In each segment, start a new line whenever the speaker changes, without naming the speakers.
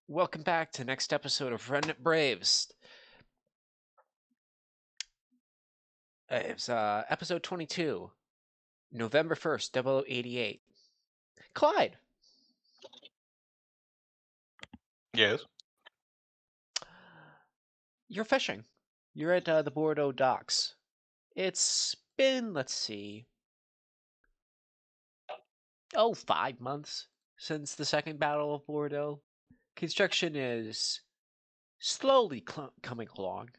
Welcome back to the next episode of Remnant Braves. It's episode 22, November 1st, 0088. Clyde,
Yes.
you're fishing. You're at the Bordeaux docks. It's been, let's see, 5 months since the second Battle of Bordeaux. Construction is slowly coming along.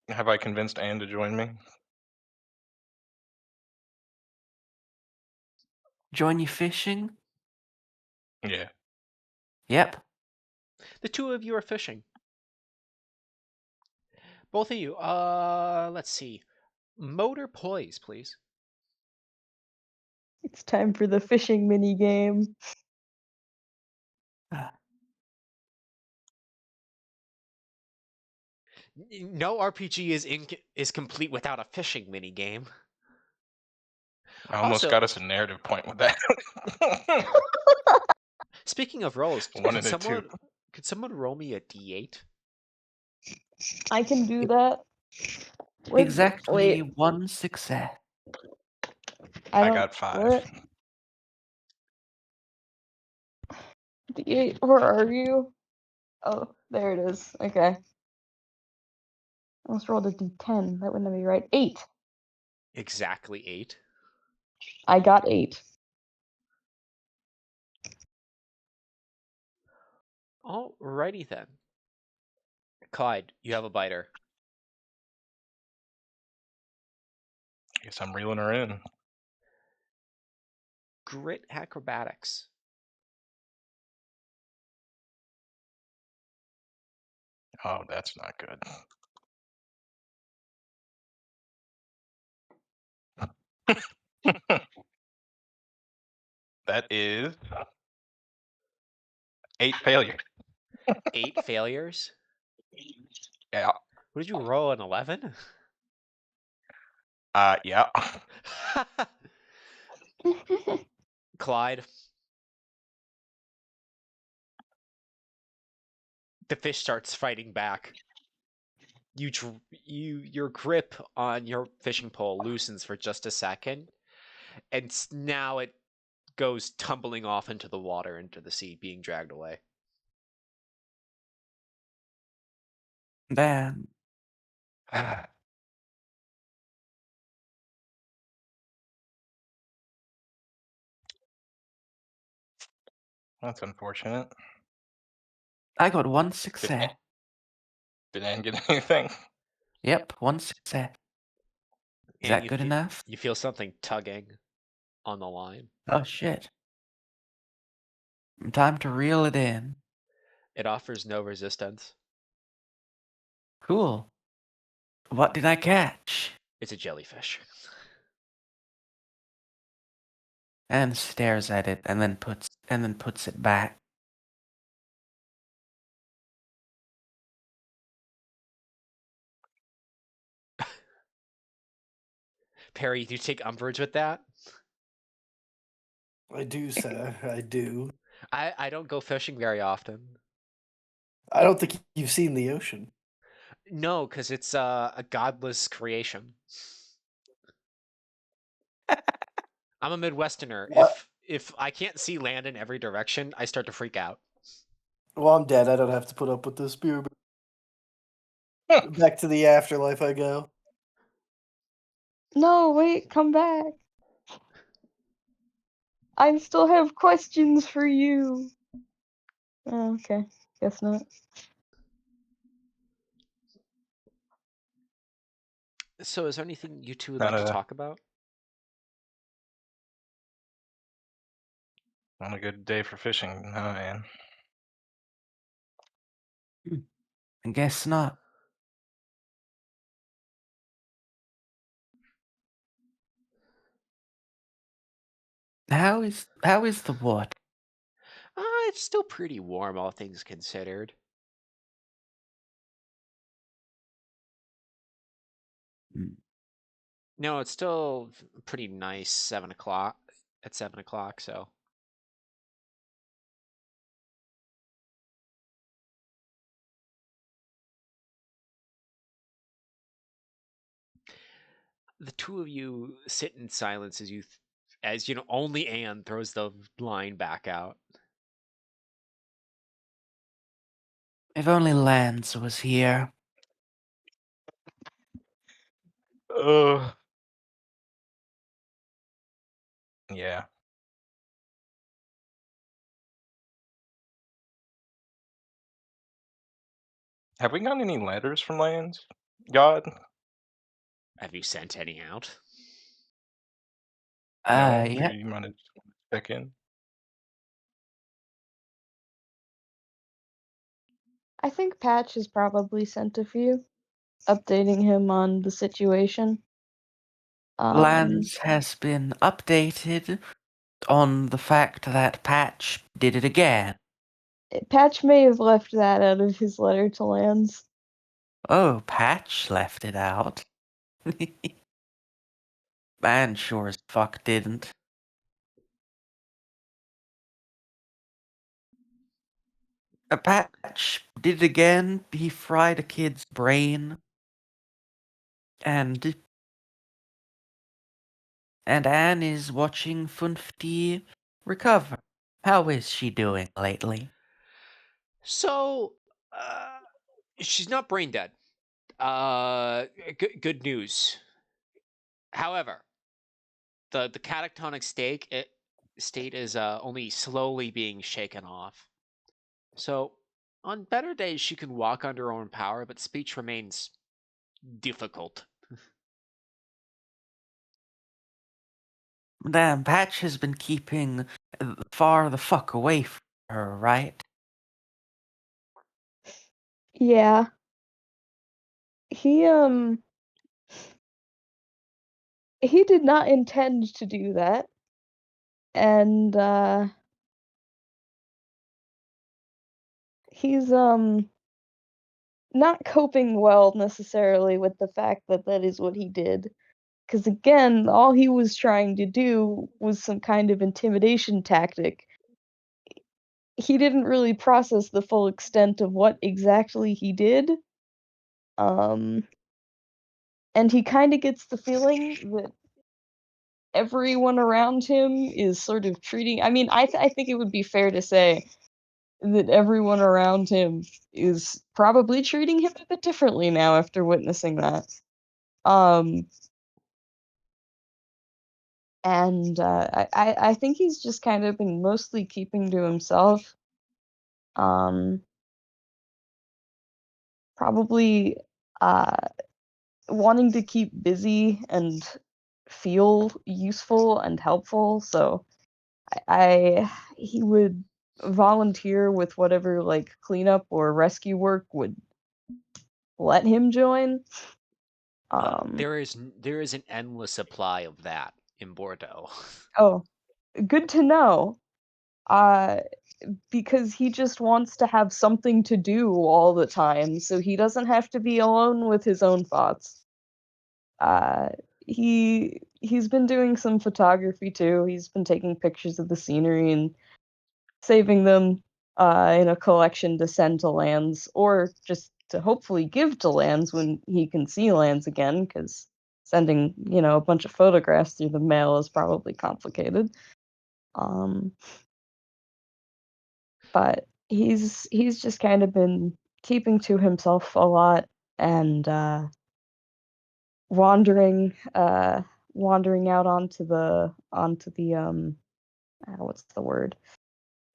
Have I convinced Anne to join me?
Join you fishing?
Yeah.
Yep.
The two of you are fishing. Both of you, let's see. Motor poise, please.
It's time for the fishing mini game.
No RPG is complete without a fishing mini game.
I almost got us a narrative point with that.
Speaking of rolls,
One and a two.
Could someone roll me a d8?
I can do that.
Exactly one success.
I got 5.
What? D8, where are you? Oh, there it is. Okay. I almost rolled a d10. That wouldn't be right. 8.
Exactly 8.
I got 8.
Alrighty then. Clyde, you have a biter.
Guess I'm reeling her in.
Grit acrobatics.
Oh, that's not good. That is 8 failures.
8 failures?
Yeah.
What did you roll, an 11?
Yeah.
Clyde. The fish starts fighting back. Your grip on your fishing pole loosens for just a second, and now it goes tumbling off into the water, into the sea, being dragged away.
Damn.
That's unfortunate.
I got one success.
Did Anne get anything?
Yep, one success. Is that good enough?
You feel something tugging on the line.
Oh shit. Time to reel it in.
It offers no resistance.
Cool. What did I catch?
It's a jellyfish.
And stares at it and then puts it back.
Perry, do you take umbrage with that?
I do, sir. I do.
I don't go fishing very often.
I don't think you've seen the ocean.
No, because it's a godless creation. I'm a Midwesterner.
What?
If I can't see land in every direction, I start to freak out.
Well, I'm dead. I don't have to put up with this spear. Back to the afterlife I go.
No, wait, come back. I still have questions for you. Oh, okay, guess not.
So is there anything you two would like to talk about?
Not a good day for fishing, huh, Anne?
I guess not. How is the water?
It's still pretty warm, all things considered. No, it's still pretty nice. 7 o'clock. At 7 o'clock, so the two of you sit in silence as as you know, only Anne throws the line back out.
If only Lance was here.
Yeah. Have we gotten any letters from Lands? God?
Have you sent any out?
No,
Yeah.
figured you might have check in.
I think Patch has probably sent a few, updating him on the situation.
Lance has been updated on the fact that Patch did it again.
Patch may have left that out of his letter to Lance.
Oh, Patch left it out. Man sure as fuck didn't. Patch did it again. He fried a kid's brain. And Anne is watching Funfti recover. How is she doing lately?
So, she's not brain dead. Good news. However, the catatonic state is only slowly being shaken off. So, on better days, she can walk under her own power, but speech remains difficult.
Damn, Patch has been keeping far the fuck away from her, right?
Yeah. He he did not intend to do that. And he's not coping well necessarily with the fact that that is what he did. Because again, all he was trying to do was some kind of intimidation tactic. He didn't really process the full extent of what exactly he did. And he kind of gets the feeling that everyone around him is sort of treating. I mean, I think it would be fair to say that everyone around him is probably treating him a bit differently now after witnessing that. Um, and I think he's just kind of been mostly keeping to himself. Probably uh, wanting to keep busy and feel useful and helpful. So he would volunteer with whatever like cleanup or rescue work would let him join.
There is an endless supply of that in Bordeaux.
Oh, good to know. Uh, because he just wants to have something to do all the time, so he doesn't have to be alone with his own thoughts. Uh, he's been doing some photography too. He's been taking pictures of the scenery and saving them in a collection to send to Lands, or just to hopefully give to Lands when he can see Lands again, because sending, a bunch of photographs through the mail is probably complicated. But he's just kind of been keeping to himself a lot and wandering wandering out onto the what's the word?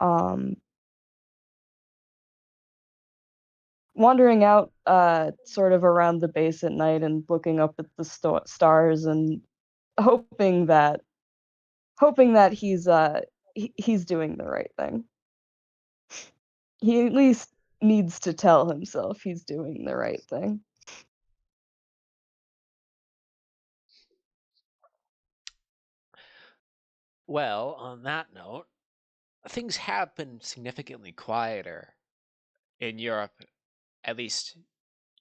Um Wandering out sort of around the base at night and looking up at the stars and hoping that he's doing the right thing. He at least needs to tell himself he's doing the right thing.
Well, on that note, things have been significantly quieter in Europe, at least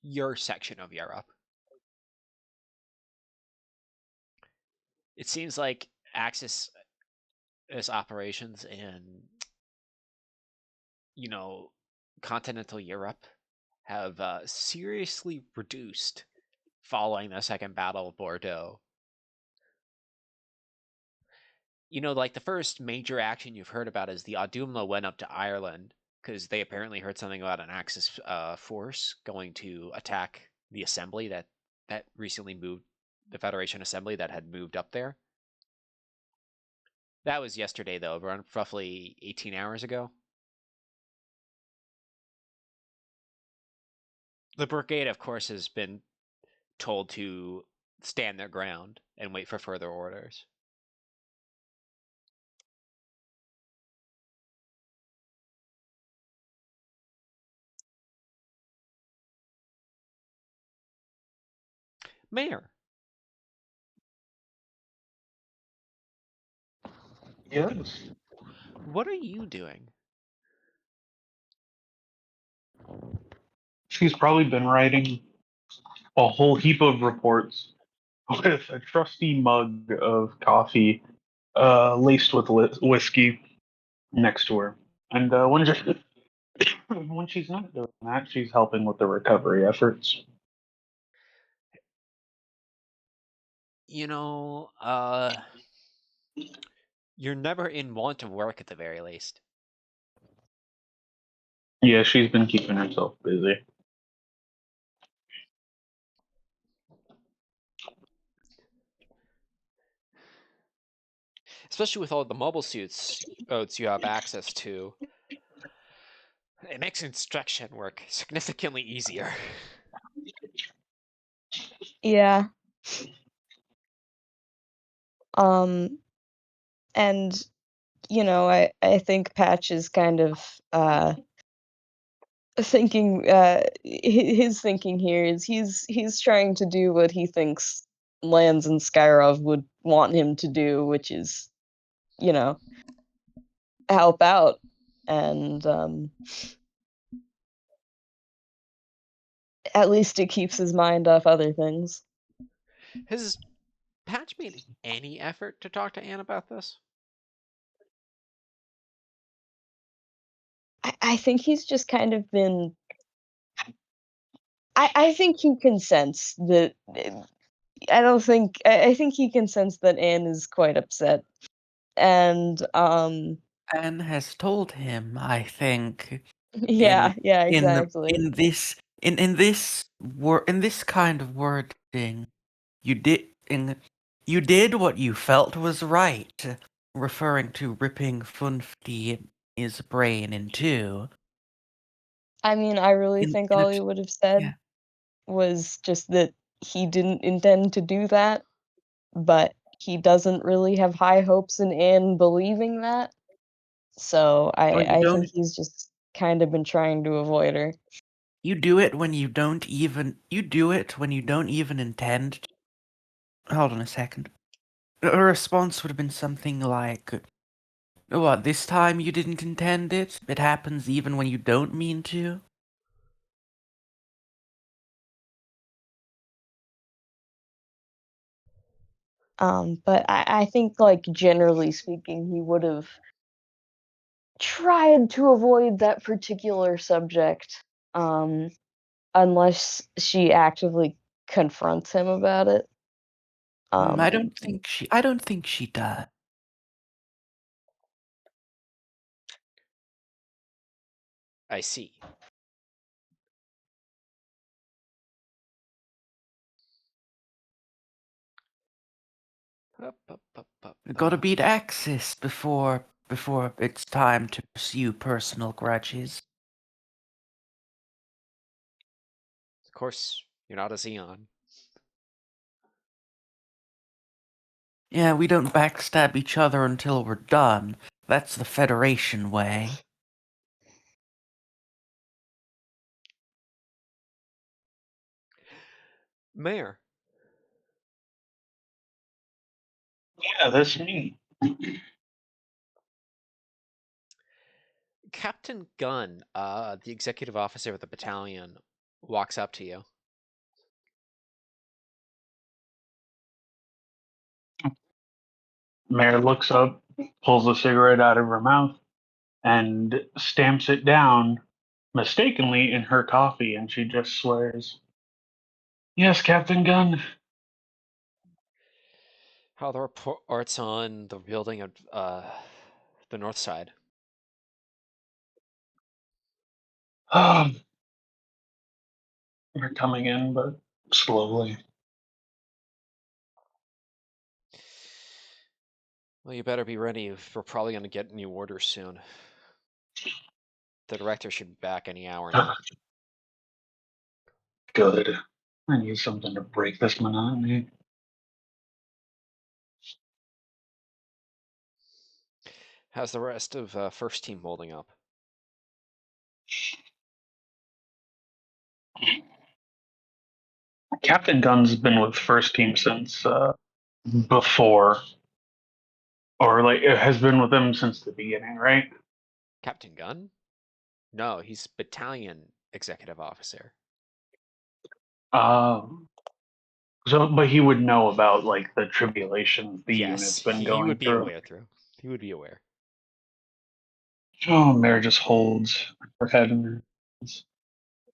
your section of Europe. It seems like Axis operations in, continental Europe have seriously reduced following the Second Battle of Bordeaux. Like the first major action you've heard about is the Audumla went up to Ireland because they apparently heard something about an Axis force going to attack the assembly that recently moved, the Federation Assembly that had moved up there. That was yesterday, though, around roughly 18 hours ago. The brigade, of course, has been told to stand their ground and wait for further orders. Mayor,
Yes.
what are you doing?
She's probably been writing a whole heap of reports with a trusty mug of coffee laced with whiskey next to her. And when she's not doing that, she's helping with the recovery efforts.
You're never in want of work at the very least.
Yeah, she's been keeping herself busy.
Especially with all the mobile suits you have access to. It makes instruction work significantly easier.
Yeah. And I think Patch is kind of thinking his thinking here is he's trying to do what he thinks Lands and Skyrov would want him to do, which is, help out. And at least it keeps his mind off other things.
Has Patch made any effort to talk to Anne about this?
I think he's just kind of been. I think he can sense that. I don't think. I think he can sense that Anne is quite upset, and
Anne has told him, I think,
yeah, yeah,
in the
exactly.
in this kind of wording, you did what you felt was right, referring to ripping Funfty's brain in two.
I mean, I really
In,
think
in a
all
t-
he would have said
yeah.
was just that he didn't intend to do that, but he doesn't really have high hopes in Anne believing that. So
Or you
I think
don't
he's just kind of been trying to avoid her.
you do it when you don't even intend to. Hold on a second. A response would have been something like, what, this time you didn't intend it? It happens even when you don't mean to?
But I think, like, generally speaking, he would have tried to avoid that particular subject, unless she actively confronts him about it.
I
Um,
don't think she does.
I see.
Gotta beat Axis before it's time to pursue personal grudges.
Of course, you're not a Xeon.
Yeah, we don't backstab each other until we're done. That's the Federation way.
Mayor,
Yeah, that's me.
Captain Gunn, the executive officer of the battalion, walks up to you.
Mare looks up, pulls a cigarette out of her mouth, and stamps it down mistakenly in her coffee, and she just swears, "Yes, Captain Gunn."
How are the reports on the building of the north side?
They're coming in, but slowly.
Well, you better be ready. If we're probably going to get new orders soon. The director should be back any hour now.
Good. I need something to break this monotony.
How's the rest of first team holding up?
Captain Gunn's been with first team since before, or like it has been with them since the beginning, right?
Captain Gunn? No, he's battalion executive officer.
Um, but he would know about like the tribulations the
Yes,
unit's been
he
going
would be
through.
aware through. He would be aware.
Oh, Mare just holds her head in her hands.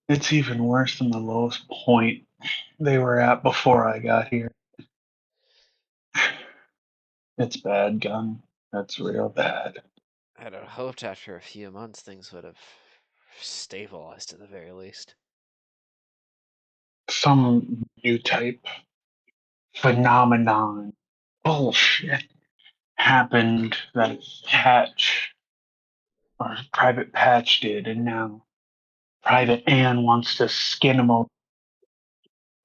It's even worse than the lowest point they were at before I got here. It's bad, Gun. That's real bad.
I'd have hoped after a few months things would have stabilized at the very least.
Some new type phenomenon bullshit happened that Patch or Private Patch did, and now Private Ann wants to skin him over.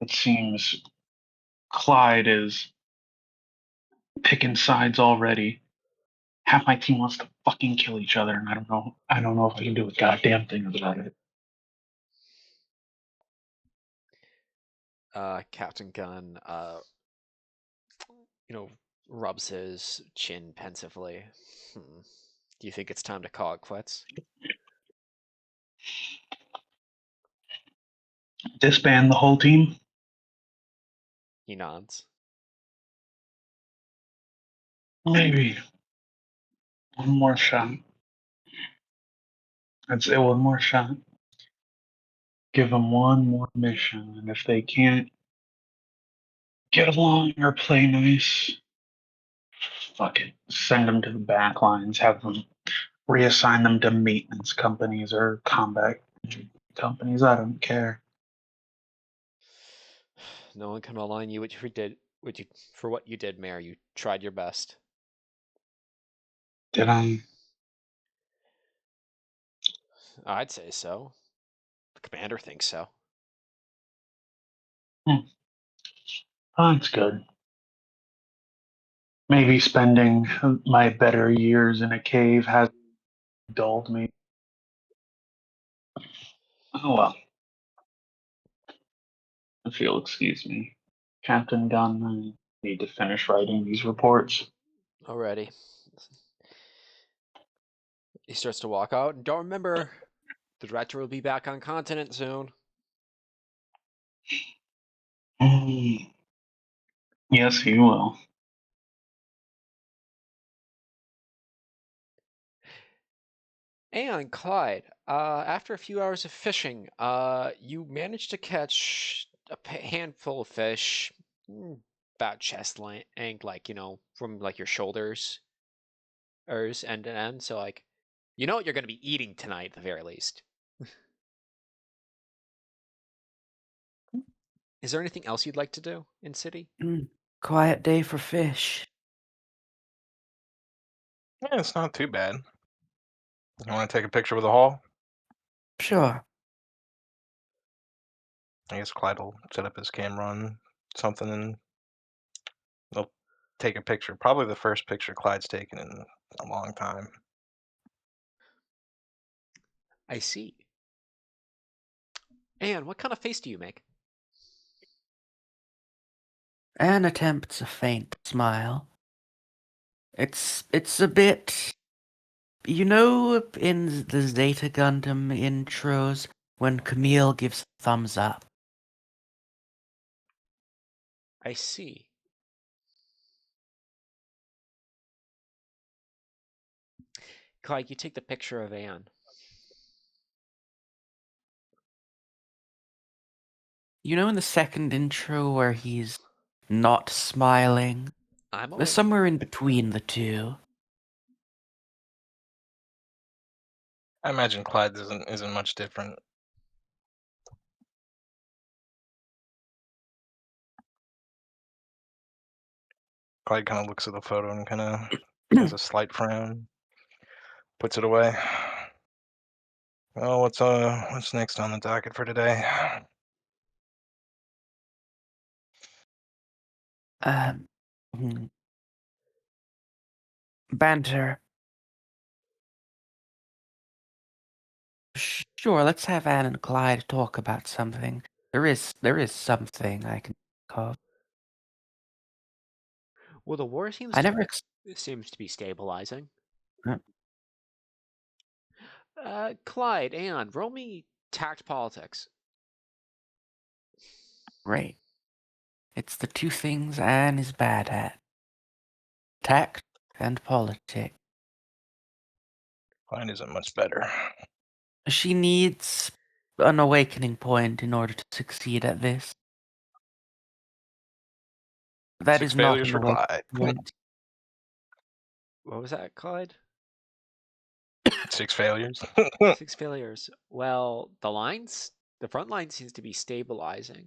It seems Clyde is picking sides already. Half my team wants to fucking kill each other, and I don't know. I don't know if I can do a goddamn thing about it.
Captain Gunn, rubs his chin pensively. Do you think it's time to call it quits?
Disband the whole team?
He nods.
Maybe. One more shot. I'd say one more shot. Give them one more mission, and if they can't get along or play nice, fuck it. Send them to the back lines. Have them reassign them to maintenance companies or combat companies. I don't care.
No one can align you for what you did, Mayor. You tried your best.
Did I?
I'd say so. The commander thinks so.
Oh, that's good. Maybe spending my better years in a cave has dulled me. Oh well. If you'll excuse me, Captain Gunn, I need to finish writing these reports.
Alrighty. He starts to walk out. And don't remember, the director will be back on continent soon.
Yes, he will.
And Clyde, after a few hours of fishing, you managed to catch a handful of fish, about chest length, from like your shoulders, end to end. So like, you know what you're going to be eating tonight at the very least. Is there anything else you'd like to do in city?
Quiet day for fish.
Yeah, it's not too bad. You want to take a picture with the hall?
Sure.
I guess Clyde will set up his camera on something and they'll take a picture. Probably the first picture Clyde's taken in a long time.
I see. And what kind of face do you make?
Anne attempts a faint smile. It's a bit... You know in the Zeta Gundam intros when Camille gives thumbs up?
I see. Clyde, you take the picture of Anne.
You know in the second intro where he's not smiling?
I'm
There's
aware.
somewhere in between the two.
I imagine Clyde's isn't much different. Clyde kind of looks at the photo and kind of has a slight frown, puts it away. Well, what's next on the docket for today?
Um, hmm. Banter. Sure, let's have Anne and Clyde talk about something. There is something I can think of.
Well, the war seems
I
to
never
seems to be stabilizing.
Huh?
Clyde, Anne, roll me tact politics.
Great. It's the two things Anne is bad at. Tact and politics.
Clyde isn't much better.
She needs an awakening point in order to succeed at this. That
6
is not
failures
an
for
awakening
Clyde.
point.
What was that, Clyde?
6 failures.
6 failures. Well, the front line seems to be stabilizing.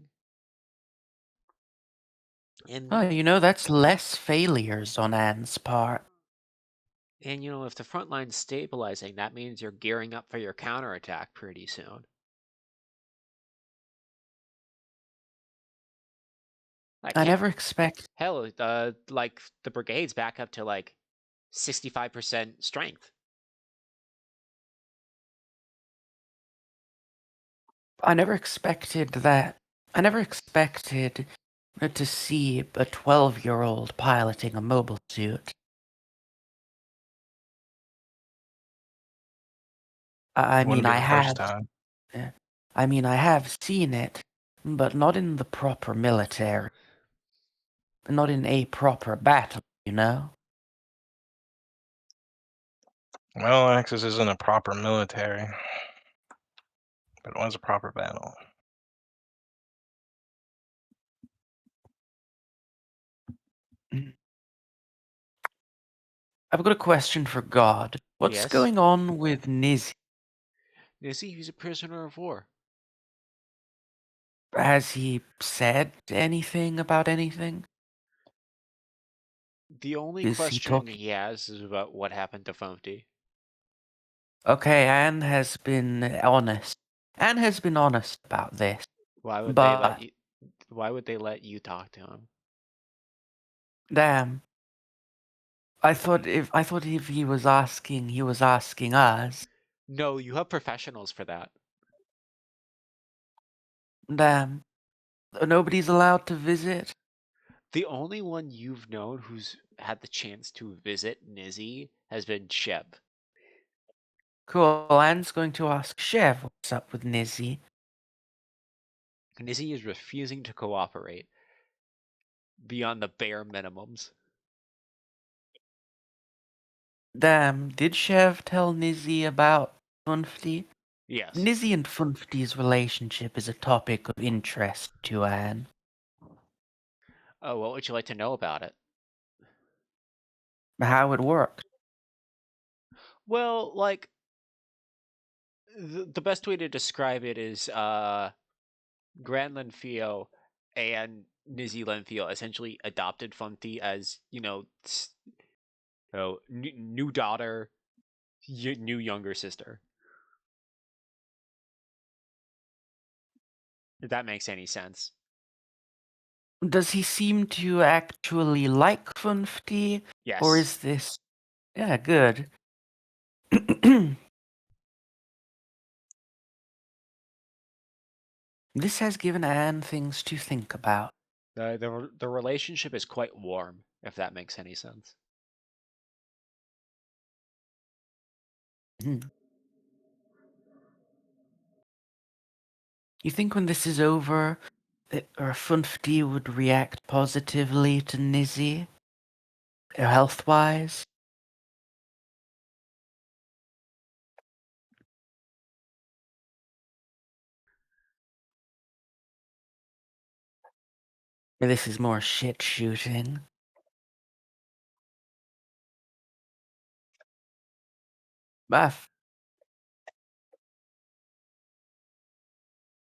Oh,
And
that's less failures on Anne's part.
if the front line's stabilizing, that means you're gearing up for your counterattack pretty soon.
I never expect.
Hell, like the brigade's back up to like 65% strength.
I never expected that. I never expected to see a 12-year-old piloting a mobile suit. I
Wouldn't
mean,
be
I
the first
have.
time.
I mean, I have seen it, but not in the proper military. Not in a proper battle, you know?
Well, Axis isn't a proper military, but it was a proper battle.
I've got a question for God. What's
Yes.
going on with Nizzy?
Nizzy, he's a prisoner of war.
Has he said anything about anything?
The only
Is he
question
talking?
he has is about what happened to Funky.
Okay, Anne has been honest. Anne has been honest about this.
Why would they let
But
you? Why would they let you talk to him?
damn, I thought if he was asking us.
No, you have professionals for that.
Damn, nobody's allowed to visit.
The only one you've known who's had the chance to visit Nizzy has been Sheb.
Cool. Anne's going to ask Chev what's up with Nizzy.
Nizzy is refusing to cooperate beyond the bare minimums.
Damn, did Chev tell Nizzy about Funfty?
Yes.
Nizzy and Funfty's relationship is a topic of interest to Anne.
Oh, what would you like to know about it?
How it works.
Well, like the best way to describe it is Gran Lenfio and Nizzy Lenfio essentially adopted Funty as, new daughter, new younger sister. If that makes any sense.
Does he seem to actually like Funfty?
Yes.
Or is this... Yeah, good. This has given Anne things to think about.
The relationship is quite warm, if that makes any sense.
You think when this is over, Funfty would react positively to Nizzy? Health-wise? This is more shit shooting. Buff.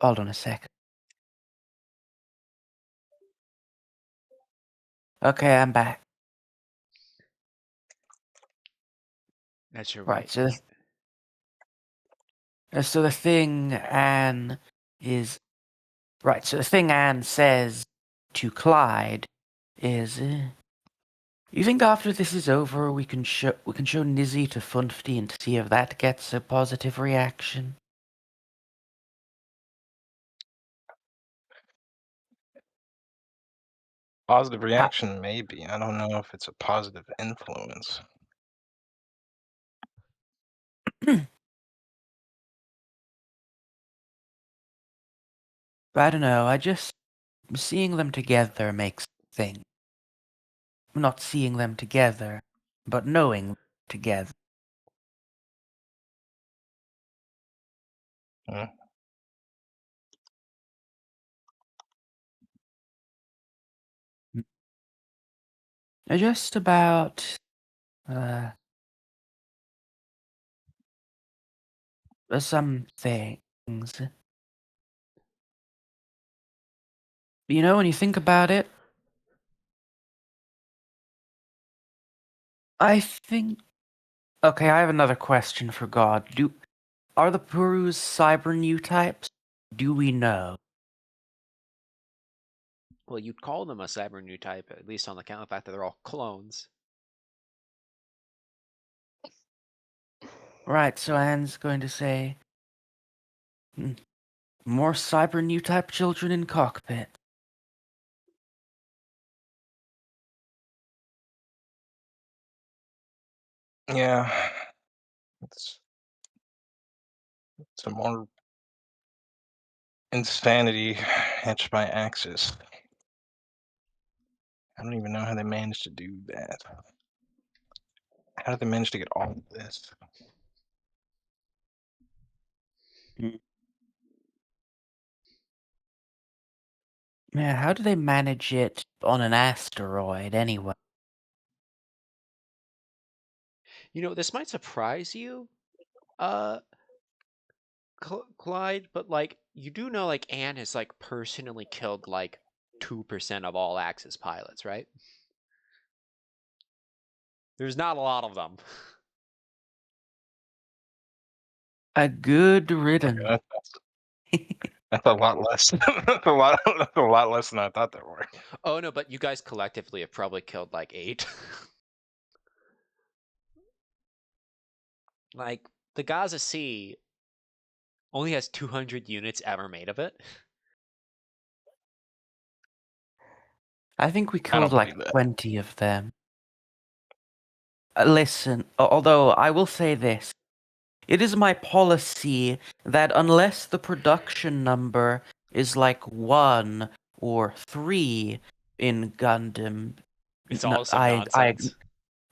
Hold on a second. Okay, I'm back.
That's your
Right,
right.
so the thing Anne is right. So the thing Anne says to Clyde is, "You think after this is over, we can show Nizzy to Funfty and see if that gets a positive reaction?"
Positive reaction, maybe. I don't know if it's a positive influence.
I don't know. I just seeing them together makes things. Not seeing them together, but knowing together.
Hmm.
Just about some things. You know, when you think about it, I think. Okay, I have another question for God. Are the Purus cyber new types? Do we know?
Well, you'd call them a cyber new type, at least on the count of the fact that they're all clones.
Right, so Anne's going to say, more cyber new type children in cockpit.
Yeah. It's some more insanity hatched by Axis. I don't even know how they managed to do that. How did they manage to get all of this?
Yeah, how do they manage it on an asteroid anyway?
You know, this might surprise you, uh, Clyde, but like, you do know, like, Anne has like personally killed like 2% of all Axis pilots, right? There's not a lot of them.
A good riddance.
Okay, that's a lot less. That's a lot less than I thought there were.
Oh no, but you guys collectively have probably killed like 8. Like, the Gaza Sea only has 200 units ever made of it.
I think we
I
killed
don't
like
believe that.
20 of them. Listen, although I will say this. It is my policy that unless the production number is like 1 or 3 in Gundam,
It's
no,
also nonsense.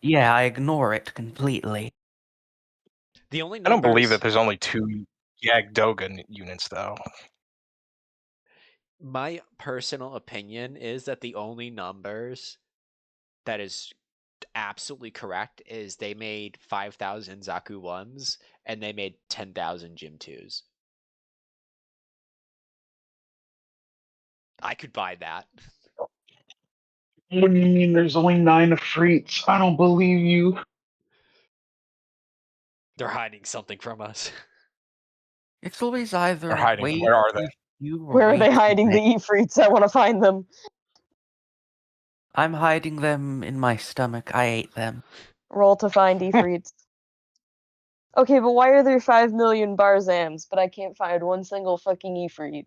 yeah, I ignore it completely.
The only
I don't believe that
numbers
there's only 2 Yagdoga units, though.
my personal opinion is that the only numbers that is absolutely correct is they made 5,000 Zaku 1s and they made 10,000 Jim 2s. I could buy that.
What do you mean there's only 9 Afreets? I don't believe you.
They're hiding something from us.
It's always
They're
either
hiding.
way
Where are they?
too few or
Where are
way
they
too
hiding the
many.
Ifrits? I want to find them.
I'm hiding them in my stomach. I ate them.
Roll to find Ifrits. Okay, but why are there 5 million Barzams, but I can't find one single fucking Ifrit?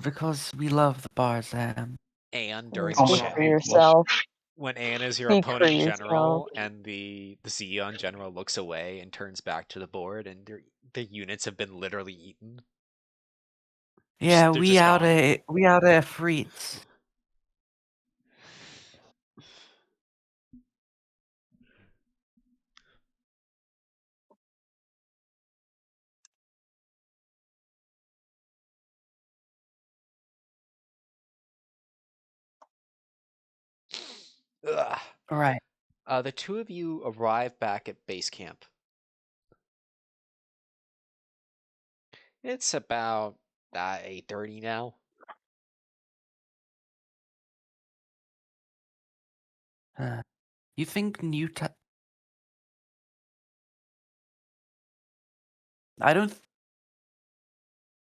Because we love the Barzam.
And
Oh,
during the
speak
Almost
for
chat,
faithless.
yourself.
when Anne is your
Speak for
opponent
yourself.
general and the Zeon general looks away and turns back to the board and the units have been literally eaten.
Yeah,
They're just gone.
we out of frites.
Ugh.
Right.
The two of you arrive back at base camp. It's about 8:30 now.
You think new type? I don't.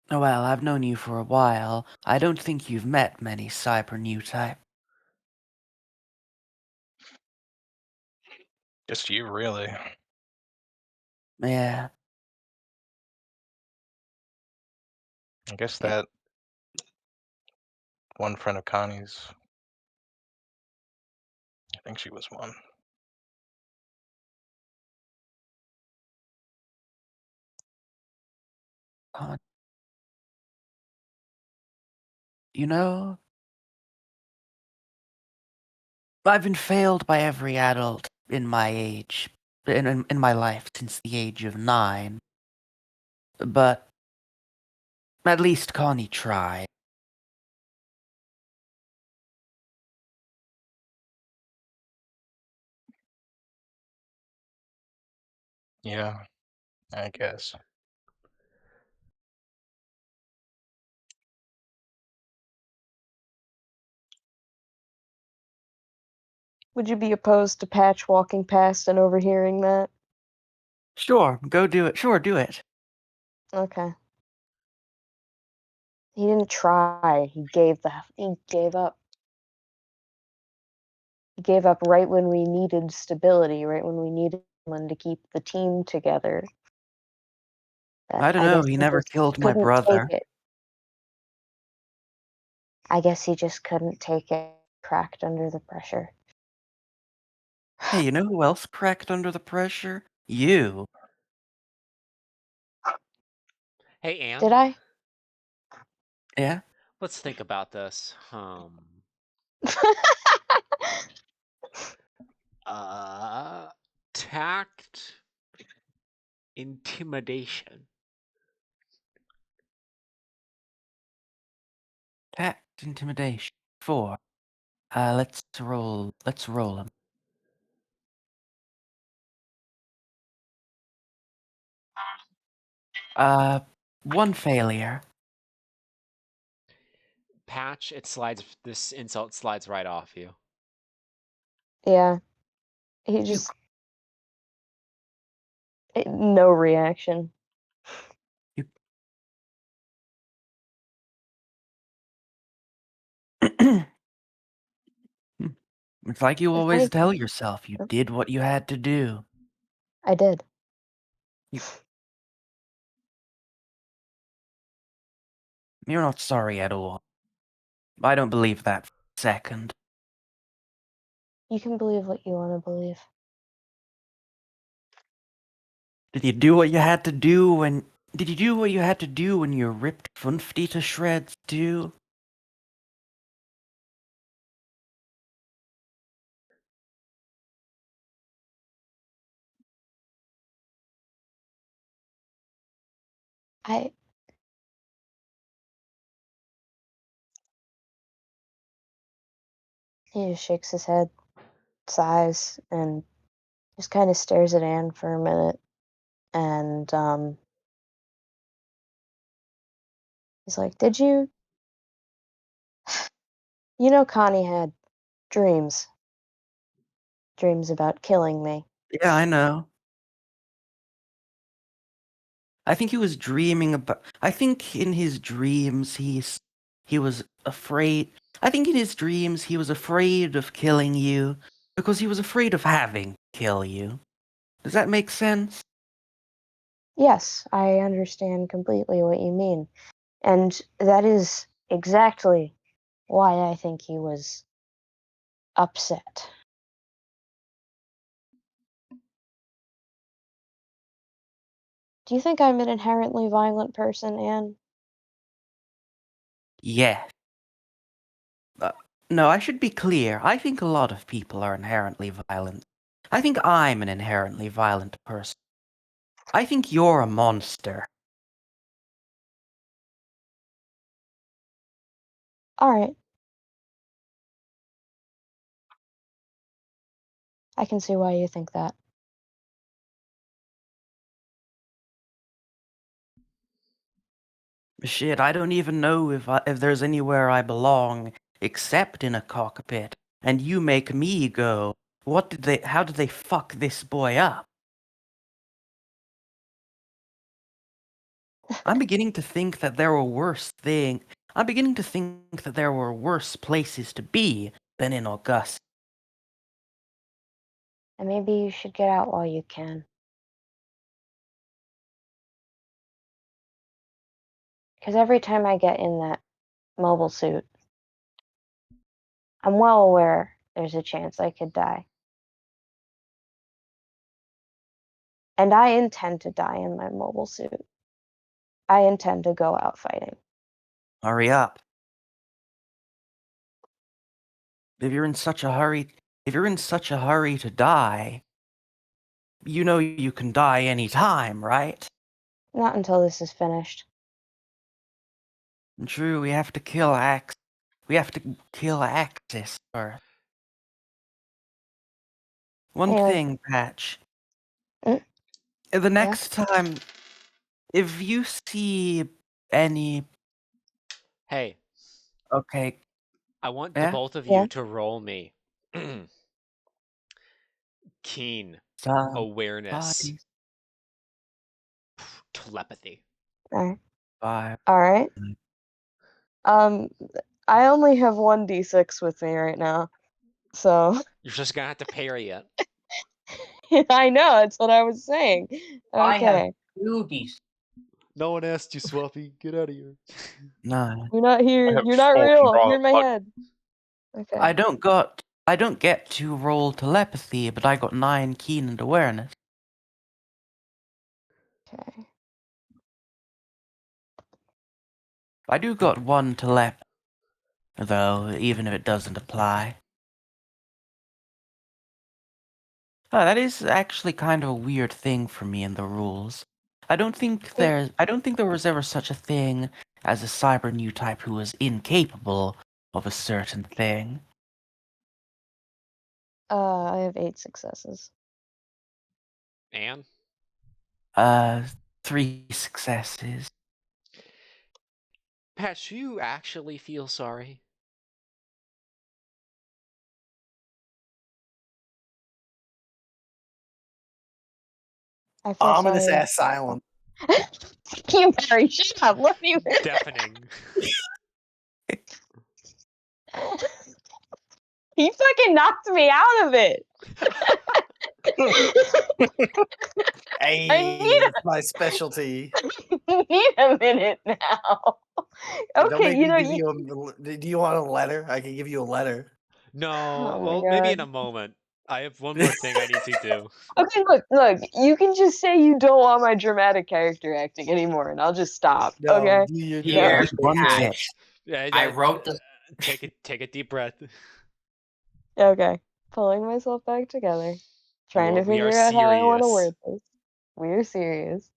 Oh, well, I've known you for a while. I don't think you've met many cyber new type.
Just you, really.
Yeah.
I guess
Yeah.
that one friend of Connie's, I think she was one.
You know, I've been failed by every adult in my age, in my life since the age of 9. But at least Connie tried.
Yeah, I guess.
Would you be opposed to Patch walking past and overhearing that?
Sure, go do it. Sure, do it.
Okay. He didn't try. He gave up. He gave up right when we needed stability, right when we needed someone to keep the team together.
I don't
I
know.
guess
He
he
never
just
killed my
couldn't take
brother.
it. I guess he just couldn't take it. Cracked under the pressure.
Hey, you know who else cracked under the pressure? You.
Hey, Anne.
Did I?
Yeah?
Let's think about this. Tact, intimidation.
Tact, intimidation. 4. Let's roll. Let's roll him. One failure.
Patch, it slides. This insult slides right off you.
Yeah. He
You.
just no reaction.
You. It's like you
If
always
any,
tell yourself you did what you had to do.
I did.
You're not sorry at all. I don't believe that for a second.
You can believe what you want to believe.
Did you do what you had to do when... Did you do what you had to do when you ripped Funfty to shreds, too?
I He just shakes his head, sighs, and just kind of stares at Anne for a minute. And he's like, "Did you? You know, Connie had dreams. Dreams about killing me."
Yeah, I know. I think he was dreaming about... I think in his dreams he was afraid... I think in his dreams he was afraid of killing you because he was afraid of having to kill you. Does that make sense?
Yes, I understand completely what you mean. And that is exactly why I think he was upset. Do you think I'm an inherently violent person, Anne?
Yeah. No, I should be clear. I think a lot of people are inherently violent. I think I'm an inherently violent person. I think you're a monster.
All right. I can see why you think that.
Shit, I don't even know if there's anywhere I belong except in a cockpit. And you make me go. How did they fuck this boy up? I'm beginning to think that there were I'm beginning to think that there were worse places to be than in Augusta.
And maybe you should get out while you can. Because every time I get in that mobile suit, I'm well aware there's a chance I could die. And I intend to die in my mobile suit. I intend to go out fighting.
Hurry up. If you're in such a hurry to die, you know you can die any time, right?
Not until this is finished.
True, we have to kill Axis first. One
Anyway.
thing, Patch.
Mm?
The next time, if you see any...
Hey,
Okay,
I want the
yeah?
both of
Yeah.
you to roll me. Keen
Some
awareness.
bodies.
Telepathy.
Alright.
Fire.
Alright. I only have 1d6 with me right now. So
You're just gonna have to parry it.
I know, that's what I was saying.
I have
Okay.
2d6.
No one asked you, Swappy. Get out of here.
No.
You're not here.
I have
You're not
4
real.
raw
You're in my
luck.
head. Okay.
I don't get to roll telepathy, but I got 9 keen and awareness.
Okay.
I do got 1 telep, though, even if it doesn't apply. Oh, that is actually kind of a weird thing for me in the rules. I don't think there was ever such a thing as a cyber new type who was incapable of a certain thing.
I have 8 successes.
And
3 successes.
Pat, do you actually feel sorry?
I feel
Ominous
sorry.
ass silence.
You Barry, shut up. What are you?
Deafening.
He fucking knocked me out of it.
Hey,
need
that's my specialty.
Need a minute now.
Don't
Okay,
make
you
me
know
give you a. Do you want a letter? I can give you a letter.
No,
Oh my
well, maybe in
God.
a moment. I have one more thing I need to do.
Okay, look. You can just say you don't want my dramatic character acting anymore, and I'll just stop.
No,
Okay.
do your
Here,
dramatic
One
character.
hit.
Patch.
Yeah,
I wrote this.
Take a deep breath.
Okay. Pulling myself back together. Trying to
We are
figure out how I want to
serious.
word this. We're serious.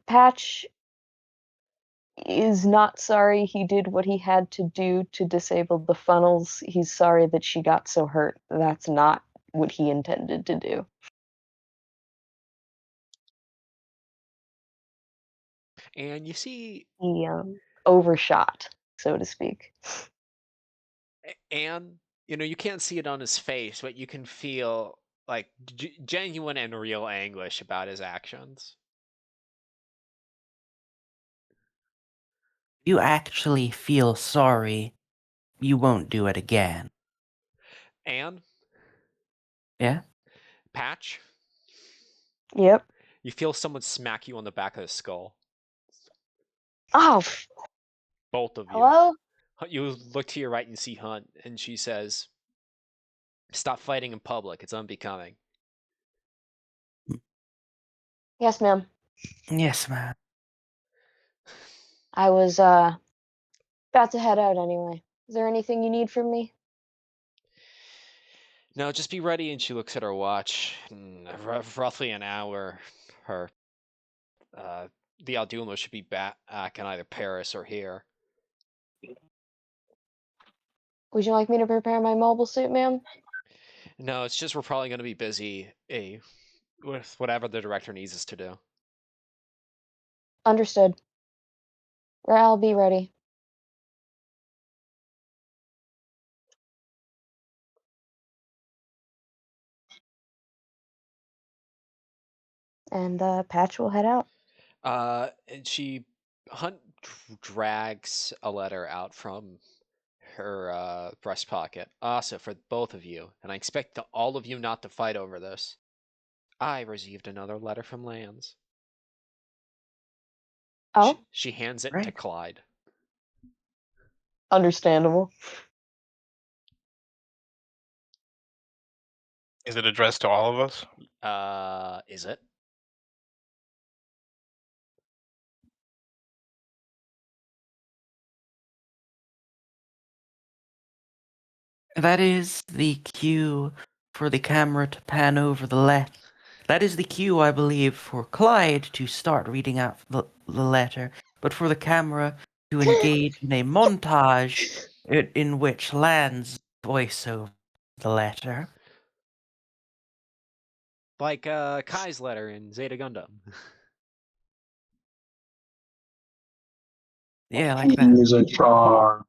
Patch is not sorry he did what he had to do to disable the funnels. He's sorry that she got so hurt. That's not what he intended to do.
And you see,
He overshot, so to speak.
and you can't see it on his face, but you can feel like genuine and real anguish about his actions.
You actually feel sorry, you won't do it again.
And
Yeah?
Patch,
Yep.
you feel someone smack you on the back of the skull.
Oh,
Both of you.
hello?
You look to your right and see Hunt, and she says, "Stop fighting in public. It's unbecoming."
Yes, ma'am.
Yes, ma'am.
I was about to head out anyway. Is there anything you need from me?
No, just be ready. And she looks at her watch. Roughly an hour. The Alduno should be back in either Paris or here.
Would you like me to prepare my mobile suit, ma'am?
No, it's just we're probably going to be busy with whatever the director needs us to do.
Understood. I'll be ready. And Patch will head out.
And Hunt drags a letter out from her breast pocket. Also, for both of you, and I expect all of you not to fight over this. I received another letter from Lance.
Oh,
She hands it to
Right.
Clyde.
Understandable.
Is it addressed to all of us?
Is it?
That is the cue for the camera to pan over the letter. That is the cue, I believe, for Clyde to start reading out the letter, but for the camera to engage in a montage in which Lan's voice over the letter.
Like Kai's letter in Zeta Gundam.
Yeah, like
He
that.
is a charm.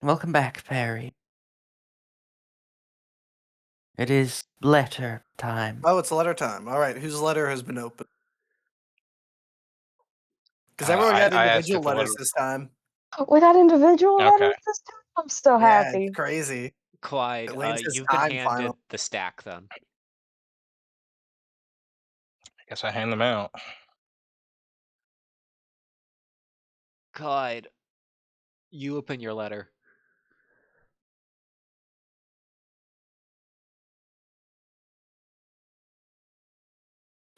Welcome back, Perry. It is letter time.
Oh, it's letter time. All right, whose letter has been opened? Because everyone
I
got
asked
individual
if the letter.
letters this time.
we got individual
Okay.
letters this time? I'm so
Yeah,
happy.
it's crazy.
Clyde,
It lands his
you've been
time
handed
final.
the stack then.
I guess I hand them out.
Clyde, you open your letter.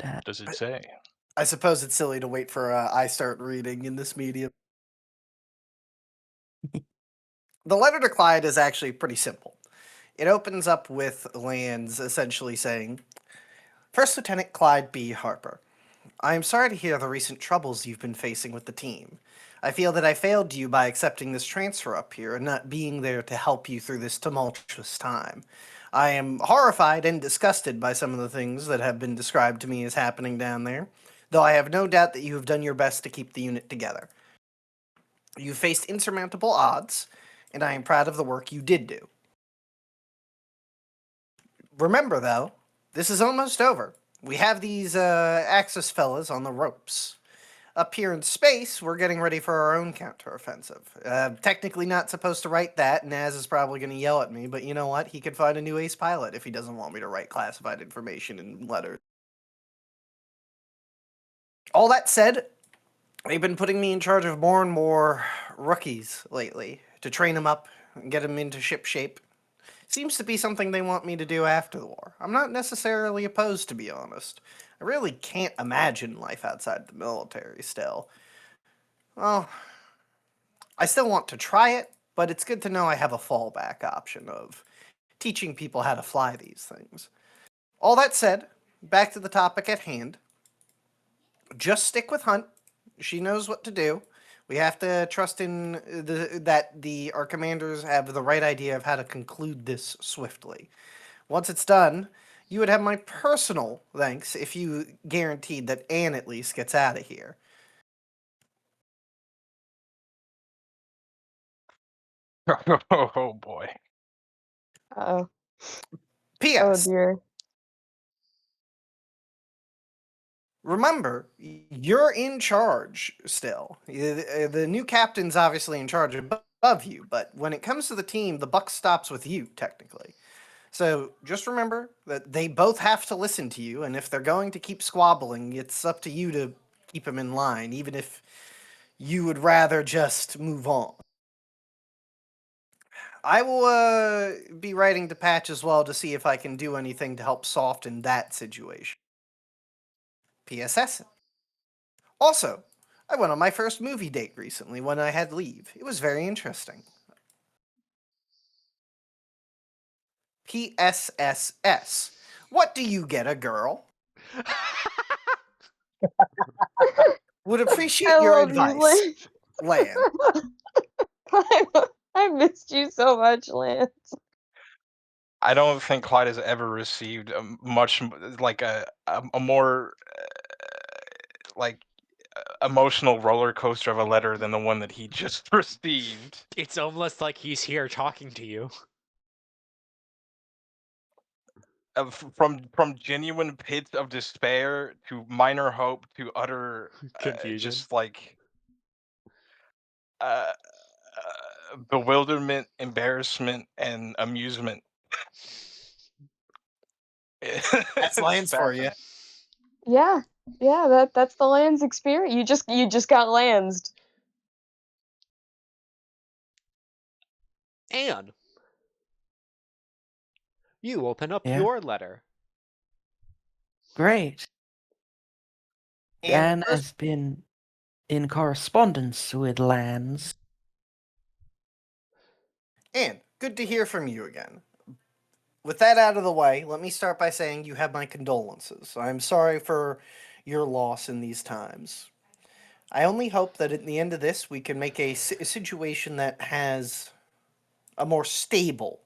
What does it say?
I suppose it's silly to wait for I start reading in this medium. The letter to Clyde is actually pretty simple. It opens up with Lands essentially saying, First Lieutenant Clyde B. Harper, I am sorry to hear the recent troubles you've been facing with the team. I feel that I failed you by accepting this transfer up here and not being there to help you through this tumultuous time. I am horrified and disgusted by some of the things that have been described to me as happening down there, though I have no doubt that you have done your best to keep the unit together. You faced insurmountable odds, and I am proud of the work you did do. Remember, though, this is almost over. We have these Axis fellas on the ropes. Up here in space, we're getting ready for our own counteroffensive. Technically not supposed to write that, Naz is probably going to yell at me, but you know what? He could find a new ace pilot if he doesn't want me to write classified information in letters. All that said, they've been putting me in charge of more and more rookies lately to train them up and get them into ship shape. Seems to be something they want me to do after the war. I'm not necessarily opposed, to be honest. I really can't imagine life outside the military still. Well, I still want to try it, but it's good to know I have a fallback option of teaching people how to fly these things. All that said, back to the topic at hand. Just stick with Hunt. She knows what to do. We have to trust in that our commanders have the right idea of how to conclude this swiftly. Once it's done, you would have my personal thanks if you guaranteed that Anne at least gets out of here.
Oh boy.
Uh-oh. Oh
P.S.
dear.
Remember, you're in charge still. The new captain's obviously in charge above you, but when it comes to the team, the buck stops with you, technically. So just remember that they both have to listen to you, and if they're going to keep squabbling, it's up to you to keep them in line, even if you would rather just move on. I will be writing to Patch as well to see if I can do anything to help soften that situation. PSS. Also, I went on my first movie date recently when I had leave. It was very interesting. PSSS. What do you get, a girl? Would appreciate
I
your
love you,
advice,
Lance.
Lan.
I missed you so much, Lance.
I don't think Clyde has ever received like a more like emotional roller coaster of a letter than the one that he just received.
It's almost like he's here talking to you.
From genuine pits of despair to minor hope to utter
Confusion.
just like uh, bewilderment, embarrassment, and amusement.
That's Lance for you.
Yeah, that's the Lands experience. You just got Lansed.
And you open up
Yeah.
your letter.
Great.
And
Dan
first,
has been in correspondence with Lands.
and good to hear from you again. With that out of the way, let me start by saying you have my condolences. I'm sorry for your loss in these times. I only hope that at the end of this, we can make a situation that has a more stable.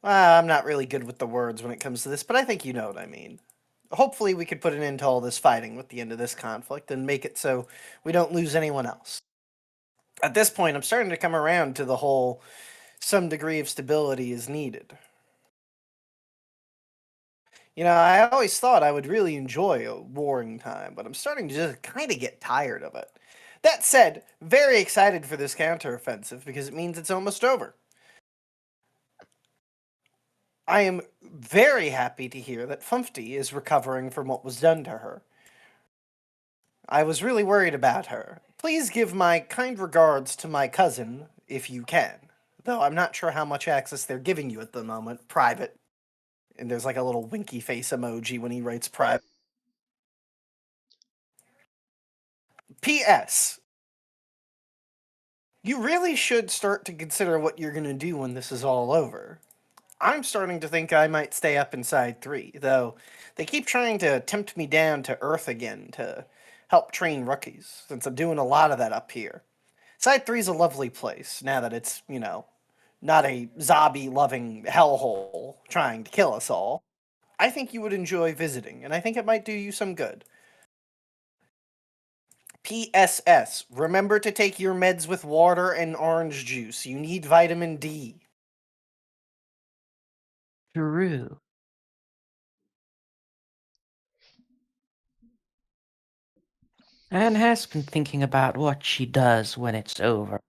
Well, I'm not really good with the words when it comes to this, but I think you know what I mean. Hopefully, we could put an end to all this fighting with the end of this conflict and make it so we don't lose anyone else. At this point, I'm starting to come around to the whole some degree of stability is needed. You know, I always thought I would really enjoy a warring time, but I'm starting to just kind of get tired of it. That said, very excited for this counteroffensive because it means it's almost over. I am very happy to hear that Funfty is recovering from what was done to her. I was really worried about her. Please give my kind regards to my cousin, if you can. Though I'm not sure how much access they're giving you at the moment. Private. And there's like a little winky face emoji when he writes private. P.S. You really should start to consider what you're going to do when this is all over. I'm starting to think I might stay up inside 3, though they keep trying to tempt me down to Earth again to help train rookies, since I'm doing a lot of that up here. Side 3's a lovely place, now that it's, you know, not a zombie-loving hellhole trying to kill us all. I think you would enjoy visiting, and I think it might do you some good. PSS, remember to take your meds with water and orange juice. You need vitamin D.
True. Anne has been thinking about what she does when it's over.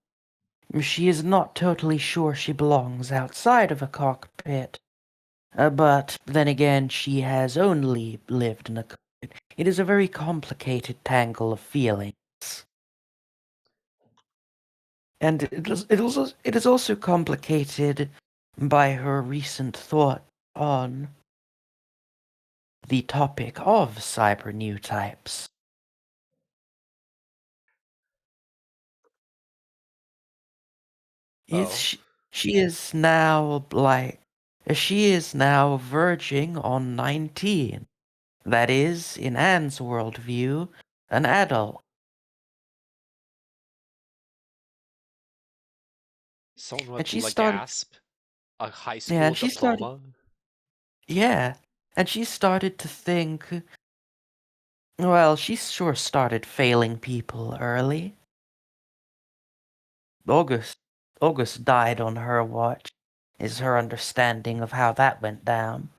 She is not totally sure she belongs outside of a cockpit. But then again, she has only lived in a cockpit. It is a very complicated tangle of feelings. And it is also complicated by her recent thought on the topic of cyber new types.
Oh.
She is now verging on 19. That is, in Anne's worldview, an adult.
Someone
And
would
she
like
started,
gasp. A high
yeah,
school
and she started,
diploma.
yeah, and she started to think, well, she sure started failing people early. August died on her watch, is her understanding of how that went down.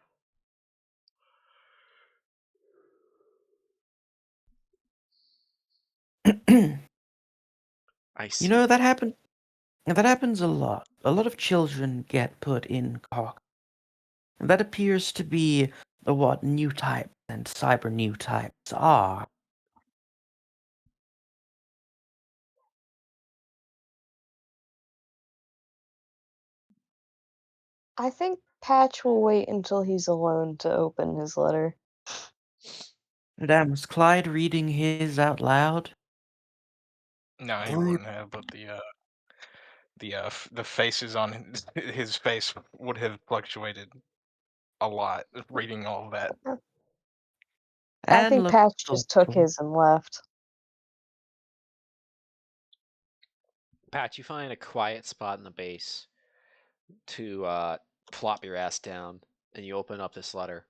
I see.
You know, that happens a lot. A lot of children get put in cock. That appears to be what new types and cyber new types are.
I think Patch will wait until he's alone to open his letter.
Damn, was Clyde reading his out loud?
No, he wouldn't have, but the faces on his face would have fluctuated a lot reading all of that.
I
Anne
think
looked
Patch just took
thoughtful.
his and left.
Pat, you find a quiet spot in the base to plop your ass down, and you open up this letter.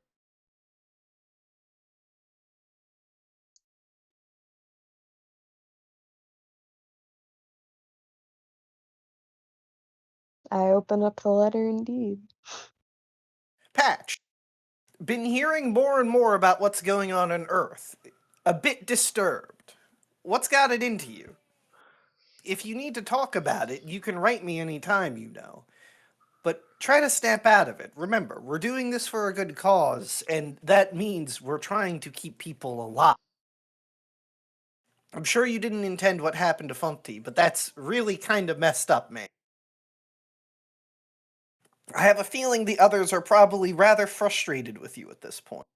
I open up the letter indeed.
Patch, been hearing more and more about what's going on Earth. A bit disturbed. What's got it into you? If you need to talk about it, you can write me anytime, you know. But try to snap out of it. Remember, we're doing this for a good cause, and that means we're trying to keep people alive. I'm sure you didn't intend what happened to Funky, but that's really kind of messed up, man. I have a feeling the others are probably rather frustrated with you at this point.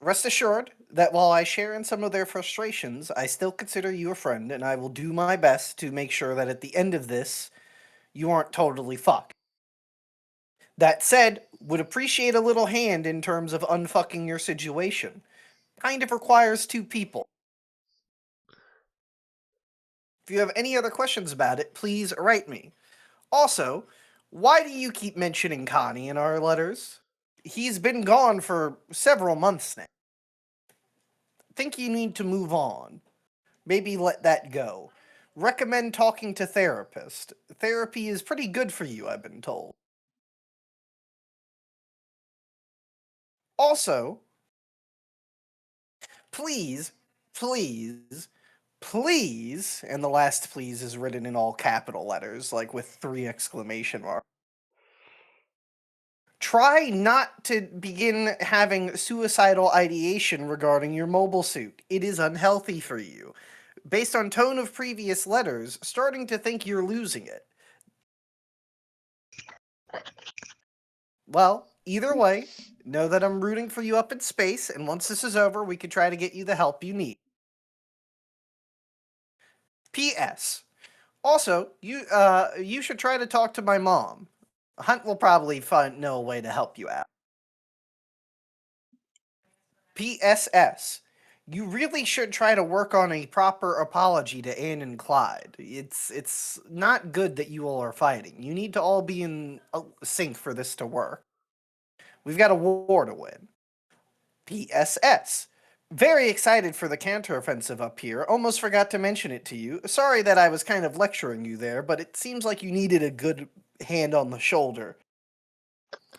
Rest assured that while I share in some of their frustrations, I still consider you a friend, and I will do my best to make sure that at the end of this, you aren't totally fucked. That said, would appreciate a little hand in terms of unfucking your situation. Kind of requires two people. If you have any other questions about it, please write me. Also, why do you keep mentioning Connie in our letters? He's been gone for several months now. Think you need to move on. Maybe let that go. Recommend talking to therapist. Therapy is pretty good for you, I've been told. Also, please, please, please, and the last please is written in all capital letters, like with 3 exclamation marks. Try not to begin having suicidal ideation regarding your mobile suit. It is unhealthy for you. Based on tone of previous letters, starting to think you're losing it. Well, either way, know that I'm rooting for you up in space, and once this is over, we can try to get you the help you need. P.S. Also, you should try to talk to my mom. Hunt will probably know a way to help you out. P.S.S. You really should try to work on a proper apology to Anne and Clyde. It's not good that you all are fighting. You need to all be in sync for this to work. We've got a war to win. P.S.S. Very excited for the counteroffensive up here. Almost forgot to mention it to you. Sorry that I was kind of lecturing you there, but it seems like you needed a good hand on the shoulder.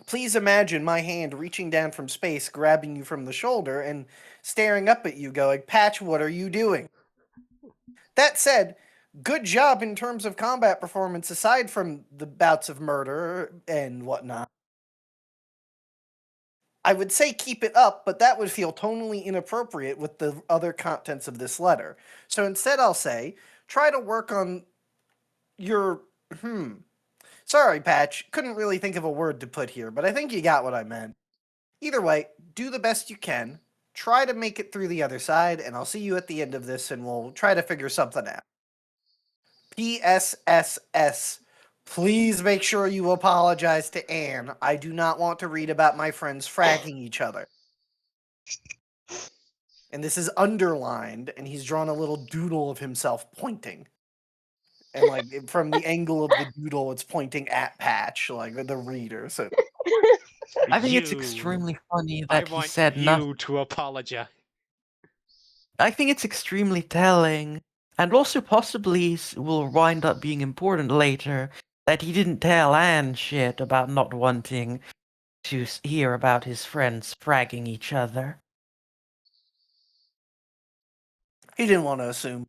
Please imagine my hand reaching down from space, grabbing you from the shoulder, and staring up at you going, Patch, what are you doing? That said, good job in terms of combat performance aside from the bouts of murder and whatnot. I would say keep it up, but that would feel tonally inappropriate with the other contents of this letter. So instead I'll say, try to work on your, Sorry, Patch, couldn't really think of a word to put here, but I think you got what I meant. Either way, do the best you can, try to make it through the other side, and I'll see you at the end of this and we'll try to figure something out. P.S.S.S. Please make sure you apologize to Anne. I do not want to read about my friends fragging each other. And this is underlined, and he's drawn a little doodle of himself pointing. And like from the angle of the doodle, it's pointing at Patch, like the reader. So
I think it's
You-
extremely funny
I
that he
want
said
you
nothing.
to apologize.
I think it's extremely telling, and also possibly will wind up being important later, that he didn't tell Anne shit about not wanting to hear about his friends fragging each other.
he didn't want to assume.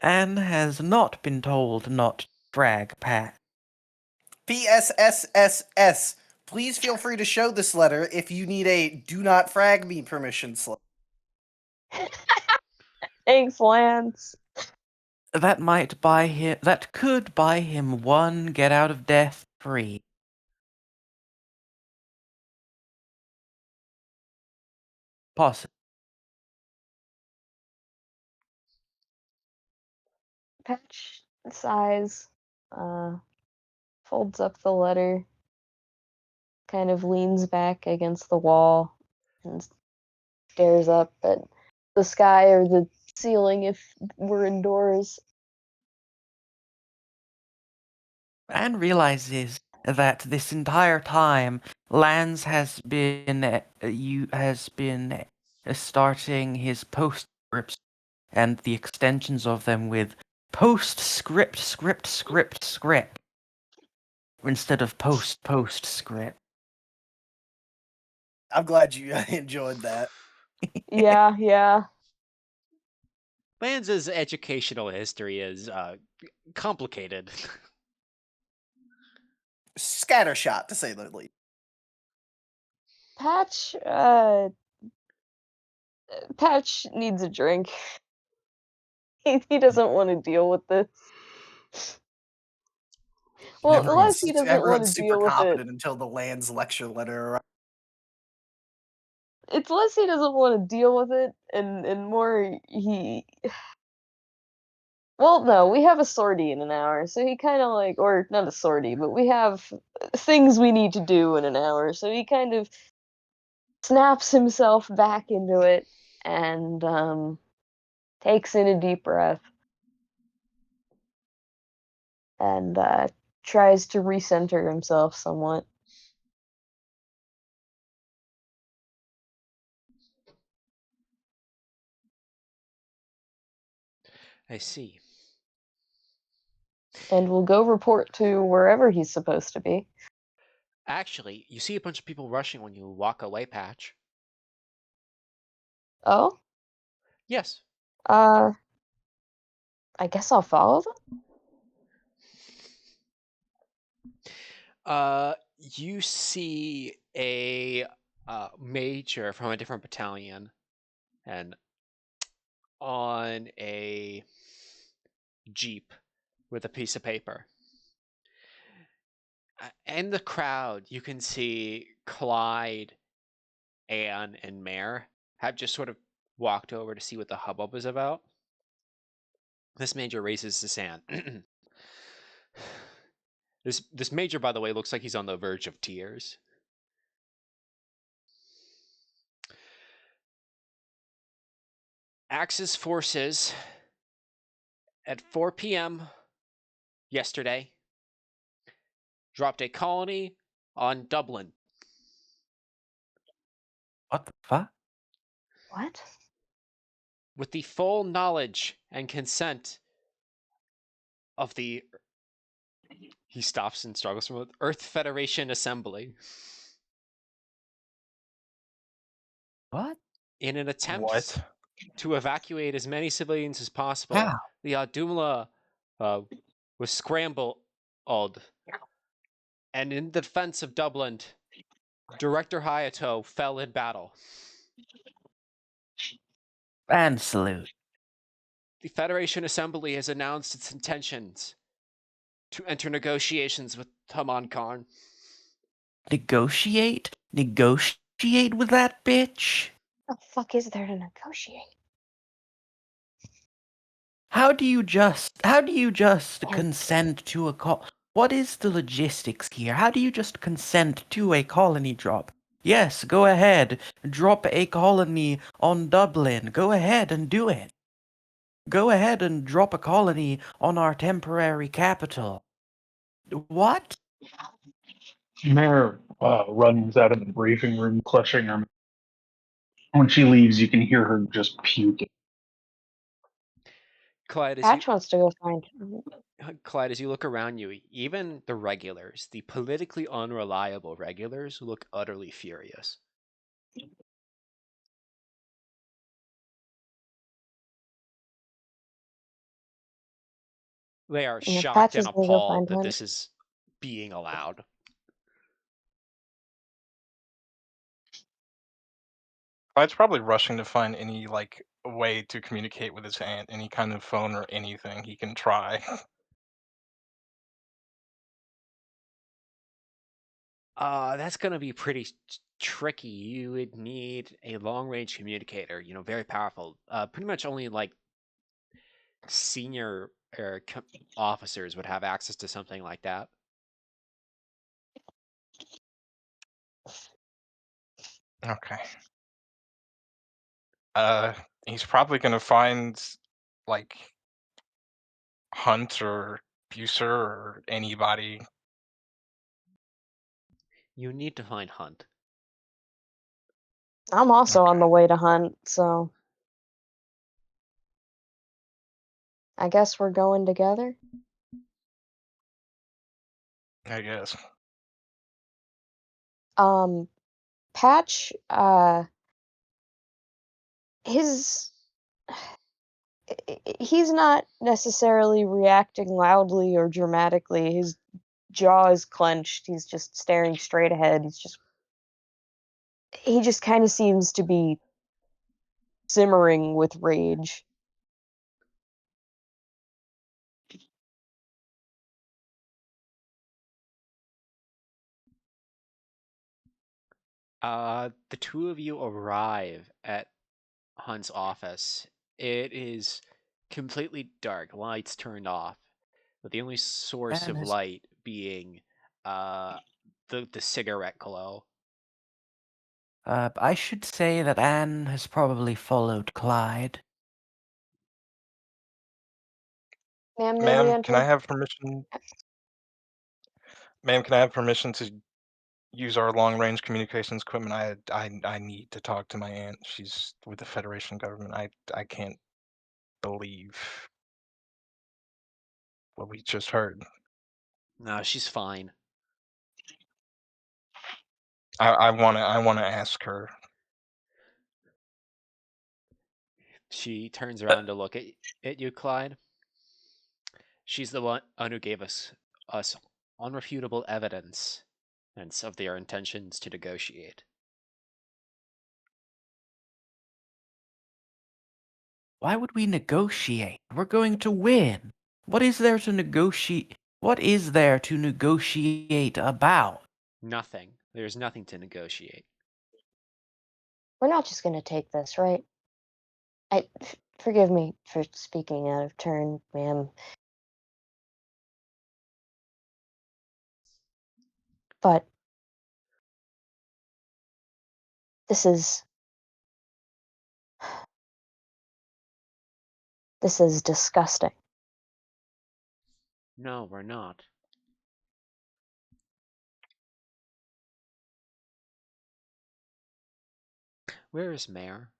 Anne has not been told not to frag Pat.
P.S.S.S.S. Please feel free to show this letter if you need a do not frag me permission slip.
Thanks, Lance.
That could buy him one get out of death free. Possibly.
kind of leans back against the wall and stares up at the sky or the ceiling if we're indoors.
And realizes that this entire time, Lance has been starting his postscripts and the extensions of them with postscript, script instead of postscript.
I'm glad you enjoyed that.
Yeah.
Lanz's educational history is complicated.
Scattershot, to say the least.
Patch needs a drink. He doesn't want to deal with this. Well, unless he doesn't want
Everyone's
to
super
deal with it.
competent until the Land's lecture letter arrives.
It's less he doesn't want to deal with it, and more he. Well, no, we have a sortie in an hour, so he kind of like, or not a sortie, but we have things we need to do in an hour, so he kind of snaps himself back into it and takes in a deep breath and tries to recenter himself somewhat.
I see.
And will go report to wherever he's supposed to be.
Actually, you see a bunch of people rushing when you walk away, Patch.
Oh?
Yes.
I guess I'll follow them?
You see a major from a different battalion, and on a jeep with a piece of paper. In the crowd, you can see Clyde, Anne, and Mare have just sort of walked over to see what the hubbub is about. This major raises his hand. This major, by the way, looks like he's on the verge of tears. Axis forces at 4 p.m. yesterday dropped a colony on Dublin.
What the fuck?
What?
With the full knowledge and consent of the, he stops and struggles with Earth Federation Assembly.
What?
In an attempt
What?
to evacuate as many civilians as possible,
How?
the Adumla was scrambled, and in the defense of Dublin, Director Hayato fell in battle.
And salute.
The Federation Assembly has announced its intentions to enter negotiations with Haman Khan.
Negotiate? Negotiate with that bitch?
What the fuck is there to negotiate?
How do you just
Yeah.
consent to a call? What is the logistics here? How do you just consent to a colony drop? Yes, go ahead. Drop a colony on Dublin. Go ahead and do it. Go ahead and drop a colony on our temporary capital. What?
Mare runs out of the briefing room, clutching her. When she leaves, you can hear her just puking.
Clyde,
Patch wants to go find.
As you look around you, even the regulars, the politically unreliable regulars, look utterly furious. They are
Yeah,
shocked
Patch
and
is gonna go
appalled
find
that
him.
this is being allowed.
Clyde's probably rushing to find any like way to communicate with his aunt, any kind of phone or anything he can try.
That's going to be pretty tricky. You would need a long-range communicator, very powerful. Pretty much only like senior officers would have access to something like that.
Okay. He's probably gonna find like Hunt or Bucer or anybody.
You need to find Hunt.
I'm also on the way to hunt, so I guess we're going together.
I guess.
Patch, his he's not necessarily reacting loudly or dramatically. His jaw is clenched. He's just staring straight ahead. He just kind of seems to be simmering with rage.
The two of you arrive at Hunt's office. It is completely dark, lights turned off, but the only source
And
of
his
light being the cigarette glow.
I should say that Anne has probably followed Clyde.
Ma'am, may we
Ma'am, can I
enter?
have permission? Ma'am, can I have permission to use our long-range communications equipment? I need to talk to my aunt. She's with the Federation government. I can't believe what we just heard.
No, she's fine.
I wanna ask her.
She turns around to look at you, Clyde. She's the one who gave us unrefutable evidence of their intentions to negotiate.
Why would we negotiate? We're going to win. What is there to negotiate? What is there to negotiate about?
Nothing. There's nothing to negotiate.
We're not just gonna take this, right? Forgive me for speaking out of turn, ma'am. But this is disgusting.
No, we're not. Where is Mayor?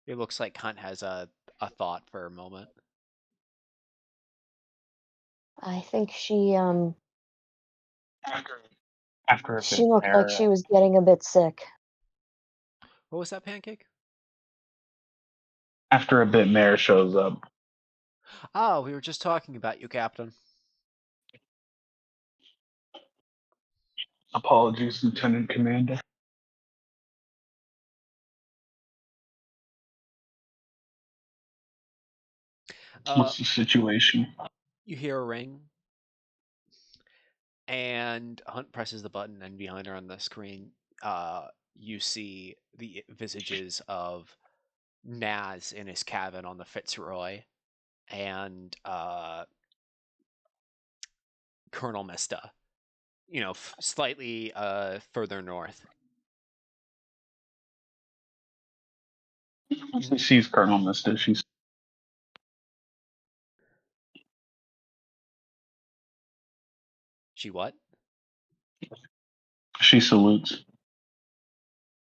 It looks like Hunt has a thought for a moment.
I think she
After a
she
bit,
looked like
Mayor,
she was getting a bit sick.
What was that, Pancake?
Mayor shows up.
Oh, we were just talking about you, Captain.
Apologies, Lieutenant Commander. What's the situation?
You hear a ring, and Hunt presses the button, and behind her on the screen, you see the visages of Naz in his cabin on the Fitzroy, and Colonel Mista. Slightly further north.
She sees Colonel Mister.
She what?
She salutes.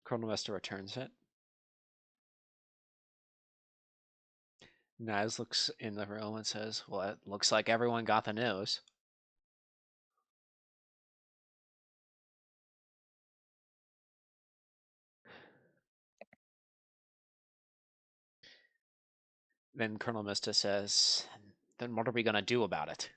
Colonel Mista returns it. Naz looks in the room and says, "Well, it looks like everyone got the news." Then Colonel Mista says, "Then what are we going to do about it?"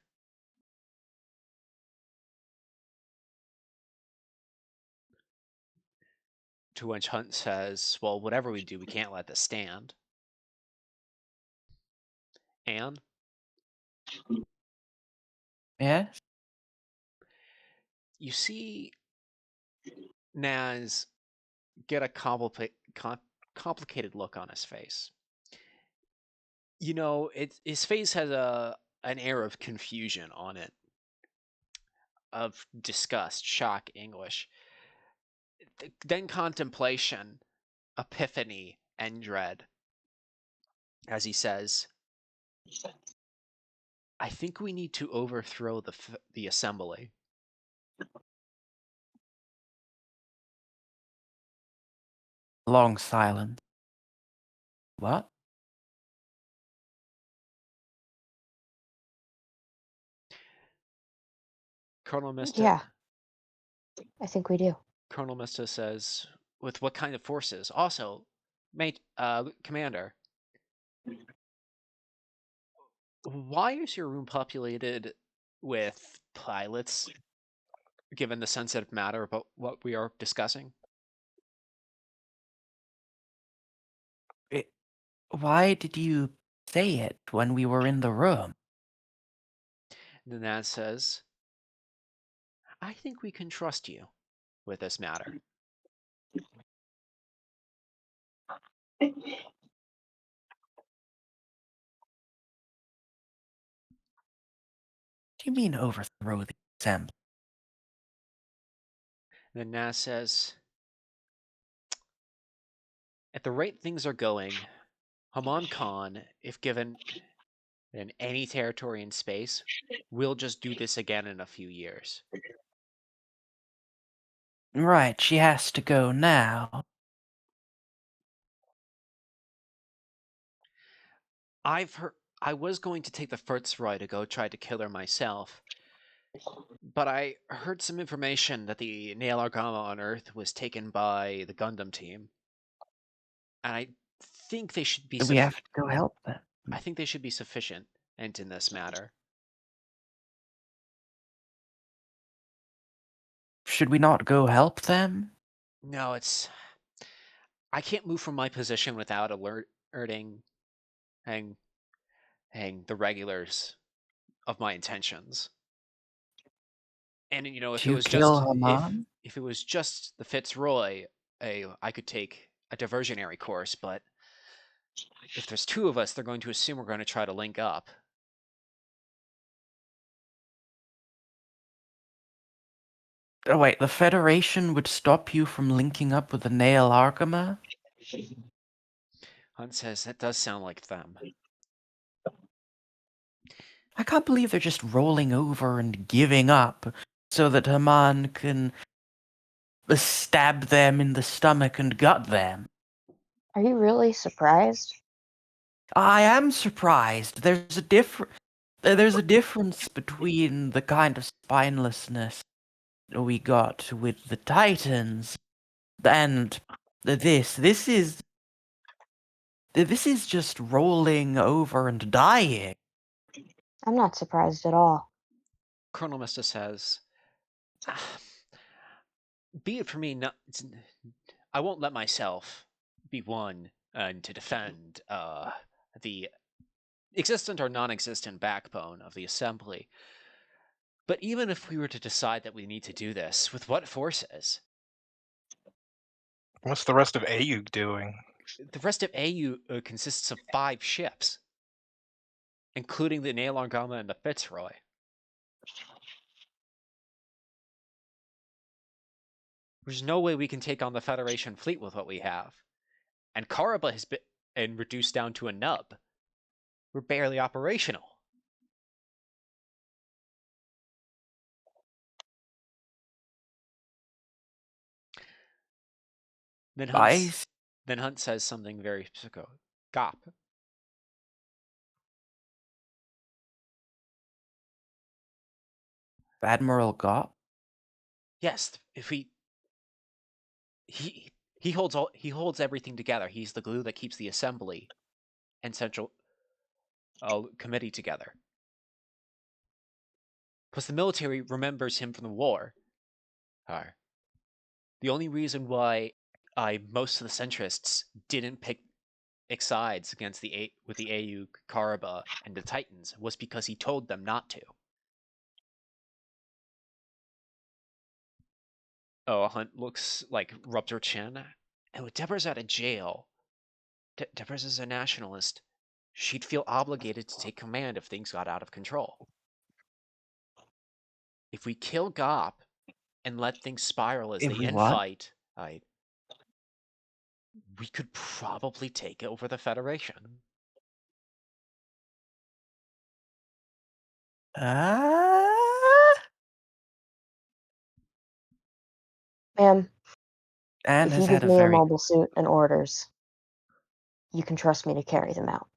To which Hunt says, "Well, whatever we do, we can't let this stand." And
Yes?
you see Naz get a complicated look on his face. His face has an air of confusion on it. of disgust, shock, anguish. Then contemplation, epiphany, and dread. As he says, I think we need to overthrow the assembly.
Long silence. What?
Colonel Mista,
Yeah, I think we do.
Colonel Mista says, with what kind of forces? Also, Commander, why is your room populated with pilots, given the sensitive matter about what we are discussing?
Why did you say it when we were in the room?
The Naz says, I think we can trust you with this matter.
Do you mean overthrow the assembly?
The Naz says, at the rate things are going, Haman Khan, if given in any territory in space, will just do this again in a few years.
Right, she has to go now.
I've heard I was going to take the Fitzroy to go try to kill her myself, but I heard some information that the Nail Argama on Earth was taken by the Gundam team, and I think they should be
We have to go help them.
I think they should be sufficient in this matter.
Should we not go help them?
No, I can't move from my position without alerting and the regulars of my intentions. And if it
To
was
kill
just
Haman?
if it was just the Fitzroy, I could take a diversionary course, but if there's two of us, they're going to assume we're going to try to link up.
Oh wait, the Federation would stop you from linking up with the Nail Argama?
Hunt says that does sound like them.
I can't believe they're just rolling over and giving up so that Haman can stab them in the stomach and gut them.
Are you really surprised?
I am surprised. There's a difference between the kind of spinelessness we got with the Titans and this. This is just rolling over and dying.
I'm not surprised at all.
Colonel Mista says, be it for me, I won't let myself be one to defend the existent or non-existent backbone of the assembly. But even if we were to decide that we need to do this, with what forces?
What's the rest of AEUG doing?
The rest of AU consists of 5 ships, including the Nail Argama and the Fitzroy. There's no way we can take on the Federation fleet with what we have. And Karaba has been reduced down to a nub. We're barely operational. Then Hunt says something very specific. Gop.
Admiral Gop?
Yes, if he holds everything together. He's the glue that keeps the assembly and central committee together. Plus, the military remembers him from the war. The only reason why most of the centrists didn't pick sides against with the AU, Karaba, and the Titans was because he told them not to. Oh, Hunt looks like rubs her chin. And with Deborah's out of jail, Deborah's is a nationalist. She'd feel obligated to take command if things got out of control. if we kill Gop and let things spiral as
If
they
we what?
infight, we could probably take over the Federation.
Ma'am,
Anne
if
has
you give
had a
me a
very
mobile suit and orders, you can trust me to carry them out.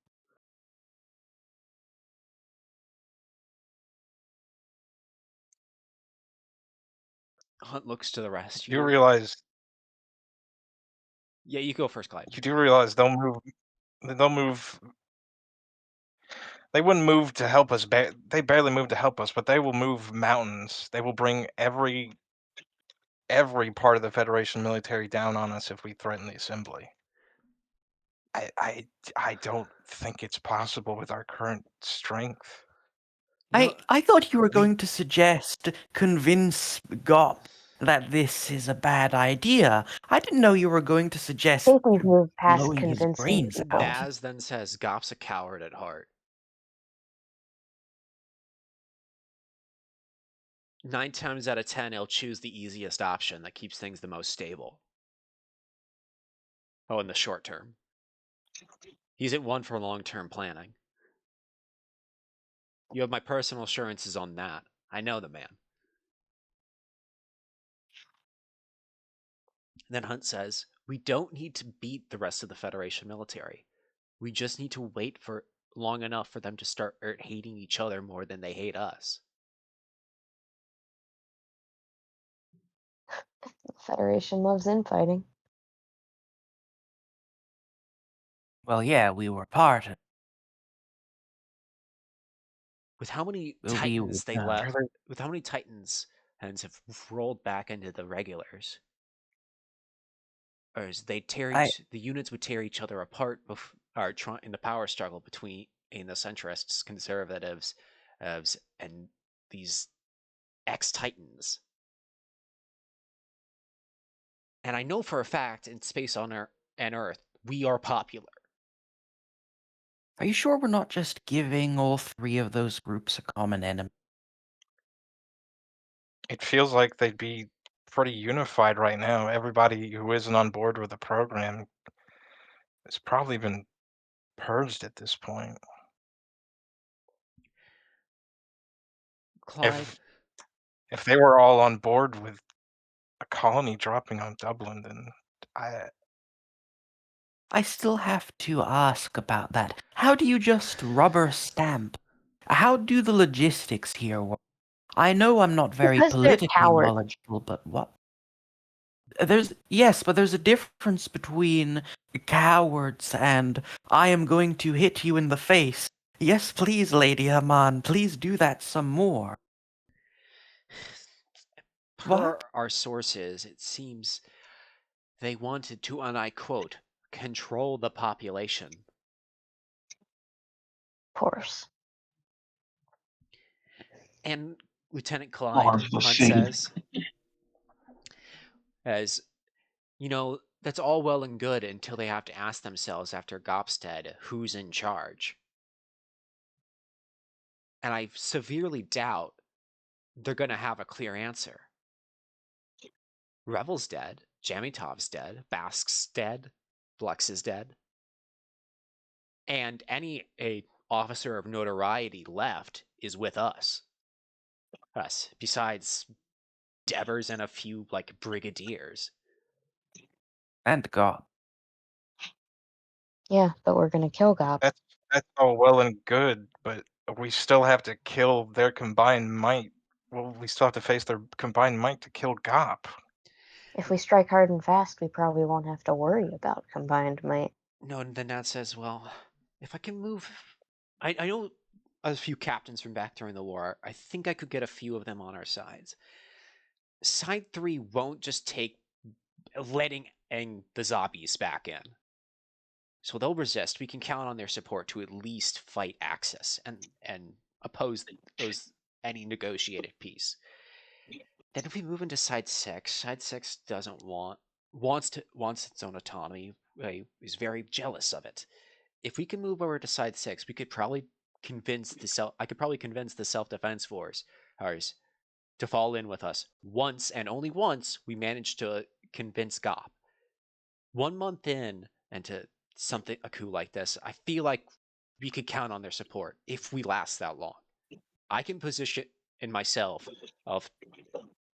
Hunt looks to the rest.
You realize
Yeah, you go first, Clyde.
you do realize they'll move. They'll move. They wouldn't move to help us. They barely move to help us, but they will move mountains. They will bring every part of the Federation military down on us if we threaten the assembly. I don't think it's possible with our current strength.
No,
I thought you were
We
going to suggest convince Gop that this is a bad idea. I didn't know you were going to
I
suggest
think we've moved past
blowing his
convincing
brains
people.
out.
Baz then says Gop's a coward at heart. 9 times out of 10, he'll choose the easiest option that keeps things the most stable. Oh, in the short term. He's at one for long-term planning. You have my personal assurances on that. I know the man. Then Hunt says, we don't need to beat the rest of the Federation military. We just need to wait for long enough for them to start hating each other more than they hate us.
The Federation loves infighting.
Well, yeah, we were part of
With how many
we
Titans they left,
barely-
with how many Titans have rolled back into the regulars, or as they
I
the units would tear each other apart in the power struggle between the centrists, conservatives, and these ex-Titans. And I know for a fact in space on Earth, we are popular.
Are you sure we're not just giving all three of those groups a common enemy?
It feels like they'd be pretty unified right now. Everybody who isn't on board with the program has probably been purged at this point.
Clyde,
If they were all on board with a colony dropping on Dublin, then I
I still have to ask about that. How do you just rubber stamp? How do the logistics here work? I know I'm not very
Because they're
politically
cowards.
knowledgeable, but what? But there's a difference between cowards and I am going to hit you in the face. Yes, please, Lady Haman, please do that some more.
per
What?
our sources, it seems they wanted to, and I quote, control the population.
Of course.
And Lieutenant Clyde,
Are the
Hunt
same.
says, as that's all well and good until they have to ask themselves after Gopstead who's in charge. And I severely doubt they're going to have a clear answer. Revel's dead, Jamitov's dead, Bask's dead, Flux is dead. And any officer of notoriety left is with us. Besides Devers and a few brigadiers.
And God.
Yeah, but we're gonna kill Gop.
that's all well and good, but we still have to kill their combined might. Well, we still have to face their combined might to kill Gop.
If we strike hard and fast, we probably won't have to worry about combined might.
No, and then Nat says, well, if I can move... I know a few captains from back during the war. I think I could get a few of them on our sides. Side 3 won't just take letting the zombies back in. So they'll resist. We can count on their support to at least fight Axis and oppose any negotiated peace. Then if we move into side 6 doesn't wants its own autonomy. Is very jealous of it. If we can move over to side 6, we could probably convince I could probably convince the self-defense force, ours, to fall in with us. Once and only once we managed to convince Gop. 1 month in into a coup like this, I feel like we could count on their support if we last that long. I can position in myself of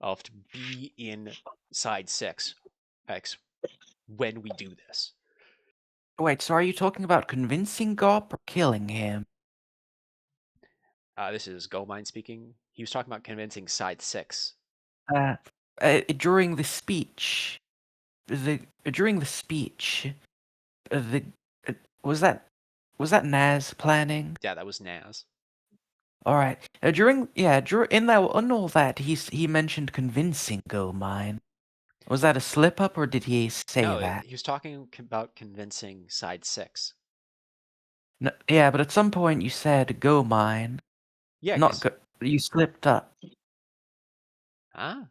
to be in side 6 X when we do this.
Wait, so are you talking about convincing Gop or killing him?
This is Goldmine speaking. He was talking about convincing side 6.
During the speech, during the speech, the was that Naz planning?
Yeah, that was Naz.
All right. In all that he mentioned convincing Goldmine. Was that a slip up or did he say
No,
that?
he was talking about convincing side 6.
No, yeah, but at some point you said Goldmine.
Yeah,
Not
because
go. You slipped up.
huh?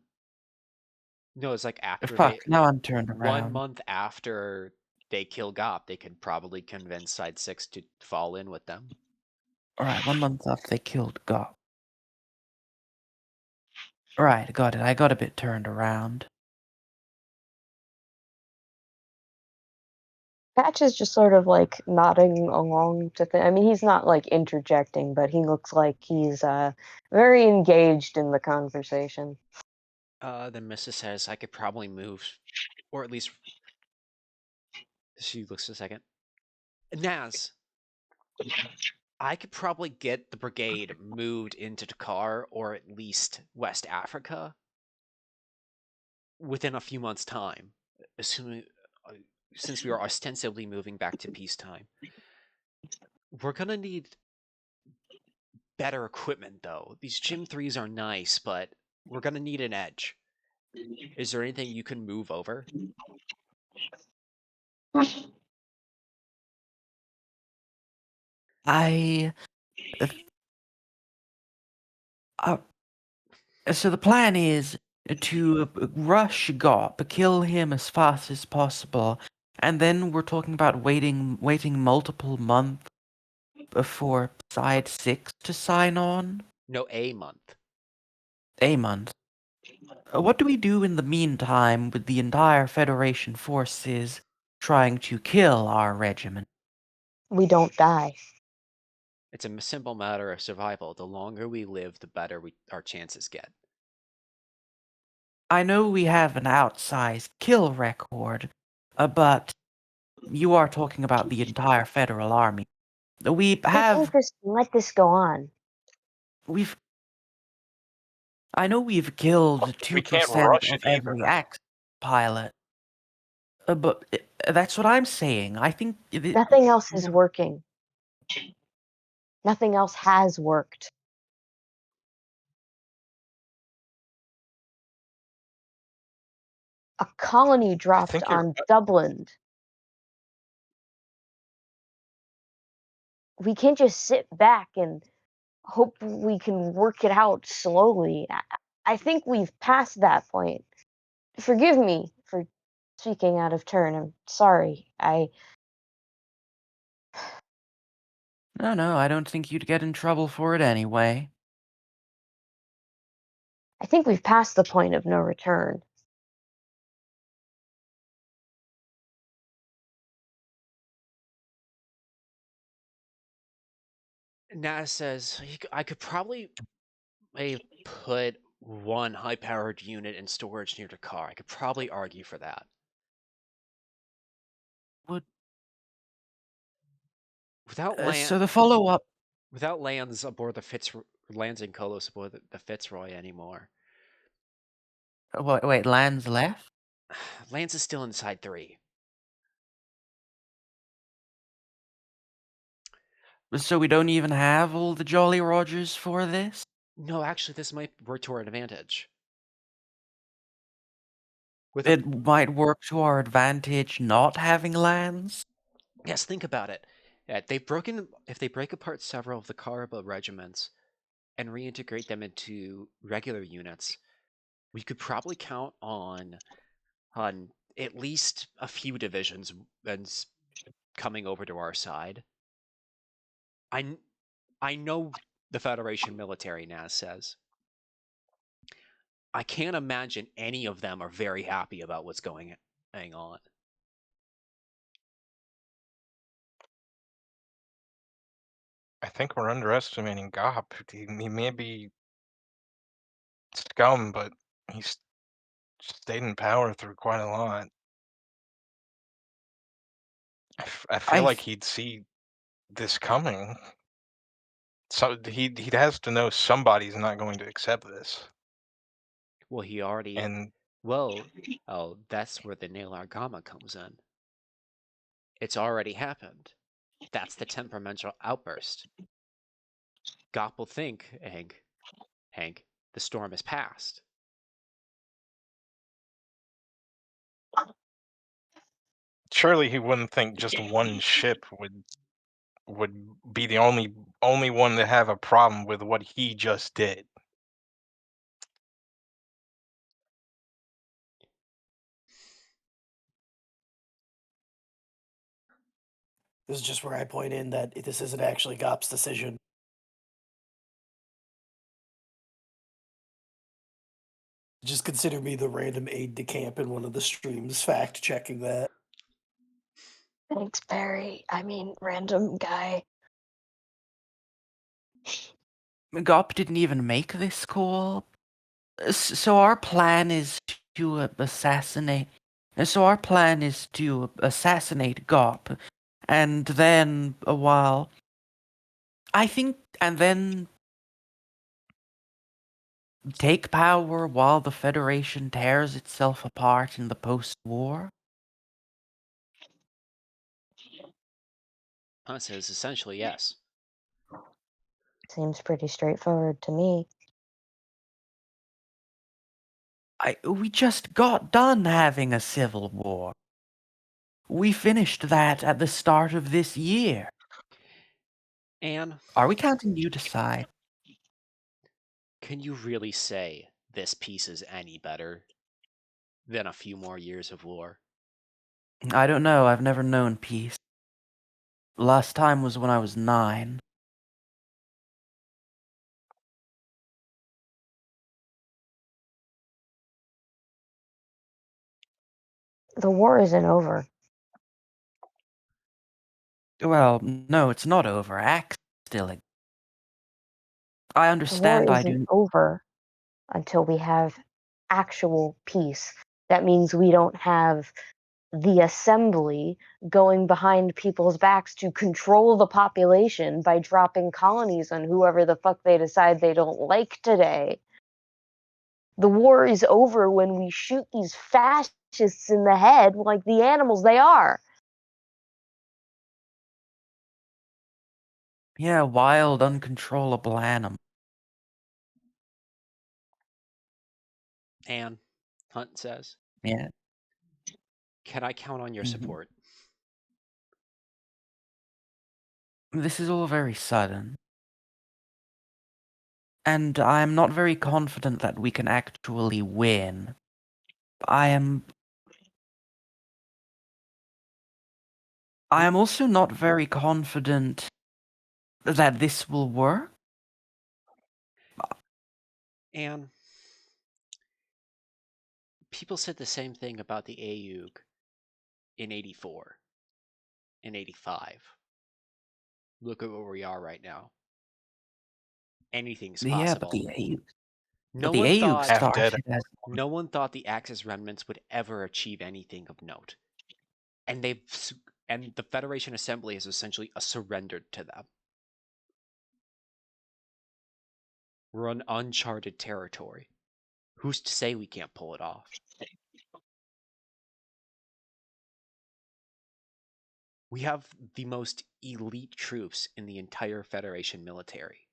No, it's like after
Fuck.
they
Now I'm turned
1
around.
month after they kill Gop, they could probably convince side 6 to fall in with them.
All right. 1 month after they killed Gop. All right. Got it. I got a bit turned around.
Patch is just sort of like nodding along to I mean, he's not like interjecting, but he looks like he's very engaged in the conversation.
Then Mrs. says I could probably move, or at least she looks a second. Naz, I could probably get the brigade moved into Dakar or at least West Africa within a few months' time, assuming since we are ostensibly moving back to peacetime. We're gonna need better equipment though. These Gym 3s are nice, but we're gonna need an edge. Is there anything you can move over?
I. Uh, so the plan is to rush Gop, kill him as fast as possible, and then we're talking about waiting multiple months before side 6 to sign on.
No, a month.
A month. What do we do in the meantime with the entire Federation forces trying to kill our regiment?
We don't die.
It's a simple matter of survival. The longer we live, the better our chances get.
I know we have an outsized kill record, but you are talking about the entire Federal Army. We
Whose
have
interest can let this go on?
we've I know we've killed
We can't
2%
rush
of
it either.
every pilot, but that's what I'm saying. I think
Nothing else is working. Nothing else has worked. A colony
I
dropped
think you're.
on Dublin. We can't just sit back and hope we can work it out slowly. I think we've passed that point. Forgive me for speaking out of turn. I'm sorry.
No, I don't think you'd get in trouble for it anyway.
I think we've passed the point of no return.
Naz says I could probably put one high-powered unit in storage near Dakar. I could probably argue for that.
Would
Without
so the follow-up.
without lands aboard lands in Kolos aboard the Fitzroy anymore.
Wait, lands left?
Lance is still inside 3.
So we don't even have all the Jolly Rogers for this?
No, actually, this might work to our advantage.
It might work to our advantage not having lands?
Yes, think about it. If they break apart several of the Karaba regiments and reintegrate them into regular units, we could probably count on at least a few divisions coming over to our side. I know the Federation military, Naz says. I can't imagine any of them are very happy about what's going on.
I think we're underestimating Gop. He may be scum, but he's stayed in power through quite a lot. I feel
I
like he'd see this coming. So he has to know somebody's not going to accept this.
Well, he already.
And
Well, oh, that's where the Nail Argama comes in. It's already happened. That's the temperamental outburst. Gop will think, Hank, the storm has passed.
surely he wouldn't think just one ship would be the only one to have a problem with what he just did.
This is just where I point in that this isn't actually Gop's decision. Just consider me the random aide de camp in one of the streams fact checking that.
Thanks, Barry. I mean, random guy.
Gop didn't even make this call. So our plan is to assassinate. So our plan is to assassinate Gop, and then and then take power while the Federation tears itself apart in the post-war.
Hunt says essentially yes.
Seems pretty straightforward to me.
We just got done having a civil war. We finished that at the start of this year.
Anne,
Are we counting you to side?
can you really say this piece is any better than a few more years of war?
I don't know. I've never known peace. Last time was when I was 9.
The war isn't over.
Well, no, it's not over. Axe still. I
The war
understand. I
isn't
do.
over until we have actual peace. That means we don't have the assembly going behind people's backs to control the population by dropping colonies on whoever the fuck they decide they don't like today. The war is over when we shoot these fascists in the head like the animals they are.
Yeah, wild, uncontrollable animal.
Anne, Hunt says,
Yeah.
can I count on your
Mhm.
support?
This is all very sudden. And I'm not very confident that we can actually win. I am also not very confident that this will work.
Anne, people said the same thing about the AEUG in 84, in 85. Look at where we are right now. Anything's
Yeah, but
possible. No
the
one
AEUG
thought
Half dead.
started as
no one thought the Axis remnants would ever achieve anything of note. And the Federation Assembly has essentially surrendered to them. We're on uncharted territory. Who's to say we can't pull it off? We have the most elite troops in the entire Federation military.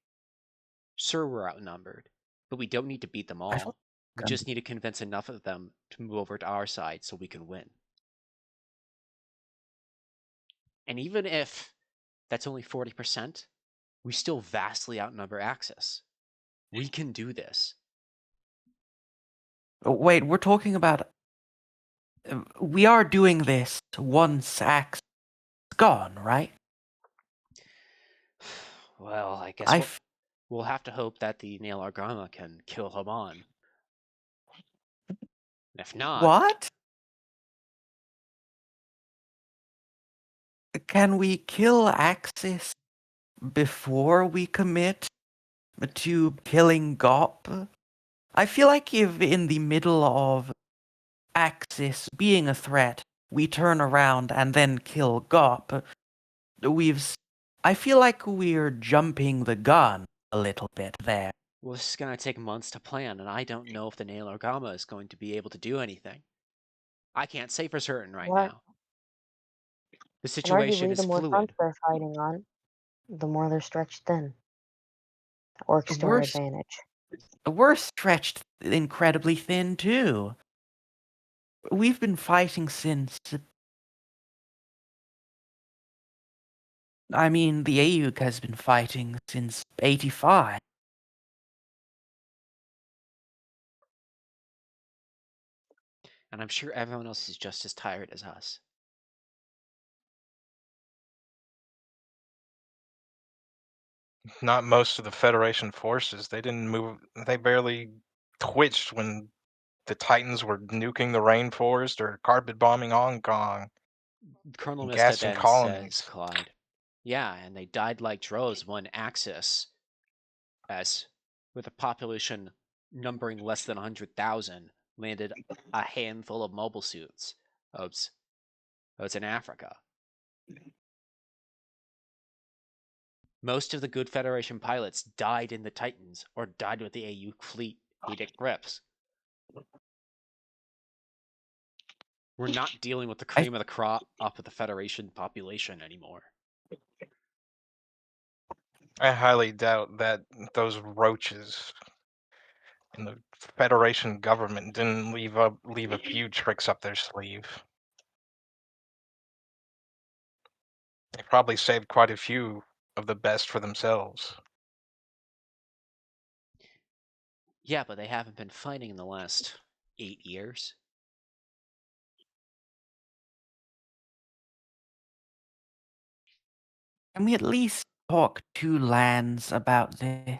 Sure, we're outnumbered, but we don't need to beat them
I feel
all. We just need to convince enough of them to move over to our side so we can win. And even if that's only 40%, we still vastly outnumber Axis. We can do this.
Wait, we're talking about. We are doing this once Axe is gone, right?
Well, I guess
I
we'll have to hope that the Nail Argama can kill him on. If not,
What? Can we kill Axis before we commit to killing Gop? I feel like if in the middle of Axis being a threat, we turn around and then kill Gop, I feel like we're jumping the gun a little bit there.
well, this is going to take months to plan, and I don't know if the Nail Orgama is going to be able to do anything. I can't say for certain right
What?
now. The
And
situation
arguably,
is
the more fronts
fluid.
they're fighting on, the more they're stretched thin. That works to our
We're,
advantage.
we're stretched incredibly thin too. We've been fighting since... I mean, the AEUG has been fighting since 85.
And I'm sure everyone else is just as tired as us.
Not most of the Federation forces. They didn't move. They barely twitched when the Titans were nuking the rainforest or carpet bombing Hong Kong,
Colonel Mista
gassing
then says,
colonies.
Clyde, yeah, and they died like droves when Axis, as with a population numbering less than 100,000, landed a handful of mobile suits. It's in Africa. Most of the good Federation pilots died in the Titans or died with the AEUG fleet at grips. We're not dealing with the cream of the crop up of the Federation population anymore.
I highly doubt that those roaches in the Federation government didn't leave a few tricks up their sleeve. They probably saved quite a few of the best for themselves.
Yeah, but they haven't been fighting in the last 8 years.
Can we at least talk to Lance about this?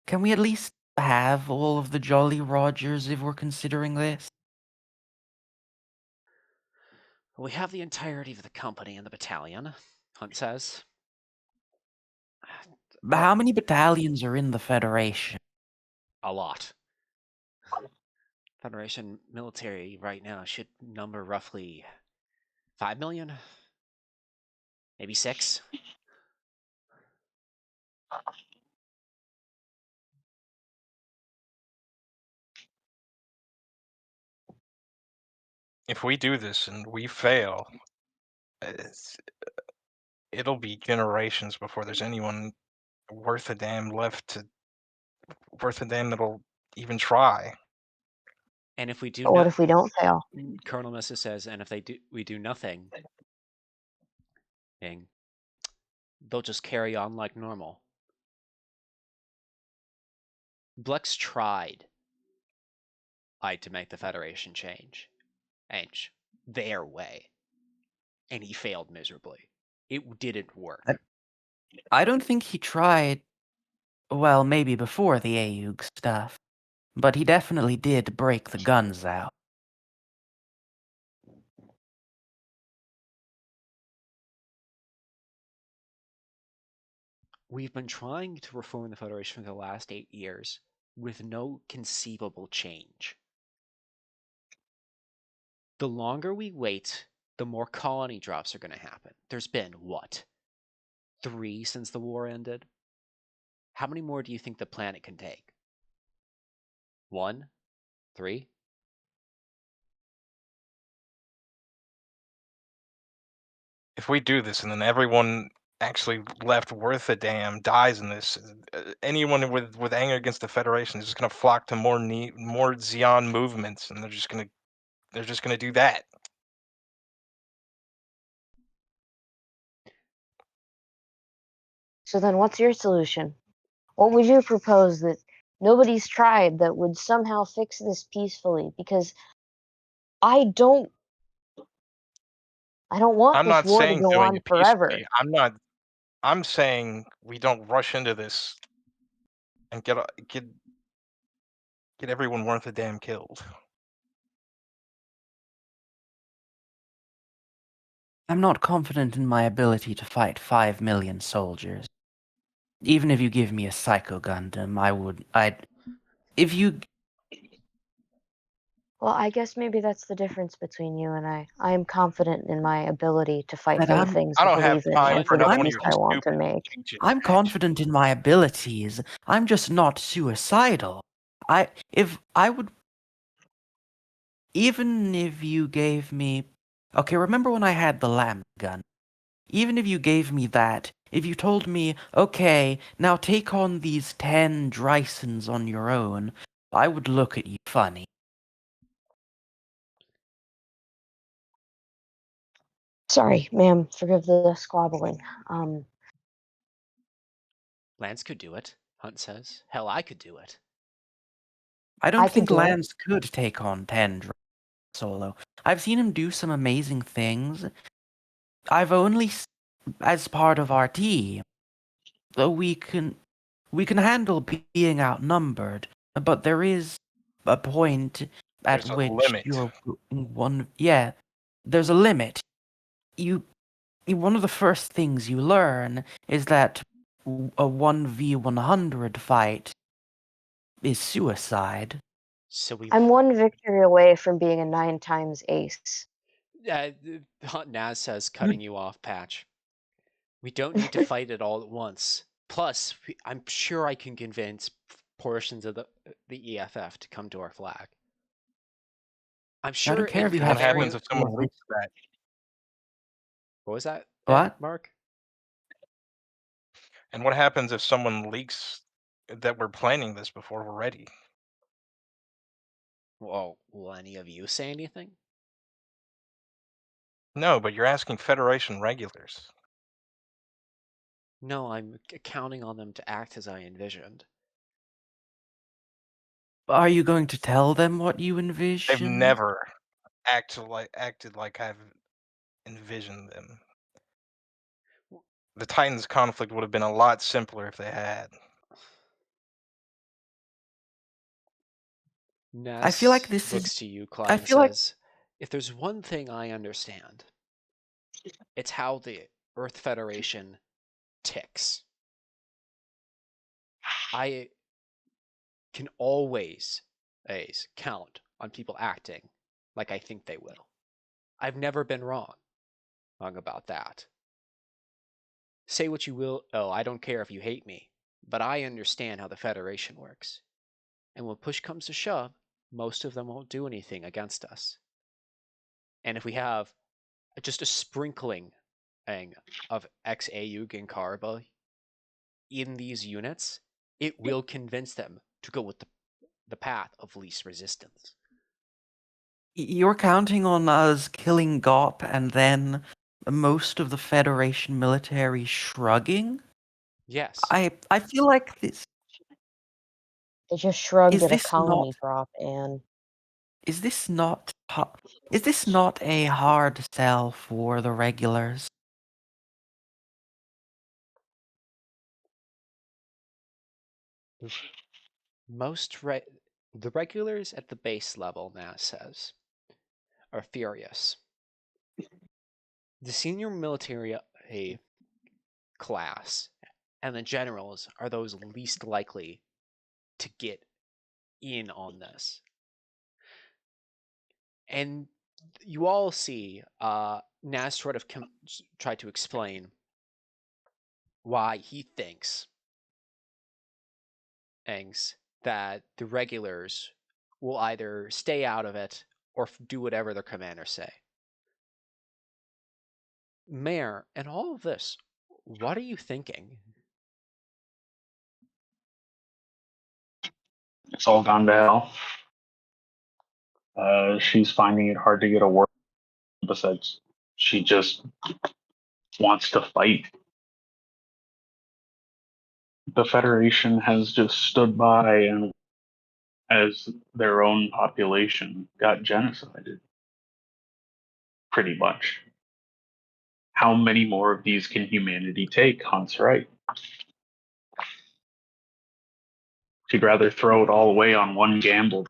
Can we at least have all of the Jolly Rogers if we're considering this?
We have the entirety of the company and the battalion, Hunt says.
But how many battalions are in the Federation?
A lot. Federation military right now should number roughly 5 million? Maybe 6?
If we do this and we fail, it'll be generations before there's anyone worth a damn that'll even try.
And if we do
But what if we don't fail?
Colonel Missa says, and if we do nothing, they'll just carry on like normal. Blex tried to make the Federation change their way, and he failed miserably. It didn't work.
I don't think he tried, well, maybe before the AEUG stuff, but he definitely did break the guns out.
We've been trying to reform the Federation for the last 8 years with no conceivable change. The longer we wait, the more colony drops are going to happen. There's been, what, 3 since the war ended? How many more do you think the planet can take? 1? 3?
If we do this and then everyone actually left worth a damn dies in this, anyone with anger against the Federation is just gonna flock to more Xeon movements, and they're just gonna do that.
So then what's your solution? What would you propose that nobody's tried that would somehow fix this peacefully? Because I don't want
I'm
this
not
war to
saying
go
doing
on
it
forever.
peacefully. I'm saying we don't rush into this and get everyone worth a damn killed.
I'm not confident in my ability to fight 5 million soldiers. Even if you give me a Psycho Gundam, if you...
Well, I guess maybe that's the difference between you and I. I am confident in my ability to fight
But
for the
I'm,
things
I
I
don't have
believe in
time
and
for
for the
another one of
things
your
I want to
stupid
make.
changes.
I'm confident in my abilities. I'm just not suicidal. Even if you gave me... Okay, remember when I had the lamp gun? Even if you gave me that, if you told me, okay, now take on these 10 Drysons on your own, I would look at you funny.
Sorry, ma'am. Forgive the squabbling.
Lance could do it, Hunt says. Hell, I could do it.
I
I
don't
could
think
do it.
Lance could take on 10 Drysons solo. I've seen him do some amazing things. I've only, as part of our team, though we can handle being outnumbered, but there is a point at
There's a
which
limit.
you're one. Yeah, there's a limit. One of the first things you learn is that a 1v100 fight is suicide.
So we...
I'm one victory away from being a 9 times ace.
Hunt Naz says, cutting you off, Patch. We don't need to fight it all at once. Plus, I'm sure I can convince portions of the EFF to come to our flag. I'm
I
sure
don't care
it
if you
could
What
have
be very...
happens if someone leaks that?
What was that,
What?
Mark?
And what happens if someone leaks that we're planning this before we're ready?
Well, will any of you say anything?
No, but you're asking Federation regulars.
No, I'm counting on them to act as I envisioned.
Are you going to tell them what you
They've
envision?
never acted like I've envisioned them. The Titans conflict would have been a lot simpler if they had.
I feel like
Ness
this is.
looks to you,
I
Clyde, and
feel like
says, if there's one thing I understand, it's how the Earth Federation ticks. I can always count on people acting like I think they will. I've never been wrong about that. Say what you will. Oh, I don't care if you hate me, but I understand how the Federation works. And when push comes to shove, most of them won't do anything against us. And if we have just a sprinkling of ex-AEUG and Carba in these units, it will convince them to go with the path of least resistance.
you're counting on us killing Gop and then most of the Federation military shrugging?
Yes.
I feel like this
They just shrugged
is
at a
this not
colony drop, and
is this not is this not a hard sell for the regulars?
The regulars at the base level, now says, are furious. The senior military class and the generals are those least likely to get in on this. And you all see Nas sort of try to explain why he thinks that the regulars will either stay out of it or do whatever their commanders say. Mayor, and all of this, what are you thinking?
It's all gone to hell. She's finding it hard to get a word. Besides, she just wants to fight. The Federation has just stood by and, as their own population, got genocided. Pretty much. How many more of these can humanity take? Hunt's right. She'd rather throw it all away on one gamble,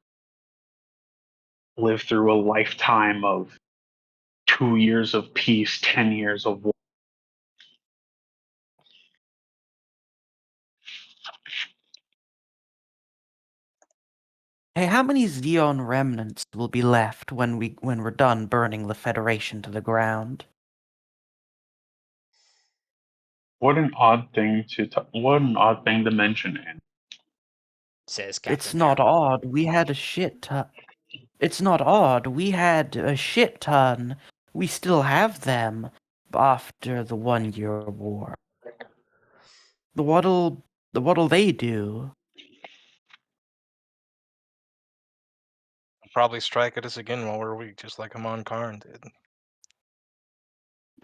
live through a lifetime of 2 years of peace, 10 years of war.
Hey, how many Xeon remnants will be left when we're done burning the Federation to the ground?
What an odd thing to mention. And
says
It's
Captain
not
Marrow.
odd. We had a shit ton. It's not odd. We had a shit ton. We still have them after the 1-year war. What'll they do?
Probably strike at us again while we're weak, just like Amon Karn did.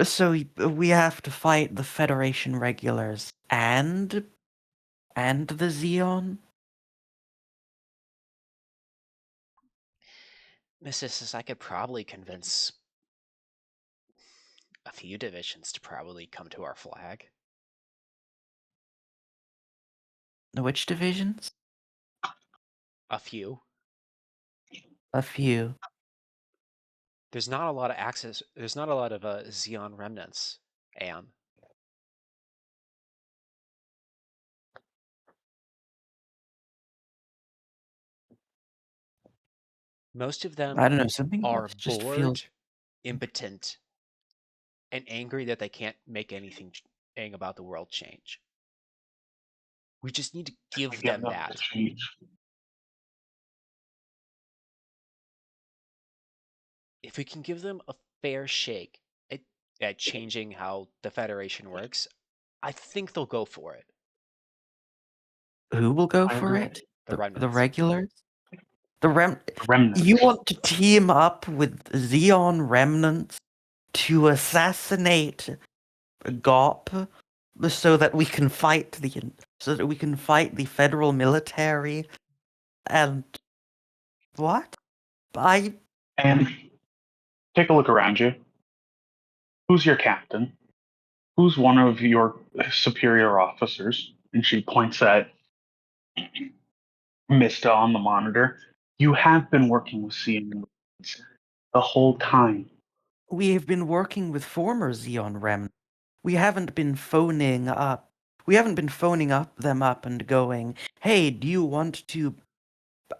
So we have to fight the Federation regulars and the Xeon?
Mrs. says I could probably convince a few divisions to probably come to our flag.
Which divisions?
A few.
A few.
There's not a lot of access. There's not a lot of Xeon remnants, Anne. Most of them
I don't know, something
are
just
bored,
feels...
impotent, and angry that they can't make anything about the world change. We just need to give them that. If we can give them a fair shake at changing how the Federation works, I think they'll go for it.
Who will go
I
for
agree.
it?
The
The
remnants.
regulars? The
Remnant.
You want to team up with Xeon remnants to assassinate GOP so that we can fight the federal military and what?
And take a look around you. Who's your captain? Who's one of your superior officers? And she points at Mista on the monitor. You have been working with CN the whole time.
We have been working with former Xeon remnants. We haven't been phoning up. We haven't been phoning them up and going, "Hey, do you want to?"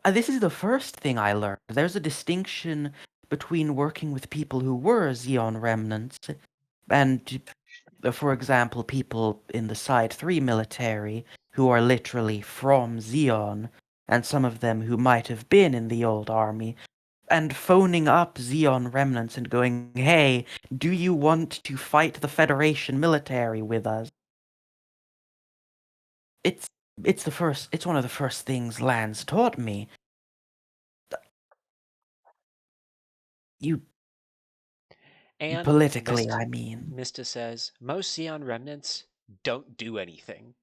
This is the first thing I learned. There's a distinction between working with people who were Xeon remnants and, for example, people in the Side 3 military who are literally from Xeon, and some of them who might have been in the old army, and phoning up Xeon remnants and going, "Hey, do you want to fight the Federation military with us?" It's one of the first things Lance taught me. You
And
politically, I mean.
Mista says most Xeon remnants don't do anything.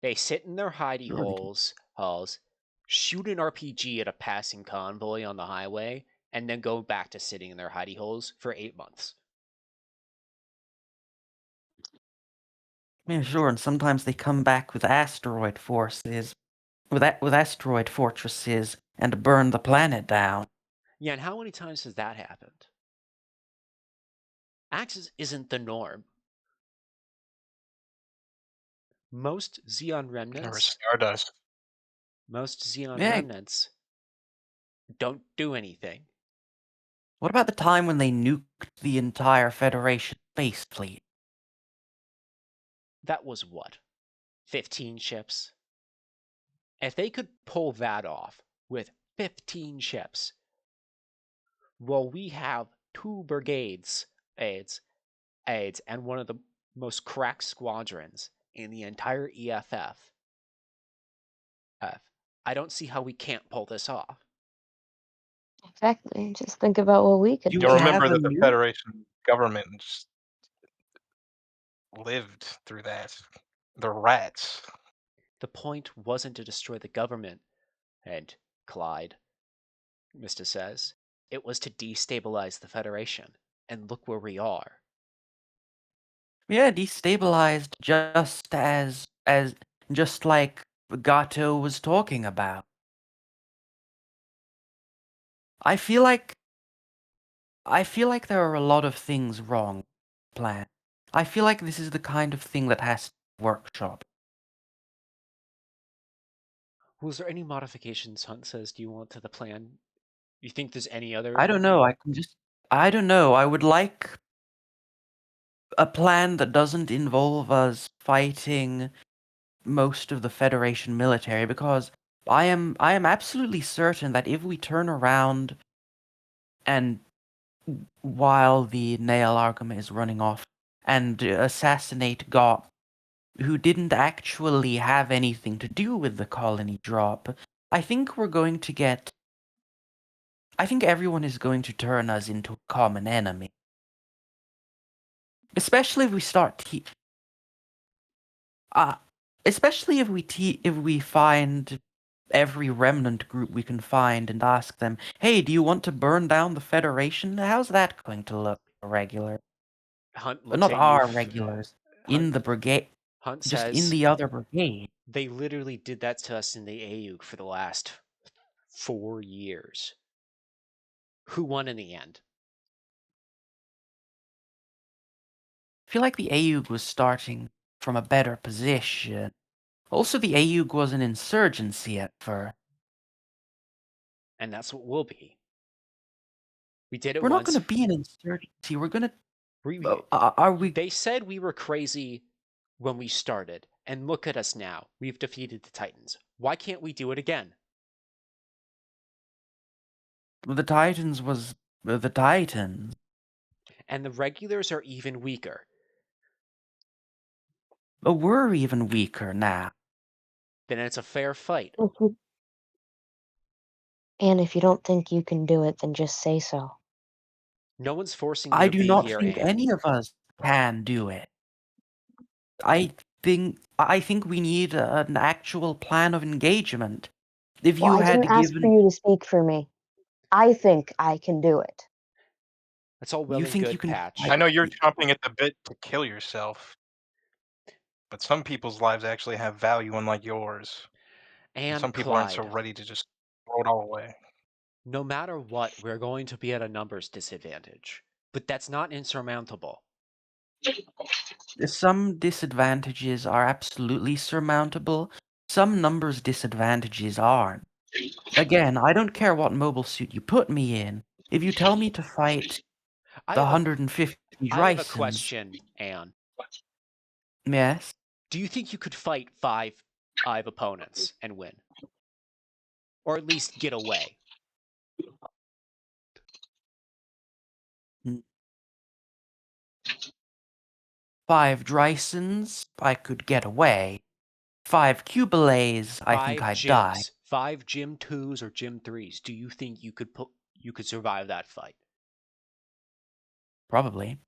They sit in their hidey halls, shoot an RPG at a passing convoy on the highway, and then go back to sitting in their hidey holes for 8 months.
Yeah, sure, and sometimes they come back with asteroid forces, with asteroid fortresses, and burn the planet down.
Yeah, and how many times has that happened? Axis isn't the norm. Most Xeon
Or
remnants
Stardust.
Yeah.
remnants don't do anything.
What about the time when they nuked the entire Federation space fleet?
That was what? 15 ships? If they could pull that off with 15 ships, well, we have 2 brigades, AIDS, and one of the most cracked squadrons in the entire EFF. I don't see how we can't pull this off.
Exactly. Just think about what we could
You
You'll
do.
have
remember
a
that the
nuke?
Federation government just lived through that. The rats.
The point wasn't to destroy the government, and Clyde, Mista says. It was to destabilize the Federation. And look where we are.
Yeah, destabilized just like Gato was talking about. I feel like I feel like there are a lot of things wrong with the plan. I feel like this is the kind of thing that has to be workshop.
Was there any modifications, Hunt says, do you want to the plan? You think there's any other?
I don't know. I don't know. I would like a plan that doesn't involve us fighting most of the Federation military, because I am absolutely certain that if we turn around and while the Nail Arkham is running off and assassinate Gop, who didn't actually have anything to do with the colony drop, I think we're going to get. I think everyone is going to turn us into a common enemy. Especially if we start uh, especially if we find every remnant group we can find and ask them, "Hey, do you want to burn down the Federation?" How's that going to look, regular?
Hunt
But
looks
not
at you.
our regulars. In
Hunt,
the brigade.
Hunt
Just in
says,
the other brigade.
they literally did that to us in the AEUG for the last 4 years. Who won in the end?
I feel like the AEUG was starting from a better position. Also, the AEUG was an insurgency at first.
And that's what we'll be. We did it
We're not going
once.
to be an insurgency. We're going to.
We,
Are we?
they said we were crazy when we started, and look at us now. We've defeated the Titans. Why can't we do it again?
The Titans was the Titans.
And the regulars are even weaker.
But we're even weaker now.
Then it's a fair fight.
And if you don't think you can do it, then just say so.
No one's forcing you
I
to
do
be
not
here,
think
Anne.
any of us can do it. I think we need an actual plan of engagement. If
Well,
you
I
had
didn't ask for
given,
you to speak for me. I think I can do it.
That's all well
you
and
think you
good,
can
Patch.
I know you're chomping at the bit to kill yourself, but some people's lives actually have value, unlike yours. And
And
some people aren't so
Clyde.
ready to just throw it all away.
No matter what, we're going to be at a numbers disadvantage. But that's not insurmountable.
some disadvantages are absolutely surmountable. Some numbers disadvantages aren't. Again, I don't care what mobile suit you put me in. If you tell me to fight
I
the
have a
150
I have a
Rysons,
question, Anne.
yes,
Do you think you could fight five opponents and win? Or at least get away?
5 Drysons, I could get away. 5 Cubelays, I think
Five
I'd die.
gyms. 5 gym 2s or gym 3s. Do you think you could survive that fight?
Probably.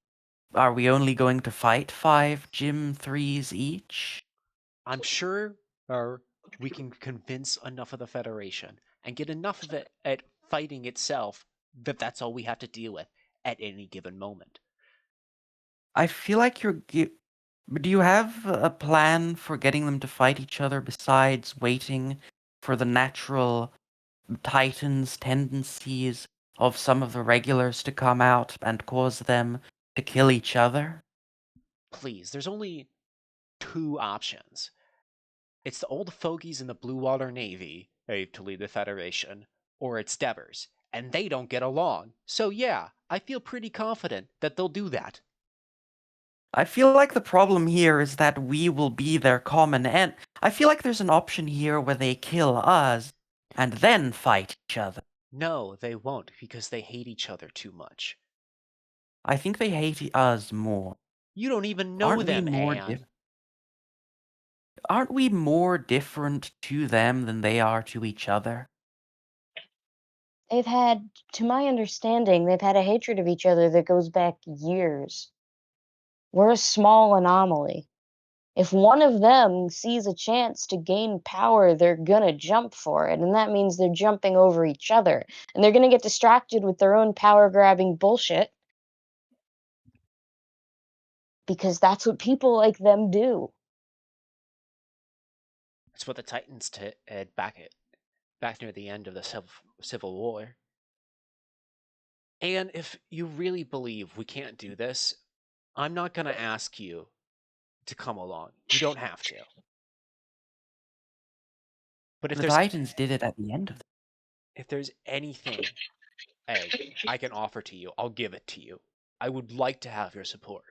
Are we only going to fight 5 Gym 3s each?
I'm sure we can convince enough of the Federation and get enough of it at fighting itself that that's all we have to deal with at any given moment.
I feel like do you have a plan for getting them to fight each other besides waiting for the natural Titans tendencies of some of the regulars to come out and cause them to kill each other?
Please, there's only 2 options. It's the old fogies in the Blue Water Navy, to lead the Federation, or it's Devers, and they don't get along. So yeah, I feel pretty confident that they'll do that.
I feel like the problem here is that we will be their common I feel like there's an option here where they kill us and then fight each other.
No, they won't, because they hate each other too much.
I think they hate us more.
You don't even know
Aren't we
them,
more
Anne.
Aren't we more different to them than they are to each other?
They've had, to my understanding, they've had a hatred of each other that goes back years. We're a small anomaly. If one of them sees a chance to gain power, they're gonna jump for it, and that means they're jumping over each other. And they're gonna get distracted with their own power grabbing bullshit. Because that's what people like them do.
That's what the Titans did back near the end of the Civil War. And if you really believe we can't do this, I'm not going to ask you to come along. You don't have to. But
The Titans did it at the end of
if there's anything, Egg, I can offer to you, I'll give it to you. I would like to have your support.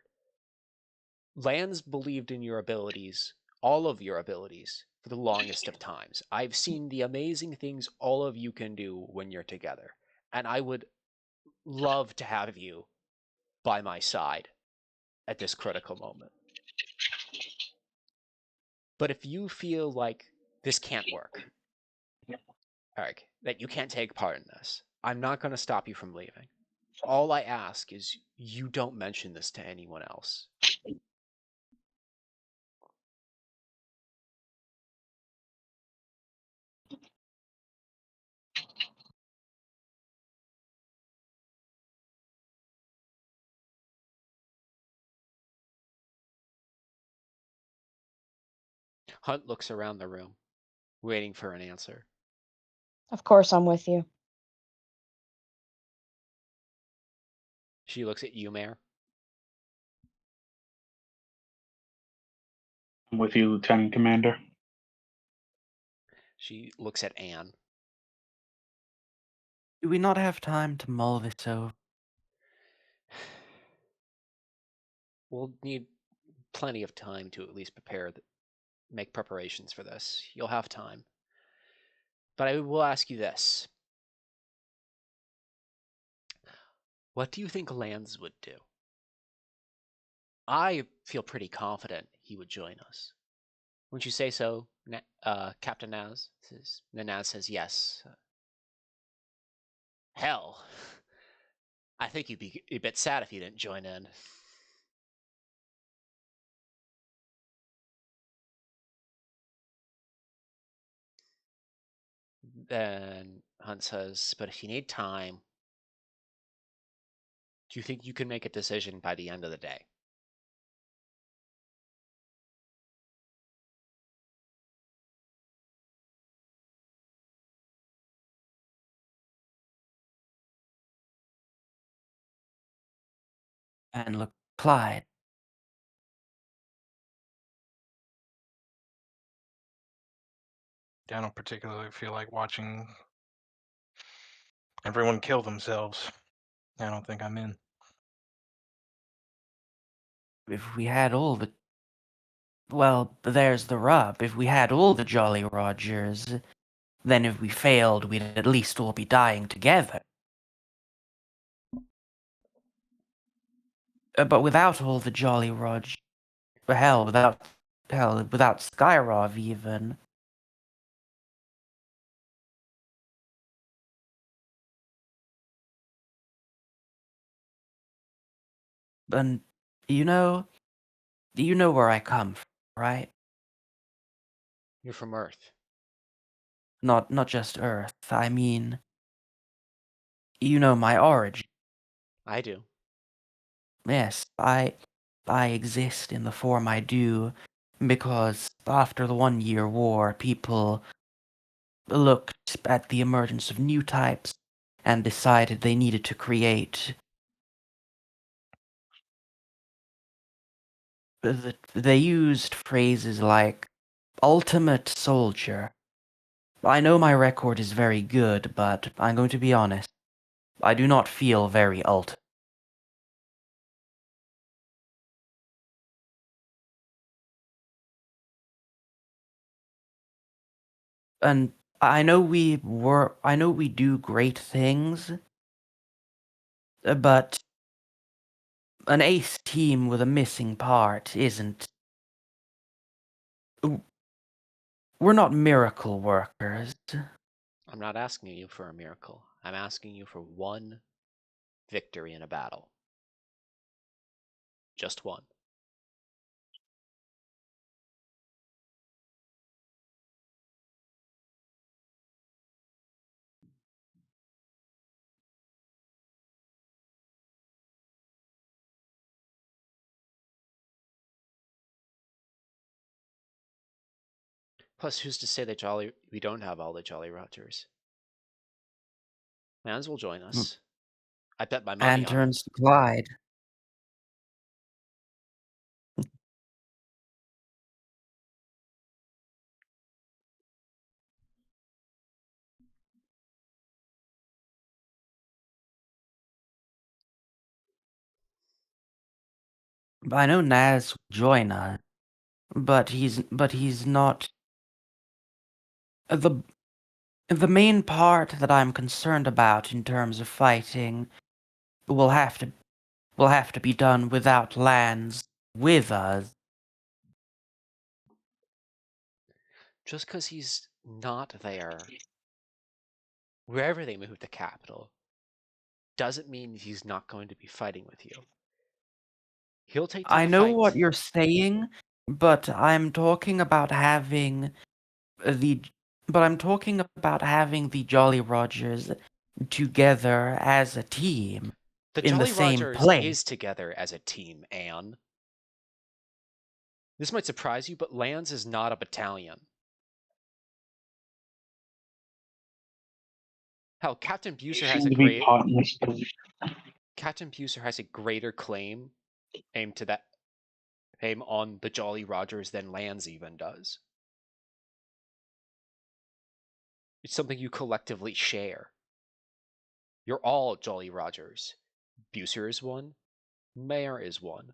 Lands believed in your abilities, all of your abilities, for the longest of times. I've seen the amazing things all of you can do when you're together, and I would love to have you by my side at this critical moment. But if you feel like this can't work, Eric, that you can't take part in this, I'm not going to stop you from leaving. All I ask is you don't mention this to anyone else. Hunt looks around the room, waiting for an answer.
Of course, I'm with you.
She looks at you, Mayor.
I'm with you, Lieutenant Commander.
She looks at Anne.
Do we not have time to mull this over?
We'll need plenty of time to at least make preparations for this. You'll have time. But I will ask you this. What do you think Lands would do? I feel pretty confident he would join us. Wouldn't you say so, Captain Naz? Then Naz says yes. Hell, I think you'd be a bit sad if you didn't join in. Then Hunt says, but if you need time, do you think you can make a decision by the end of the day?
And look, Clyde.
I don't particularly feel like watching everyone kill themselves. I don't think I'm in.
If we had all the... Well, there's the rub. If we had all the Jolly Rogers, then if we failed, we'd at least all be dying together. But without all the Jolly Rogers... without Skyrov even... And, you know where I come from, right?
You're from Earth.
Not just Earth, I mean... You know my origin.
I do.
Yes, I exist in the form I do because after the 1-year war, people looked at the emergence of new types and decided they needed to create... They used phrases like ultimate soldier. I know my record is very good, but I'm going to be honest. I do not feel very ultimate. And I know we do great things, but an ace team with a missing part isn't... We're not miracle workers.
I'm not asking you for a miracle. I'm asking you for one victory in a battle. Just one. Plus, who's to say that we don't have all the Jolly Rogers? Mans will join us. I bet my money
And
on it.
turns to Clyde. I know Naz will join us, but he's not the main part that I'm concerned about in terms of fighting will have to be done without Lands with us.
Just because he's not there, wherever they move the capital, doesn't mean he's not going to be fighting with you. He'll take to
I
the
know
fight.
what you're saying, but I'm talking about having the Jolly Rogers together as a team
The
in the
Jolly
same
Rogers
place.
is together as a team, Anne. This might surprise you, but Lands is not a battalion. Hell, Captain
They
Bucer has
seem
a
to be
great
caught in this position.
Captain Bucer has a greater claim aim on the Jolly Rogers than Lands even does. It's something you collectively share. You're all Jolly Rogers. Bucer is one. Mayor is one.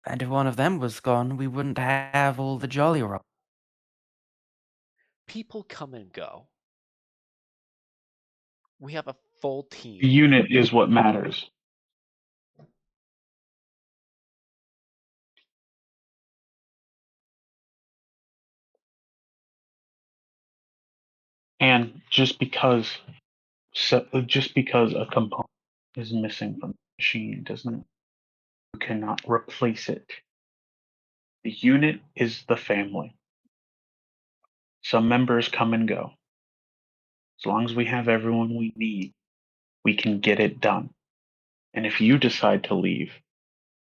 And if one of them was gone, we wouldn't have all the Jolly Rogers.
People come and go. We have a full
The
team.
unit is what matters. And just because a component is missing from the machine doesn't you cannot replace it. The unit is the family. Some members come and go. As long as we have everyone we need, we can get it done. And if you decide to leave,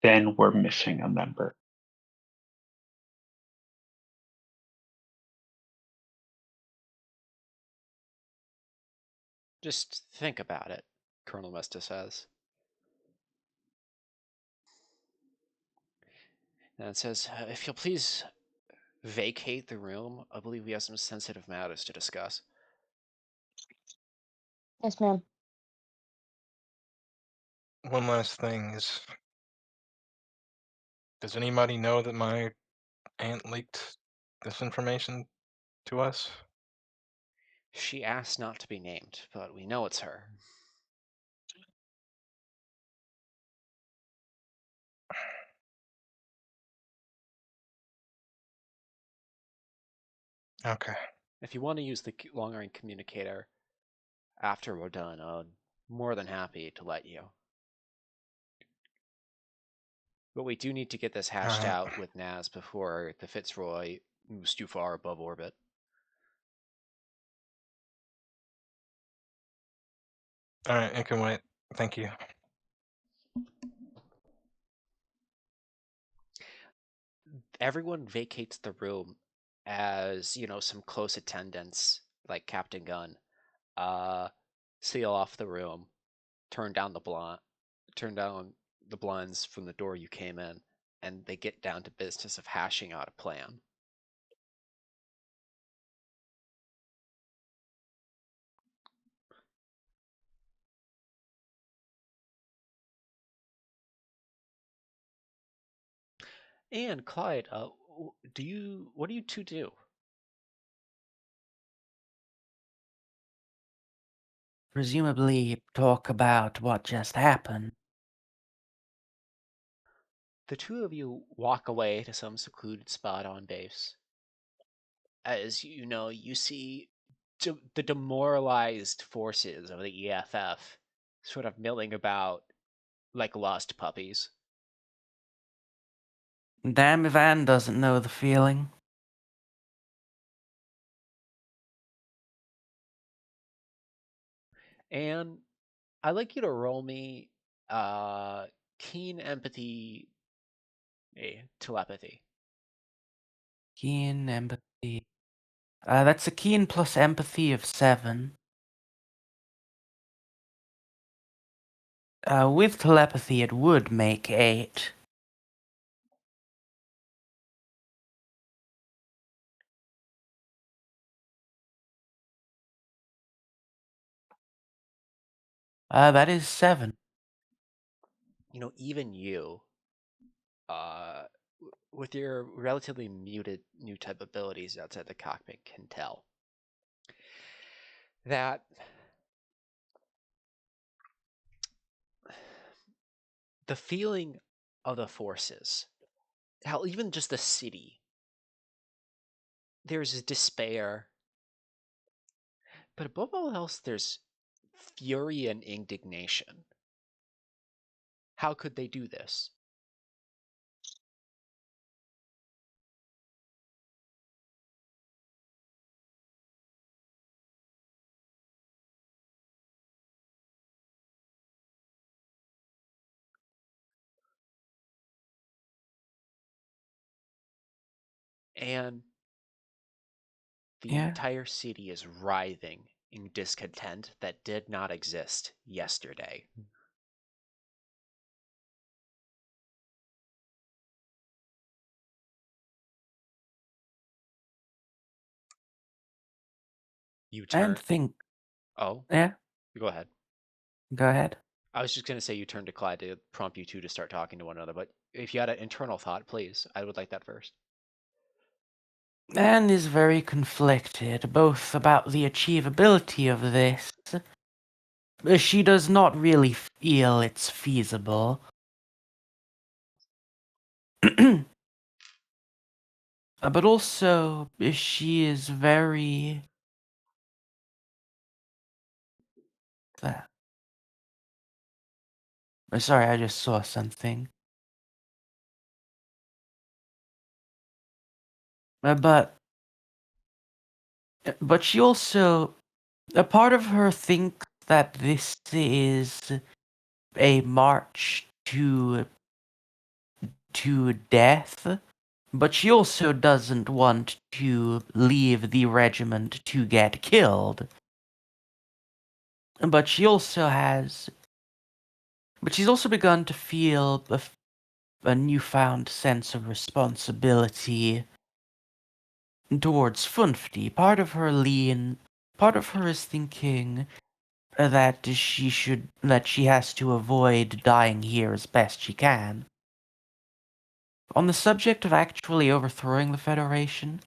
then we're missing a member.
Just think about it, Colonel Mesta says. And it says, if you'll please vacate the room, I believe we have some sensitive matters to discuss.
Yes, ma'am.
One last thing is, does anybody know that my aunt leaked this information to us?
She asked not to be named, but we know it's her.
Okay.
If you want to use the long-range communicator after we're done, I'm more than happy to let you. But we do need to get this hashed
Alright.
out with Naz before the Fitzroy moves too far above orbit.
Alright, it can wait. Thank you.
Everyone vacates the room as, some close attendants, like Captain Gunn, seal off the room, turn down the blinds from the door you came in, and they get down to business of hashing out a plan. And Clyde, what do you two do?
Presumably talk about what just happened.
The two of you walk away to some secluded spot on base. As you see the demoralized forces of the EFF sort of milling about like lost puppies.
Damn if Anne doesn't know the feeling.
And I'd like you to roll me keen empathy, telepathy.
Keen empathy. That's a keen plus empathy of 7. With telepathy, it would make 8. That is 7.
Even you, with your relatively muted new type abilities outside the cockpit, can tell that the feeling of the forces, hell, even just the city, there's despair, but above all else, there's fury and indignation. How could they do this? And the
Yeah.
entire city is writhing in discontent that did not exist yesterday. You turn.
And think.
Oh,
Yeah,
go ahead.
go ahead.
I was just going to say you turn to Clyde to prompt you two to start talking to one another, but if you had an internal thought, please, I would like that first.
Anne is very conflicted, both about the achievability of this. She does not really feel it's feasible. But also, she is very... Sorry, I just saw something. But she also... A part of her thinks that this is a march to death, but she also doesn't want to leave the regiment to get killed. But she also has... But she's also begun to feel a newfound sense of responsibility towards Funfti. Part of her is thinking that she has to avoid dying here as best she can. On the subject of actually overthrowing the Federation,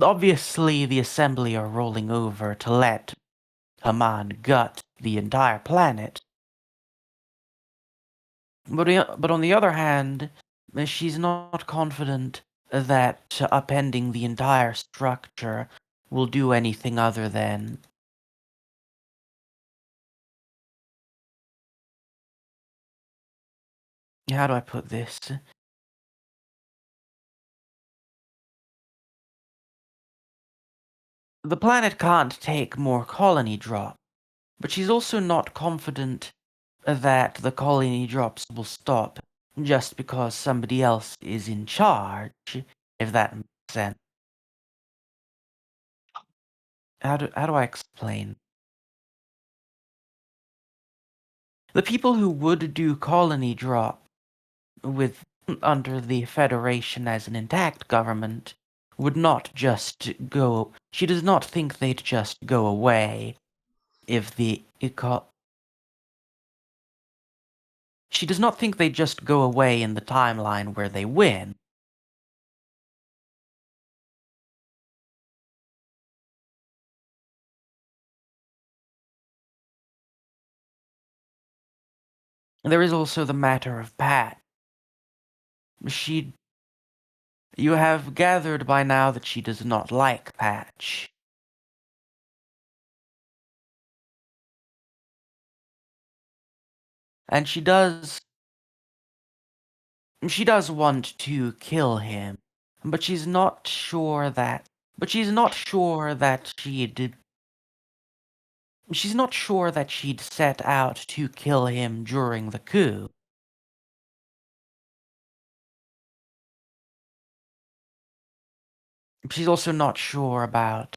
obviously the Assembly are rolling over to let Haman gut the entire planet. But on the other hand, she's not confident that upending the entire structure will do anything other than... How do I put this? The planet can't take more colony drops, but she's also not confident that the colony drops will stop just because somebody else is in charge, if that makes sense. How do I explain? The people who would do colony drop with under the Federation as an intact government would not just go... She does not think they'd just go away if she does not think they just go away in the timeline where they win. There is also the matter of Pat. You have gathered by now that she does not like Patch. And she does want to kill him, but she's not sure that she'd set out to kill him during the coup. She's also not sure about.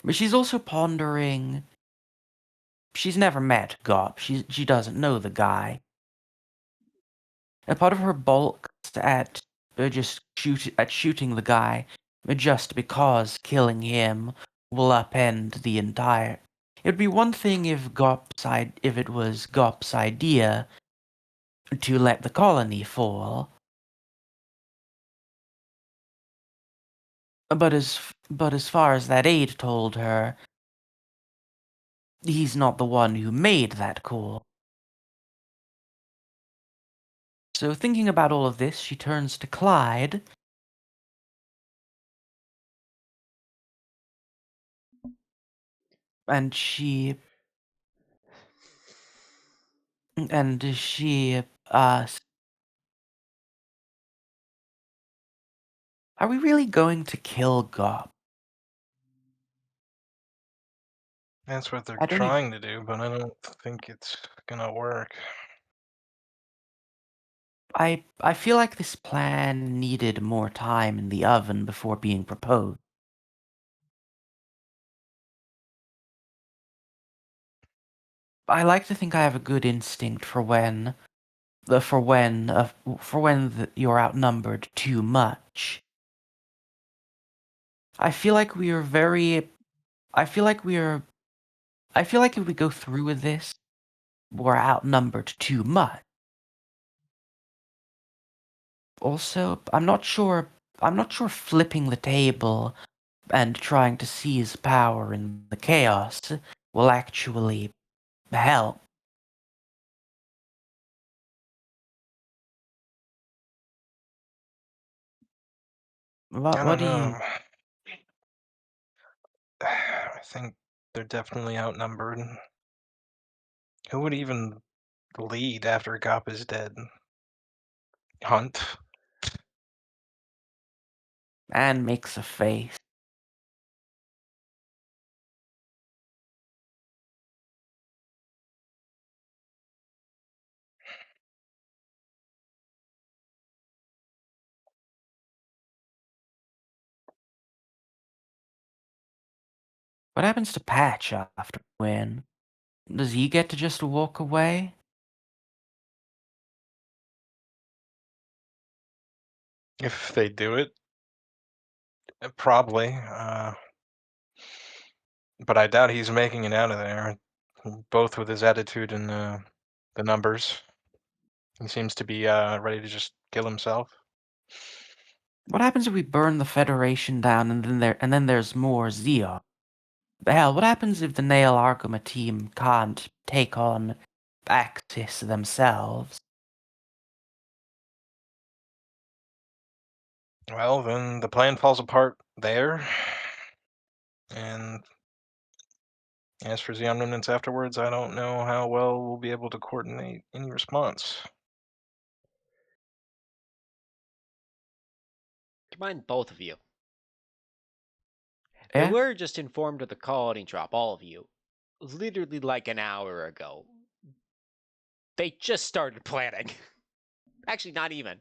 But she's also pondering. She's never met Gop. She doesn't know the guy. A part of her balks at shooting the guy, just because killing him will upend the entire. It'd be one thing if it was Gop's idea to let the colony fall, but as far as that aide told her, he's not the one who made that call. So thinking about all of this, she turns to Clyde. And she asks, are we really going to kill Gop?
That's what they're
I don't even.
trying to do, but I don't think it's gonna work.
I feel like this plan needed more time in the oven before being proposed. I like to think I have a good instinct for when you're outnumbered too much. I feel like we are very. I feel like we are. I feel like if we go through with this, we're outnumbered too much. Also, I'm not sure flipping the table and trying to seize power in the chaos will actually help.
I
What
don't
do you?
know. I think they're definitely outnumbered. Who would even lead after Gop is dead? Hunt?
Anne makes a face. What happens to Patch after Win? Does he get to just walk away?
If they do it, probably. But I doubt he's making it out of there, both with his attitude and the numbers. He seems to be ready to just kill himself.
What happens if we burn the Federation down and then there's more Zeon? Hell, what happens if the Nail Argama team can't take on Axis themselves?
Well, then the plan falls apart there. And as for Xeon Remnants afterwards, I don't know how well we'll be able to coordinate any response.
Mind both of you. They
Yeah?
were just informed of the colony drop, all of you, literally like an hour ago. They just started planning. Actually, not even.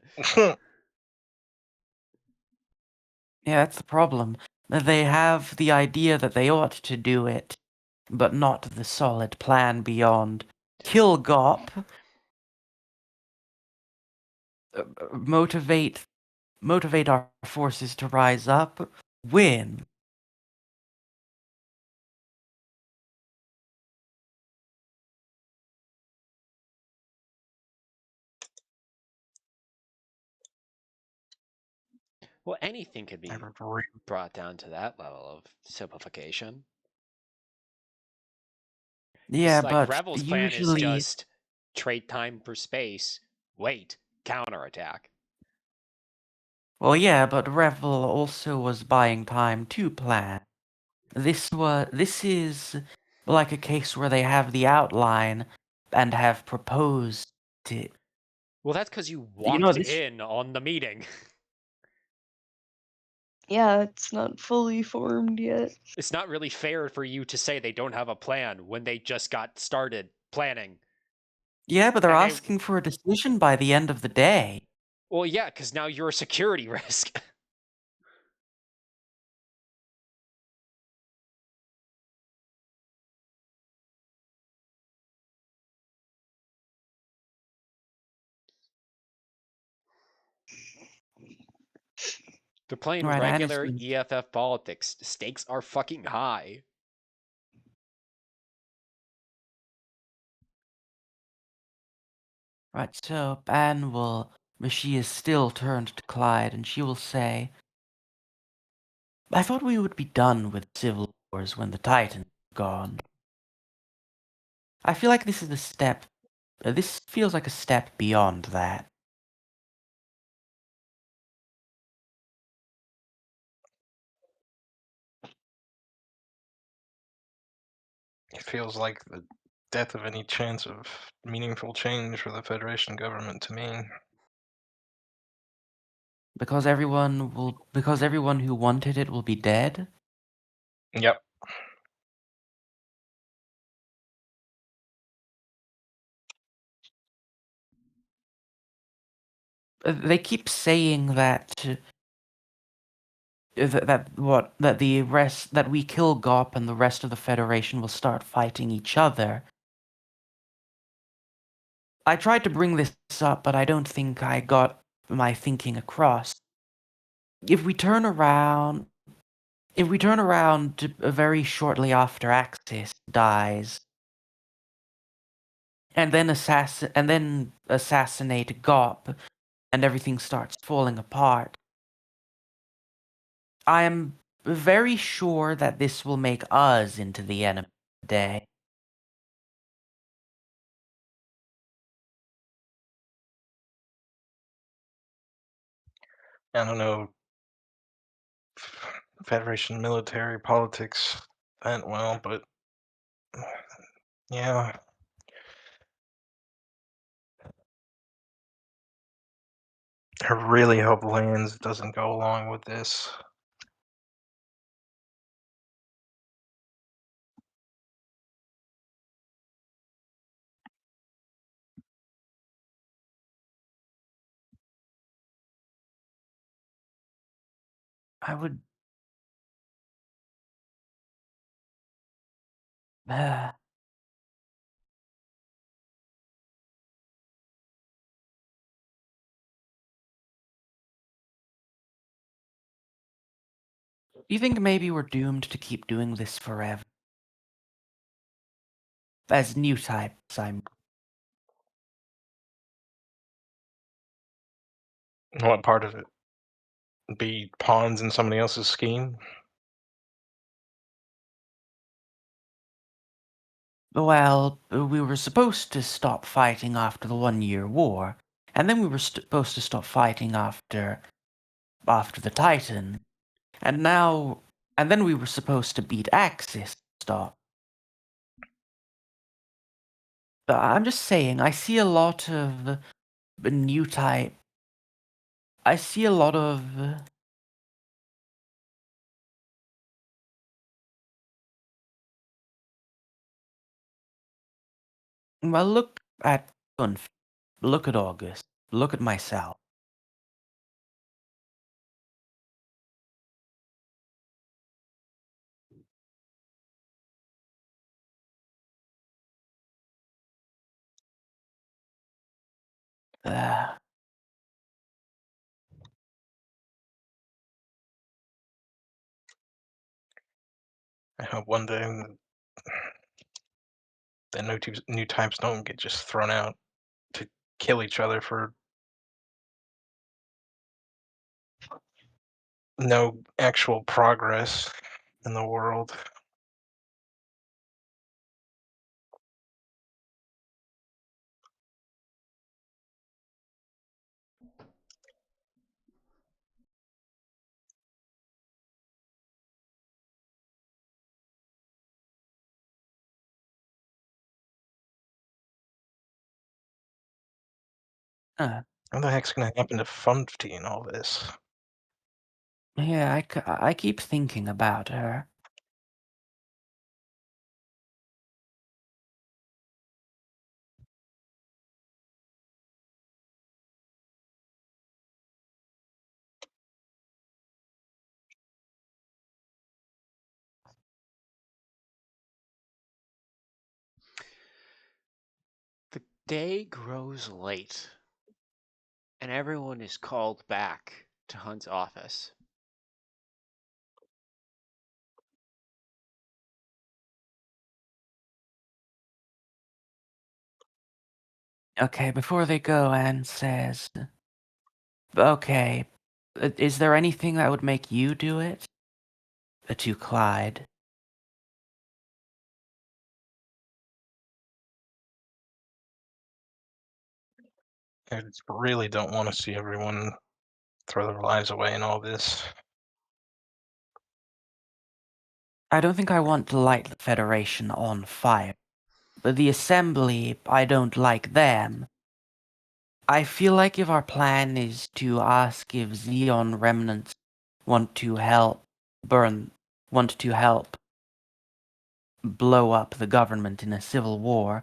Yeah, that's the problem. They have the idea that they ought to do it, but not the solid plan beyond kill Gop, motivate our forces to rise up, win.
Well, anything could be
Every-
brought down to that level of simplification.
Yeah,
Like
but
Revel's plan is
usually,
just trade time for space, wait, counterattack.
well, yeah, but Revel also was buying time to plan. This is like a case where they have the outline and have proposed it.
Well, that's because you
You know,
walked
this
in on the meeting.
Yeah, it's not fully formed yet.
It's not really fair for you to say they don't have a plan when they just got started planning.
Yeah, but they're
And
asking for a decision by the end of the day.
Well, yeah, because now you're a security risk. They're playing
Right, I
regular
understand.
EFF politics. Stakes are fucking high.
Right, so Anne will. She is still turned to Clyde, and she will say, I thought we would be done with civil wars when the Titan's gone. I feel like this is a step. This feels like a step beyond that.
It feels like the death of any chance of meaningful change for the Federation government to me.
Because everyone who wanted it will be dead?
Yep.
They keep saying that that we kill Gop and the rest of the Federation will start fighting each other. I tried to bring this up, but I don't think I got my thinking across. If we turn around very shortly after Axis dies, and then assassinate Gop, and everything starts falling apart, I am very sure that this will make us into the enemy today.
I don't know. Federation military politics went well, but yeah. I really hope Lands doesn't go along with this.
I would. Do you think maybe we're doomed to keep doing this forever? As new types, I'm.
What part of it? Be pawns in somebody else's scheme?
Well, we were supposed to stop fighting after the 1-year war, and then we were supposed to stop fighting after the Titan, and then we were supposed to beat Axis. Stop. I'm just saying, I see a lot of new type. I see a lot of. Well, look at Gunf. Look at August. Look at myself. Uh,
I hope one day the new types don't get just thrown out to kill each other for no actual progress in the world.
uh,
What the heck's gonna happen to Funfty in all this?
yeah, I keep thinking about her.
The day grows late, and everyone is called back to Hunt's office.
Okay, before they go, Anne says, okay, is there anything that would make you do it? To Clyde.
I just really don't want to see everyone throw their lives away in all this.
I don't think I want to light the Federation on fire. But the Assembly, I don't like them. I feel like if our plan is to ask if Xeon remnants want to help blow up the government in a civil war,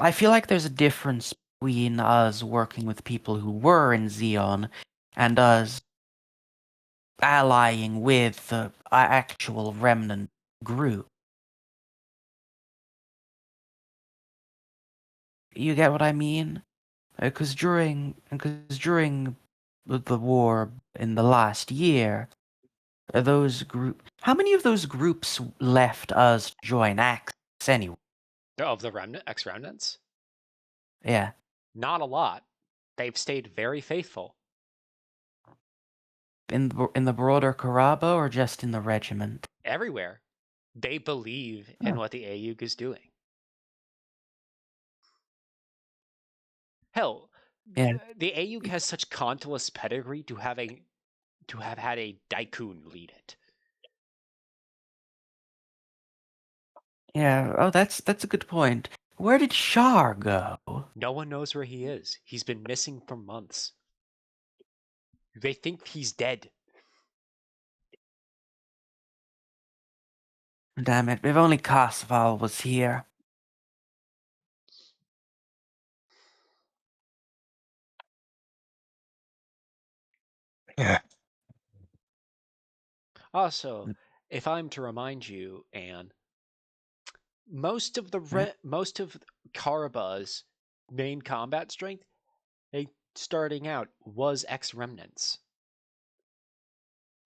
I feel like there's a difference between us working with people who were in Xeon and us allying with the actual remnant group. You get what I mean? Because during the war in the last year, how many of those groups left us to join Axis anyway?
Of the ex-remnants?
Yeah.
Not a lot. They've stayed very faithful.
In the broader Karaba or just in the regiment?
Everywhere. They believe in what the AEUG is doing. Hell,
Yeah.
the AEUG has such Contalist pedigree to have had a Daikun lead it.
Yeah. Oh, that's a good point. Where did Shar go?
No one knows where he is. He's been missing for months. They think he's dead.
Damn it! If only Kasval was here.
Yeah.
Also, if I'm to remind you, Anne, most of Karaba's main combat strength, starting out, was ex-remnants.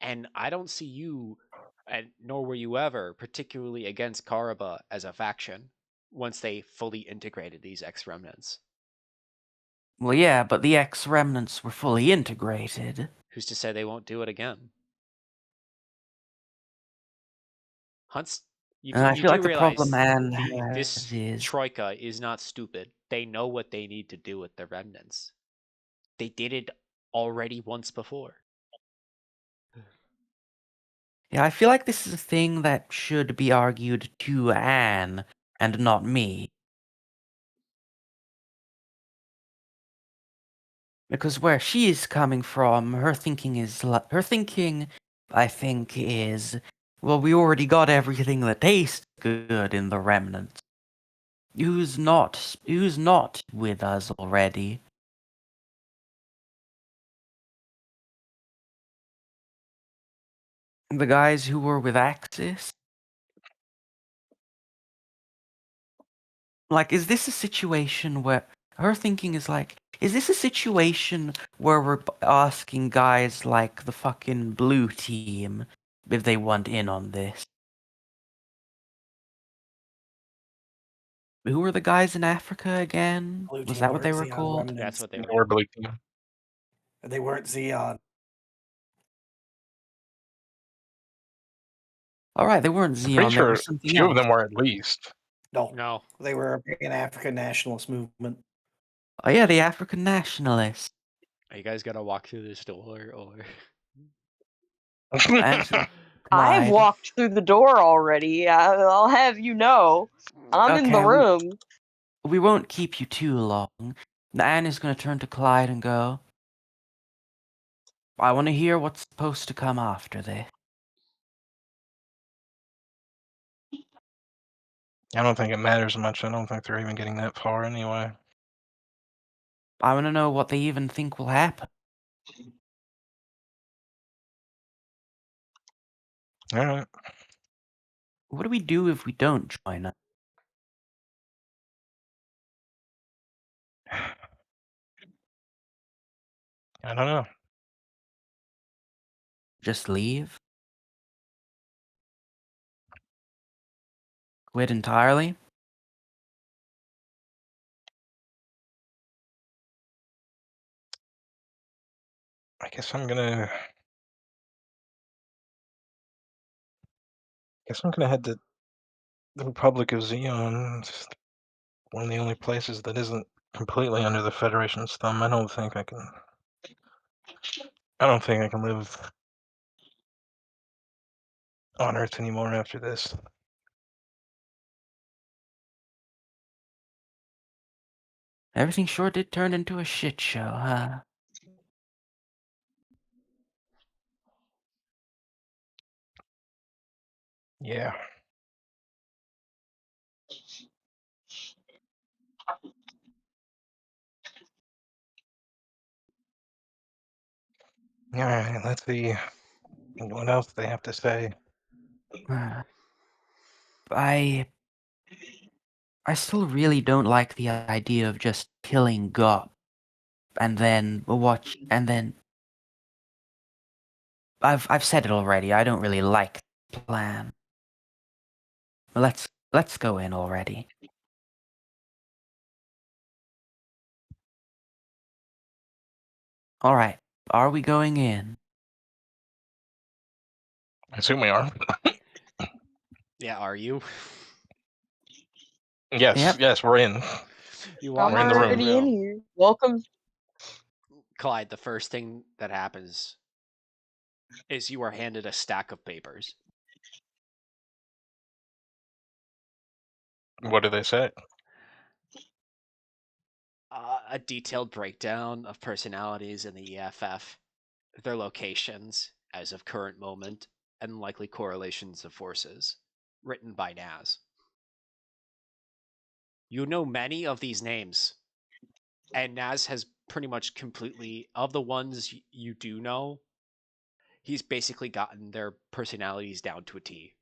And I don't see you, and nor were you ever, particularly against Karaba as a faction once they fully integrated these ex-remnants.
Well, yeah, but the ex-remnants were fully integrated.
Who's to say they won't do it again? Hunts, you
I
you
feel
do
like the problem
realize
Anne
this
has is
troika is not stupid. They know what they need to do with the remnants. They did it already once before.
yeah, I feel like this is a thing that should be argued to Anne and not me. Because where she is coming from, her thinking, I think, is, well, we already got everything that tastes good in the remnants. Who's not with us already? The guys who were with Axis? Like, is this a situation where her thinking is like, is this a situation where we're asking guys like the fucking blue team if they want in on this? Who were the guys in Africa again?
Blue
Was
team
that what
weren't
they were
Xeon
called?
That's
remnants.
what they were.
Or blue team.
They weren't Xeon.
Alright, they weren't
I'm pretty
Xeon, they were
sure a
something
few of
else.
them were at least.
No,
No.
they were an African nationalist movement.
Oh yeah, the African nationalists.
Are you guys gonna walk through this door or?
Answer
I've
Clyde.
walked through the door already. I'll have you know. I'm in the
Okay,
room.
we won't keep you too long. Anne is gonna turn to Clyde and go, I want to hear what's supposed to come after this.
I don't think it matters much. I don't think they're even getting that far anyway.
I want to know what they even think will happen.
Alright.
What do we do if we don't join them?
I don't know.
Just leave? Quit entirely?
Guess I'm gonna head to the Republic of Xeon. It's one of the only places that isn't completely under the Federation's thumb. I don't think I can live on Earth anymore after this.
Everything sure did turn into a shit show, huh?
Yeah. All right, let's see what else they have to say.
I still really don't like the idea of just killing Gop and then I've said it already. I don't really like the plan. Let's go in already. All right. Are we going in?
I assume we are.
Yeah, are you?
Yes,
Yep.
yes, we're in.
You walk
We're in the
into
room.
already in here. Welcome.
Clyde, the first thing that happens is you are handed a stack of papers.
What do they say?
A detailed breakdown of personalities in the EFF, their locations as of current moment, and likely correlations of forces, written by Naz. You know many of these names, and Naz has pretty much completely, of the ones you do know, he's basically gotten their personalities down to a T.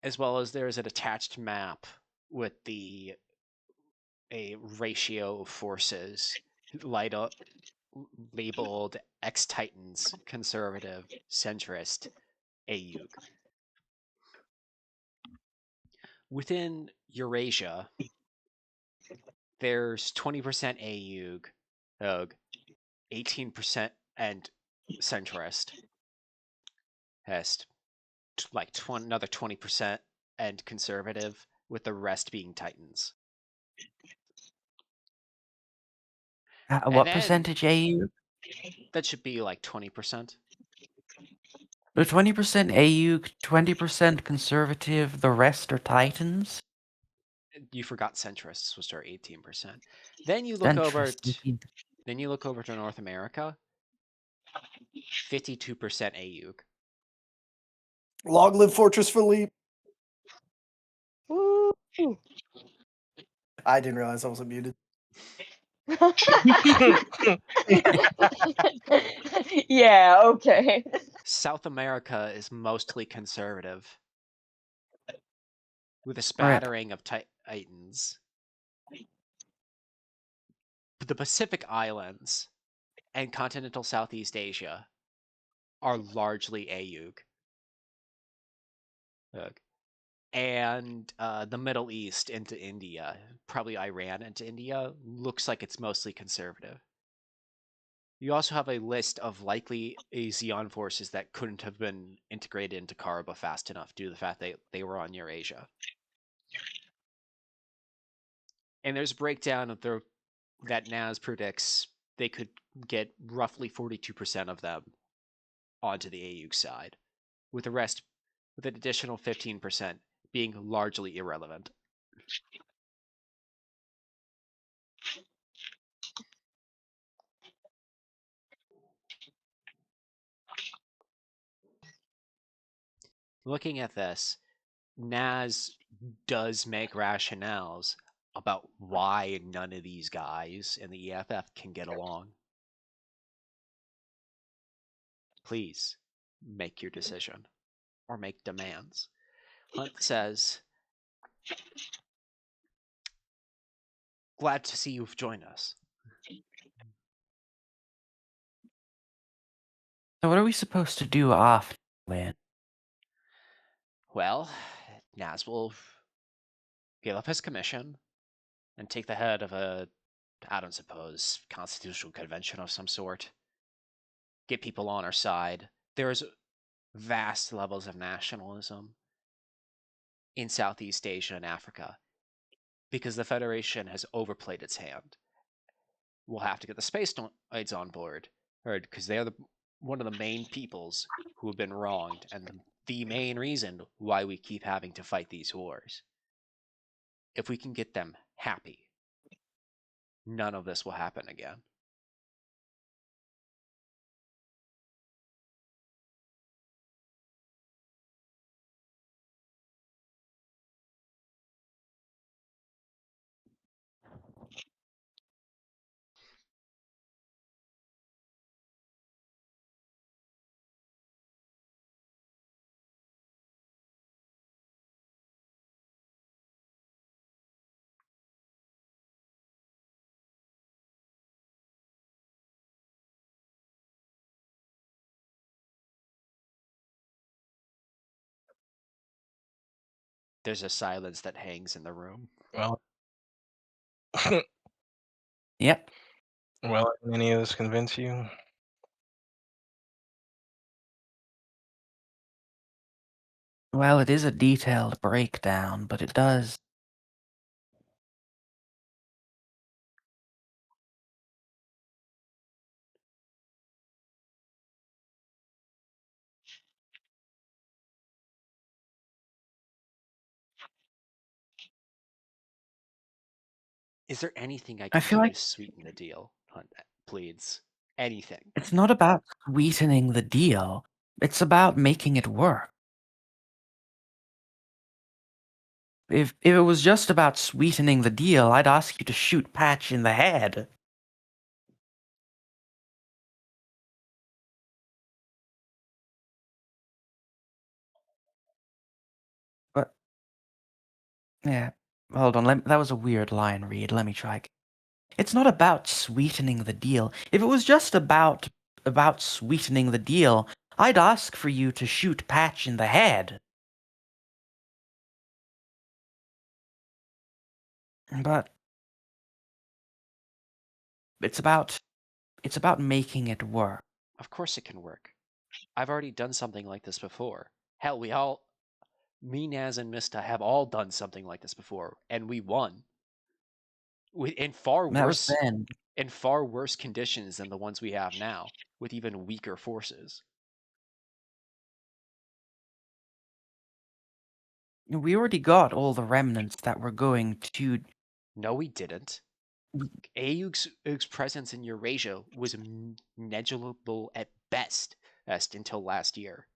As well as there's an attached map with a ratio of forces light up labeled ex-Titans, conservative, centrist, AEUG. Within Eurasia, there's 20% AEUG, 18% and centrist, has like another 20% and conservative, with the rest being Titans. And
What
then
percentage AU?
that should be like 20%.
The 20% AU, 20% conservative, the rest are Titans?
You forgot centrists, which are 18%. Then you look over to North America, 52% AEUG.
Long live Fortress Philippe.
Woo.
I didn't realize I was muted.
Yeah, okay.
South America is mostly conservative, with a
Rip.
spattering of Titans. The Pacific Islands and continental Southeast Asia are largely AEUG. And the Middle East into India, probably Iran into India, looks like it's mostly conservative. You also have a list of likely Xeon forces that couldn't have been integrated into Karaba fast enough due to the fact they were on Eurasia. And there's a breakdown of that Naz predicts they could get roughly 42% of them onto the AEUG side, with the rest, with an additional 15% being largely irrelevant. Looking at this, Naz does make rationales about why none of these guys in the EFF can get along. Please make your decision or make demands. Hunt says, glad to see you've joined us.
So what are we supposed to do after we win?
Well, Naz will give up his commission and take the head of a, I don't suppose, constitutional convention of some sort. Get people on our side. There's vast levels of nationalism in Southeast Asia and Africa because the Federation has overplayed its hand. We'll have to get the space noids on board, because they're one of the main peoples who have been wronged and the main reason why we keep having to fight these wars. If we can get them happy, none of this will happen again. There's a silence that hangs in the room.
Well,
Yep.
well, did any of this convince you?
Well, it is a detailed breakdown, but it does.
Is there anything I
I
can
feel
do
like
to sweeten the deal? Hunt, please. Anything.
it's not about sweetening the deal. It's about making it work. If it was just about sweetening the deal, I'd ask you to shoot Patch in the head. But yeah, hold on. That was a weird line read. Let me try. It's not about sweetening the deal. If it was just about sweetening the deal, I'd ask for you to shoot Patch in the head. But it's about making it work.
Of course it can work. I've already done something like this before. Hell, me, Naz, and Mista have all done something like this before, and we won. In far
That was
worse
then.
in far worse conditions than the ones we have now, with even weaker forces.
We already got all the remnants that were going to.
No, we didn't. AEUG's presence in Eurasia was negligible at best until last year.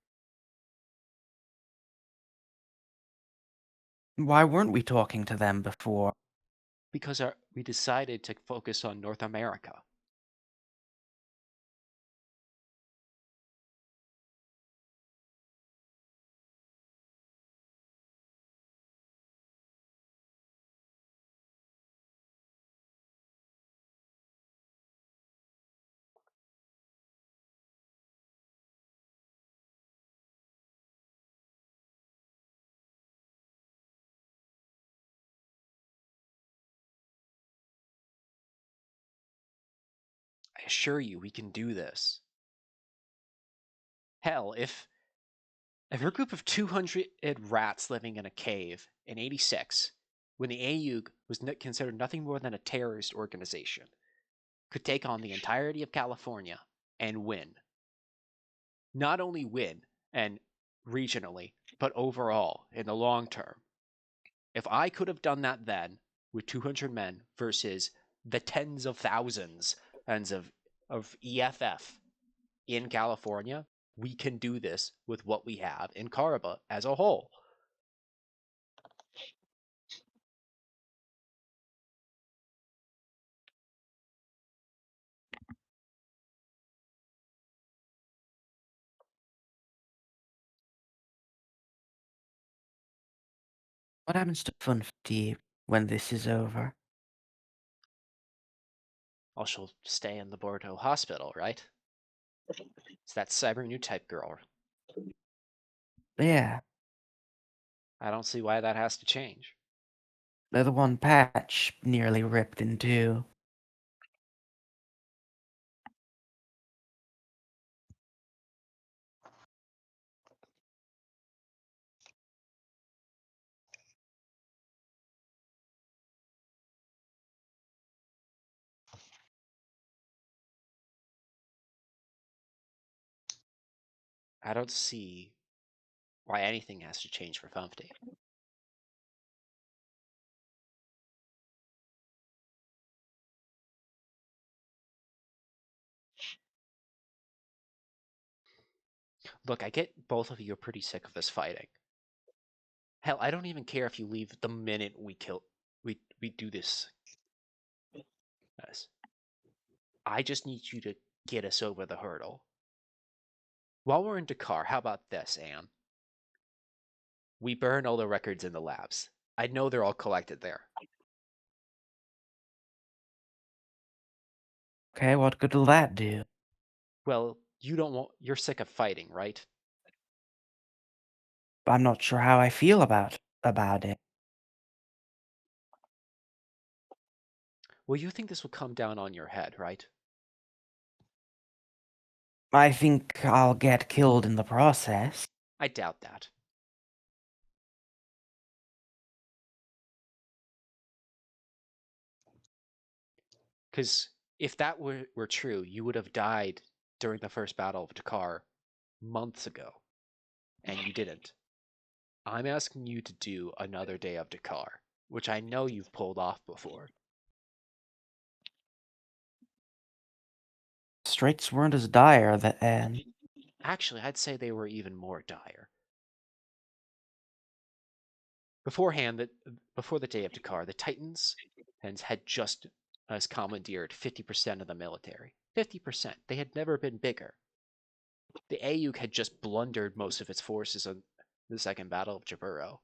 Why weren't we talking to them before?
Because we decided to focus on North America. I assure you, we can do this. Hell, if you're a group of 200 rats living in a cave in 86, when the AEUG was considered nothing more than a terrorist organization, could take on the entirety of California and win. Not only win, and regionally, but overall, in the long term. If I could have done that then, with 200 men versus the tens of thousands of EFF in California, we can do this with what we have in Karaba as a whole.
What happens to Funfti when this is over?
Oh, she'll stay in the Bordeaux hospital, right? It's that cyber new type girl.
Yeah.
I don't see why that has to change.
The one Patch nearly ripped in two.
I don't see why anything has to change for Fumpty. Look, I get both of you are pretty sick of this fighting. Hell, I don't even care if you leave the minute we do this. Yes. I just need you to get us over the hurdle. While we're in Dakar, how about this, Anne? We burn all the records in the labs. I know they're all collected there.
Okay, what good will that do?
Well, you're sick of fighting, right?
I'm not sure how I feel about it.
Well, you think this will come down on your head, right?
I think I'll get killed in the process.
I doubt that. Because if that were true, you would have died during the first Battle of Dakar months ago, and you didn't. I'm asking you to do another day of Dakar, which I know you've pulled off before.
Straits weren't as dire then.
Actually, I'd say they were even more dire. Beforehand, before the day of Dakar, the Titans had just commandeered 50% of the military. 50%. They had never been bigger. The AEUG had just blundered most of its forces on the Second Battle of Jaburo,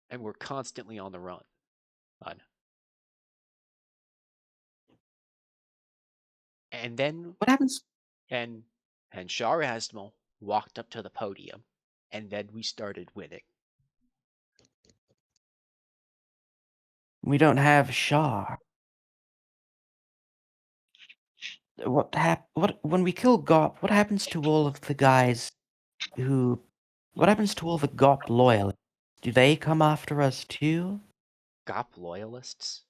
and were constantly on the run. And then
What happens?
and Shah Razmal walked up to the podium, and then we started winning.
We don't have Shah. What when we kill Gop? What happens to all of the guys who? What happens to all the Gop loyalists? Do they come after us too?
GOP loyalists?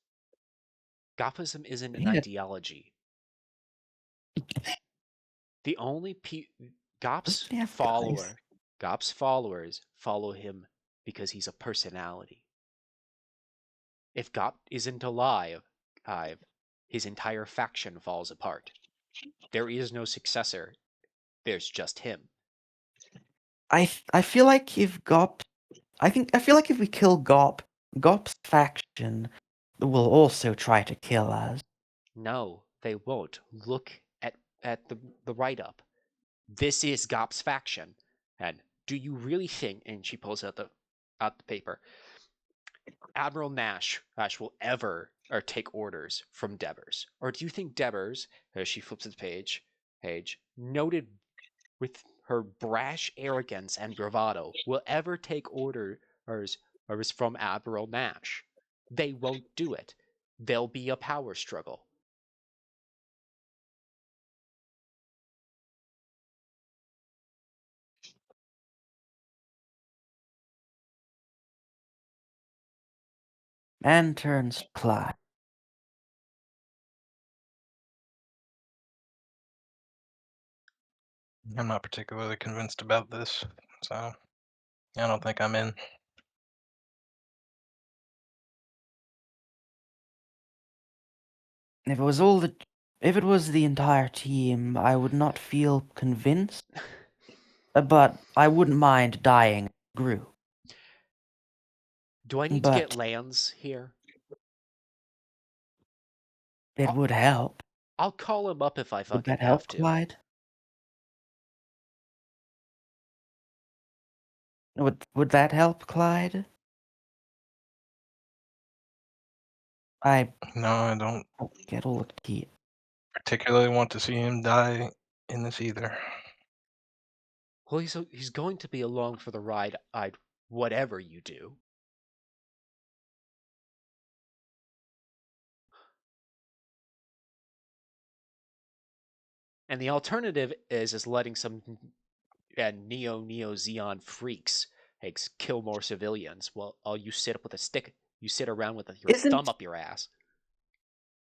Gopism isn't an
Yeah,
ideology. The only
doesn't he have guys?
Gop's followers follow him because he's a personality. If Gop isn't alive, his entire faction falls apart. There is no successor. There's just him.
I feel like if Gop, I feel like if we kill Gop, Gop's faction will also try to kill us.
No, they won't. Look at the write-up. This is Gop's faction. And do you really think, and she pulls out the paper, Admiral Nash will ever or take orders from Devers? Or do you think Devers, as she flips the page, noted with her brash arrogance and bravado, will ever take orders from Admiral Nash? They won't do it. There'll be a power struggle.
Man turns to Clyde.
I'm not particularly convinced about this, so I don't think I'm in.
If it was the entire team, I would not feel convinced, but I wouldn't mind dying Gru.
Do I need to get
But
Lance here?
it would help.
I'll call him up if I
Would
fucking
that
have
help,
to.
Clyde? Would that help, Clyde? I
No, I don't
get all the key.
particularly want to see him die in this either.
Well, he's going to be along for the ride, whatever you do. And the alternative is letting some neo-Zeon freaks kill more civilians while you sit up with a stick. You sit around with your thumb up your ass.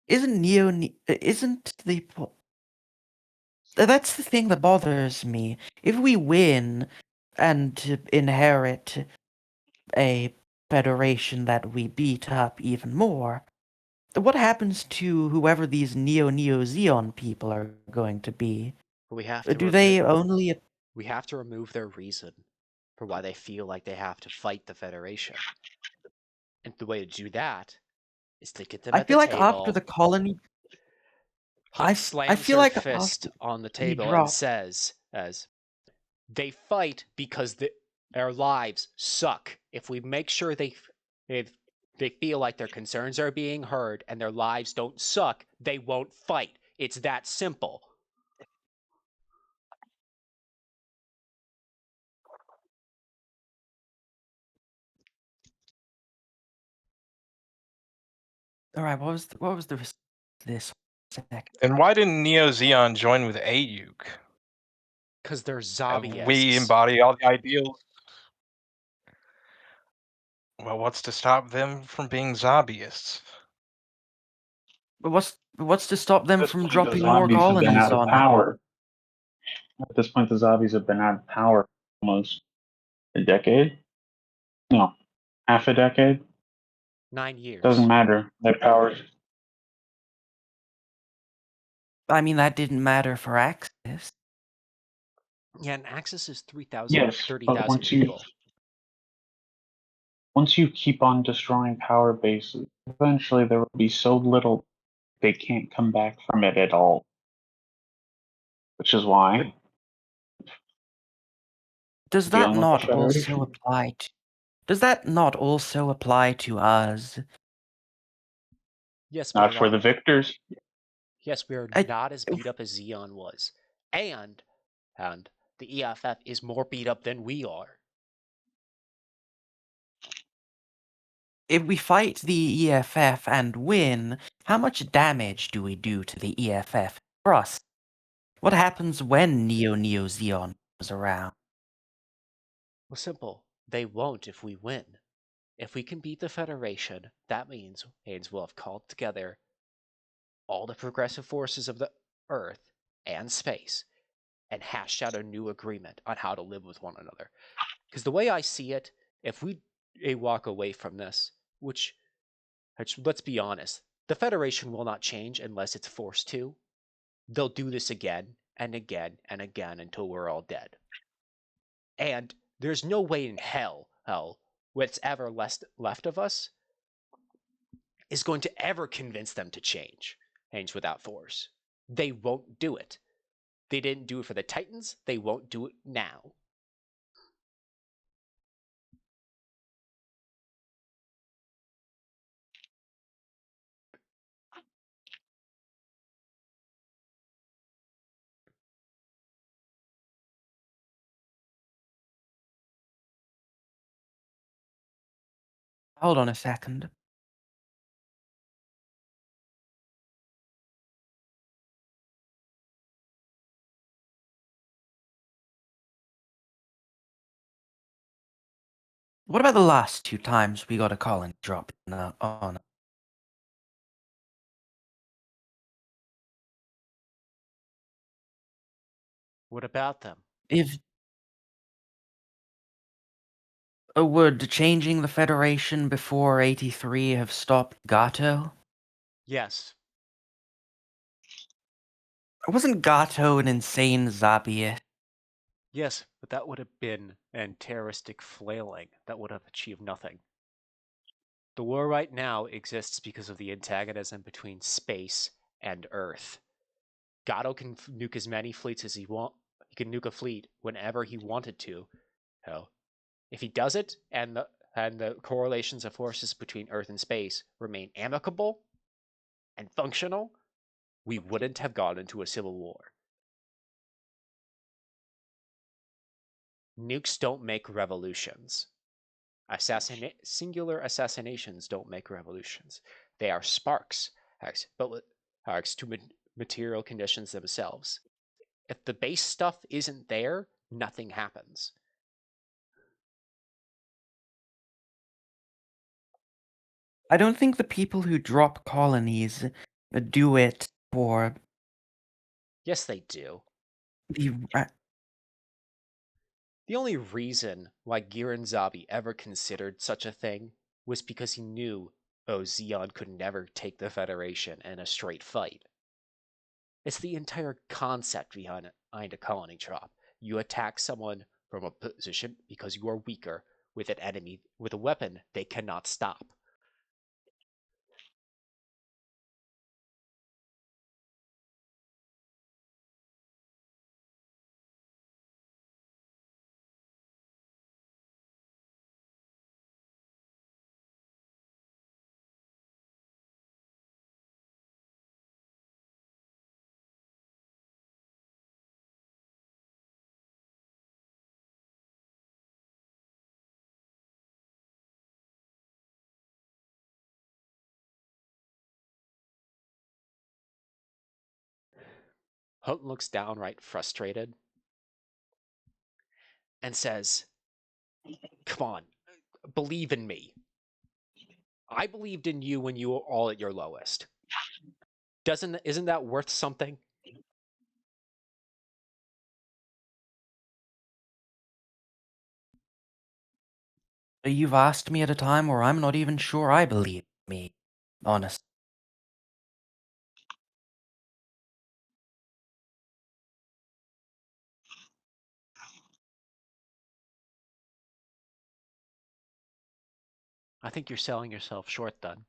Isn't isn't the that's the thing that bothers me. If we win and inherit a federation that we beat up even more, what happens to whoever these Neo-Zeon people are going to be?
We have to
Do they only...
We have to remove their reason for why they feel like they have to fight the Federation. And the way to do that is to get them
I
at the
feel like
table.
after the colony...
Huck slams her fist
after
on the
we
table and
drop...
says, as they fight because their lives suck. If we make sure they feel like their concerns are being heard and their lives don't suck, they won't fight. It's that simple.
All right, what was the this second?
And why didn't Neo Zeon join with AEUG?
Because they're zombie.
We embody all the ideals. Well, what's to stop them from being zombyists?
What's to stop them
At this
from
point, the
dropping more
zombies have been
colonies
out of
on them?
power. At this point, the zombies have been out of power for almost a decade. No, half a decade.
9 years.
Doesn't matter. Their powers.
I mean, that didn't matter for Axis.
Yeah, and Axis is 3,000,
Yes,
30,000
but
people.
once you keep on destroying power bases, eventually there will be so little they can't come back from it at all. Which is why.
Does that
Dealing with the
not also
Federation.
apply to... Does that not also apply to us?
Yes,
Not for the victors.
Yes, we are not as beat up as Xeon was. And the EFF is more beat up than we are.
If we fight the EFF and win, how much damage do we do to the EFF for us? What happens when Neo-Zeon comes around?
Well, simple. They won't if we win. If we can beat the Federation, that means we'll have called together all the progressive forces of the Earth and space and hashed out a new agreement on how to live with one another. Because the way I see it, if we walk away from this, which let's be honest, the Federation will not change unless it's forced to. They'll do this again and again and again until we're all dead. And there's no way in hell, what's ever left of us is going to ever convince them to change without force. They won't do it. They didn't do it for the Titans. They won't do it now.
Hold on a second. What about the last 2 times we got a colony drop on?
What about them?
If would changing the Federation before 83 have stopped Gato?
Yes.
Wasn't Gato an insane zombie?
Yes, but that would have been an terroristic flailing. That would have achieved nothing. The war right now exists because of the antagonism between space and Earth. Gato can nuke as many fleets as he wants. He can nuke a fleet whenever he wanted to. If he does it, and the correlations of forces between Earth and space remain amicable and functional, we wouldn't have gone into a civil war. Nukes don't make revolutions. Singular assassinations don't make revolutions. They are sparks, but to material conditions themselves. If the base stuff isn't there, nothing happens.
I don't think the people who drop colonies do it for
Yes, they do.
the.
The only reason why Giranzabi ever considered such a thing was because he knew, Zeon could never take the Federation in a straight fight. It's the entire concept behind a colony drop. You attack someone from a position because you are weaker with an enemy with a weapon they cannot stop. Houghton looks downright frustrated and says, "Come on, believe in me. I believed in you when you were all at your lowest. Isn't that worth something?"
You've asked me at a time where I'm not even sure I believe me, honest.
I think you're selling yourself short then.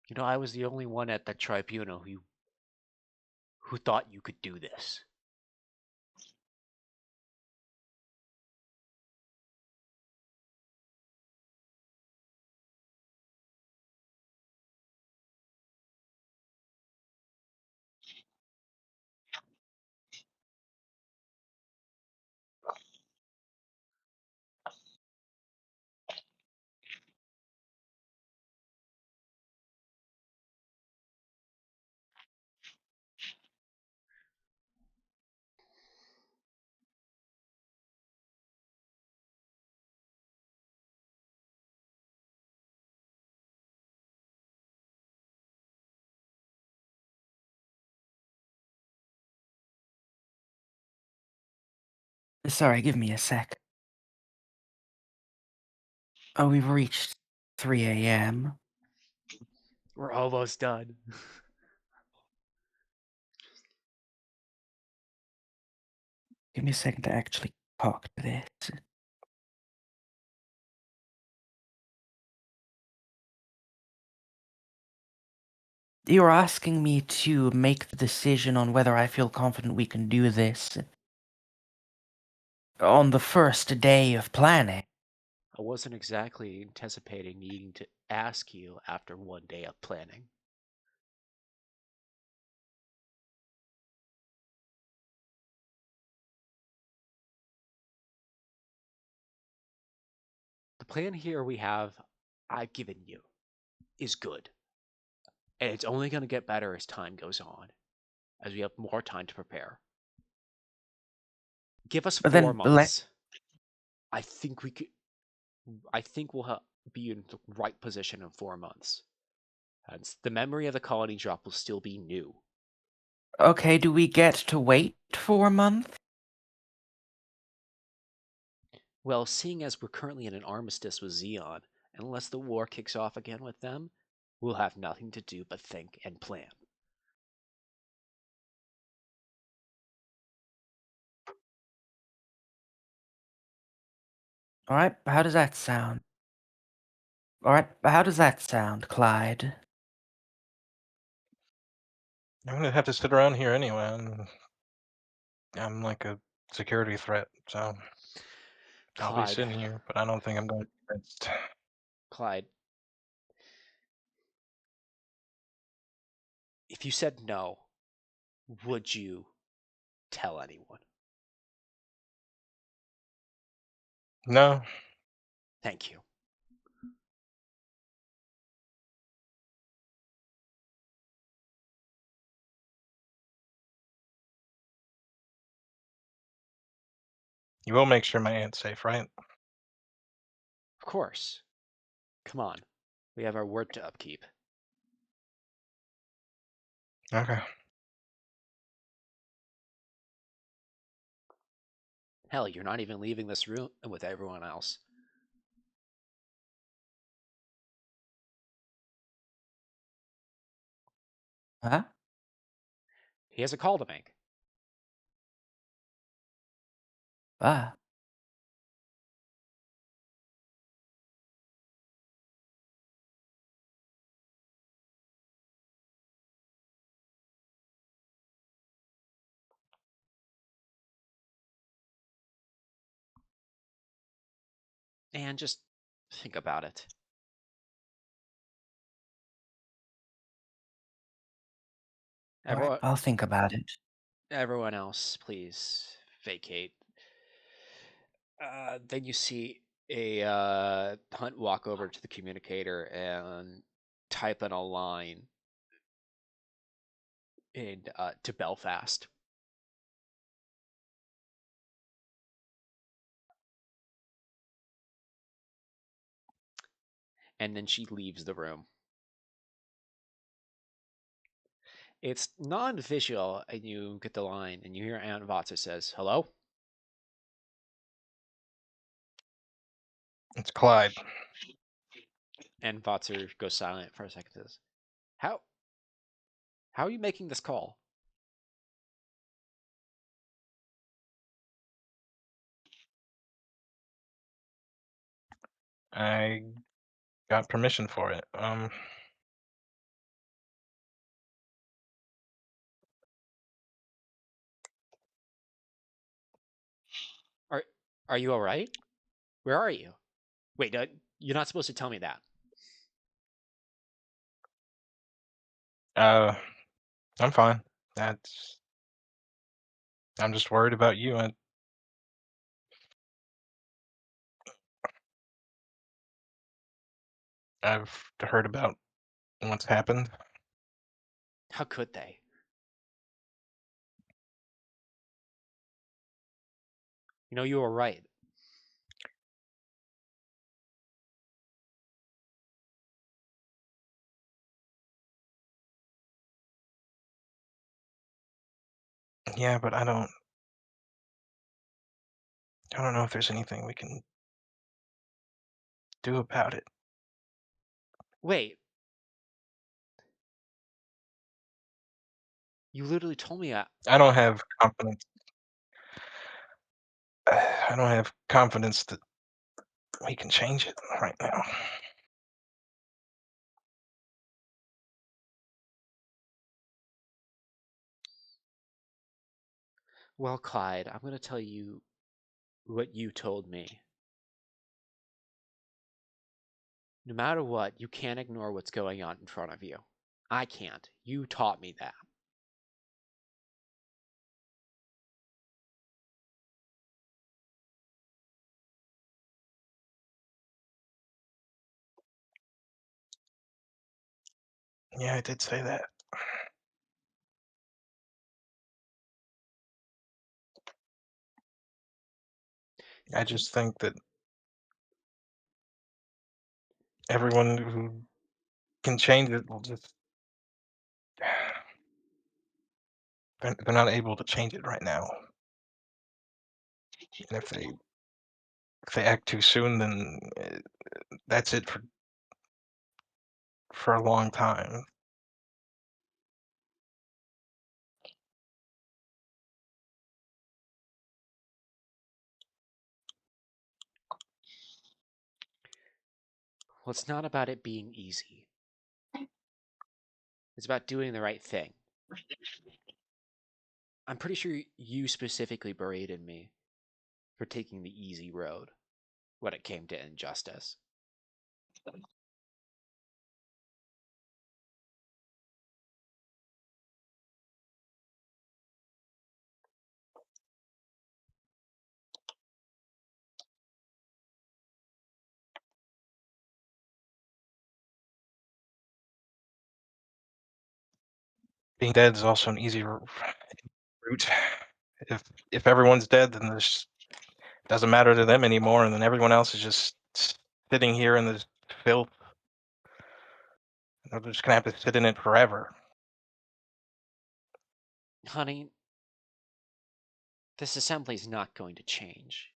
You know, I was the only one at that tribunal who thought you could do this.
Sorry, give me a sec. Oh, we've reached 3 a.m.
We're almost done.
Give me a second to actually talk to this. You're asking me to make the decision on whether I feel confident we can do this on the first day of planning.
I wasn't exactly anticipating needing to ask you after one day of planning. The plan here I've given you, is good. And it's only going to get better as time goes on, as we have more time to prepare. Give us
But
4
then
months. I think we'll be in the right position in 4 months. And the memory of the colony drop will still be new.
Okay, do we get to wait for a month?
Well, seeing as we're currently in an armistice with Xeon, unless the war kicks off again with them, we'll have nothing to do but think and plan.
Alright, how does that sound? Alright, how does that sound, Clyde?
I'm gonna have to sit around here anyway. I'm like a security threat, so I'll be
Clyde,
sitting here, but I don't think I'm going to be convinced.
Clyde, if you said no, would you tell anyone.
No.
Thank you.
You will make sure my aunt's safe, right?
Of course. Come on. We have our word to upkeep.
Okay.
Hell, you're not even leaving this room with everyone else.
Huh?
He has a call to make.
Ah.
And just think about it.
All right, I'll think about it.
Everyone else, please vacate. Then you see a Hunt walk over to the communicator and type in a line in to Belfast. And then she leaves the room. It's non-visual, and you get the line, and you hear Aunt Vatsa says, "Hello?"
It's Clyde.
And Vatsa goes silent for a second. Says, "How are you making this call?"
I got permission for it.
Are you all right? Where are you? Wait, you're not supposed to tell me that.
I'm fine. That's. I'm just worried about you, and I've heard about what's happened.
How could they? You know, you were right.
Yeah, but I don't know if there's anything we can do about it.
Wait. You literally told me
I don't have confidence. I don't have confidence that we can change it right now.
Well, Clyde, I'm going to tell you what you told me. No matter what, you can't ignore what's going on in front of you. I can't. You taught me that.
Yeah, I did say that. I just think that everyone who can change it will just. They're not able to change it right now. And if they act too soon, then that's it for a long time.
Well, it's not about it being easy. It's about doing the right thing. I'm pretty sure you specifically berated me for taking the easy road when it came to injustice.
being dead is also an easy route. If everyone's dead, then there's doesn't matter to them anymore, and then everyone else is just sitting here in this filth. They're just gonna have to sit in it forever.
Honey, this assembly's not going to change.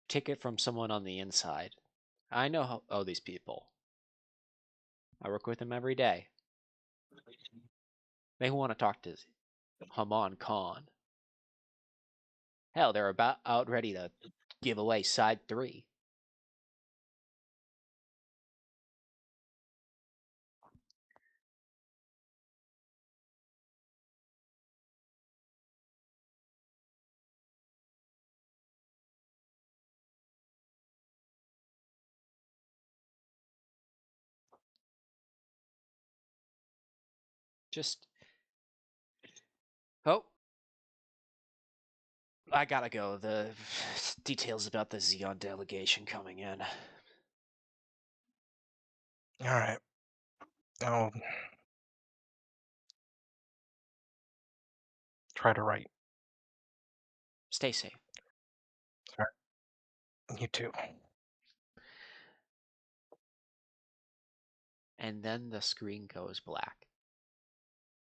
Take it from someone on the inside. I know these people. I work with them every day. They want to talk to Haman Khan. Hell, they're about out ready to give away side 3. Just oh, I gotta go. The details about the Xeon delegation coming in.
All right. I'll try to write.
Stay safe.
All right. You too.
And then the screen goes black.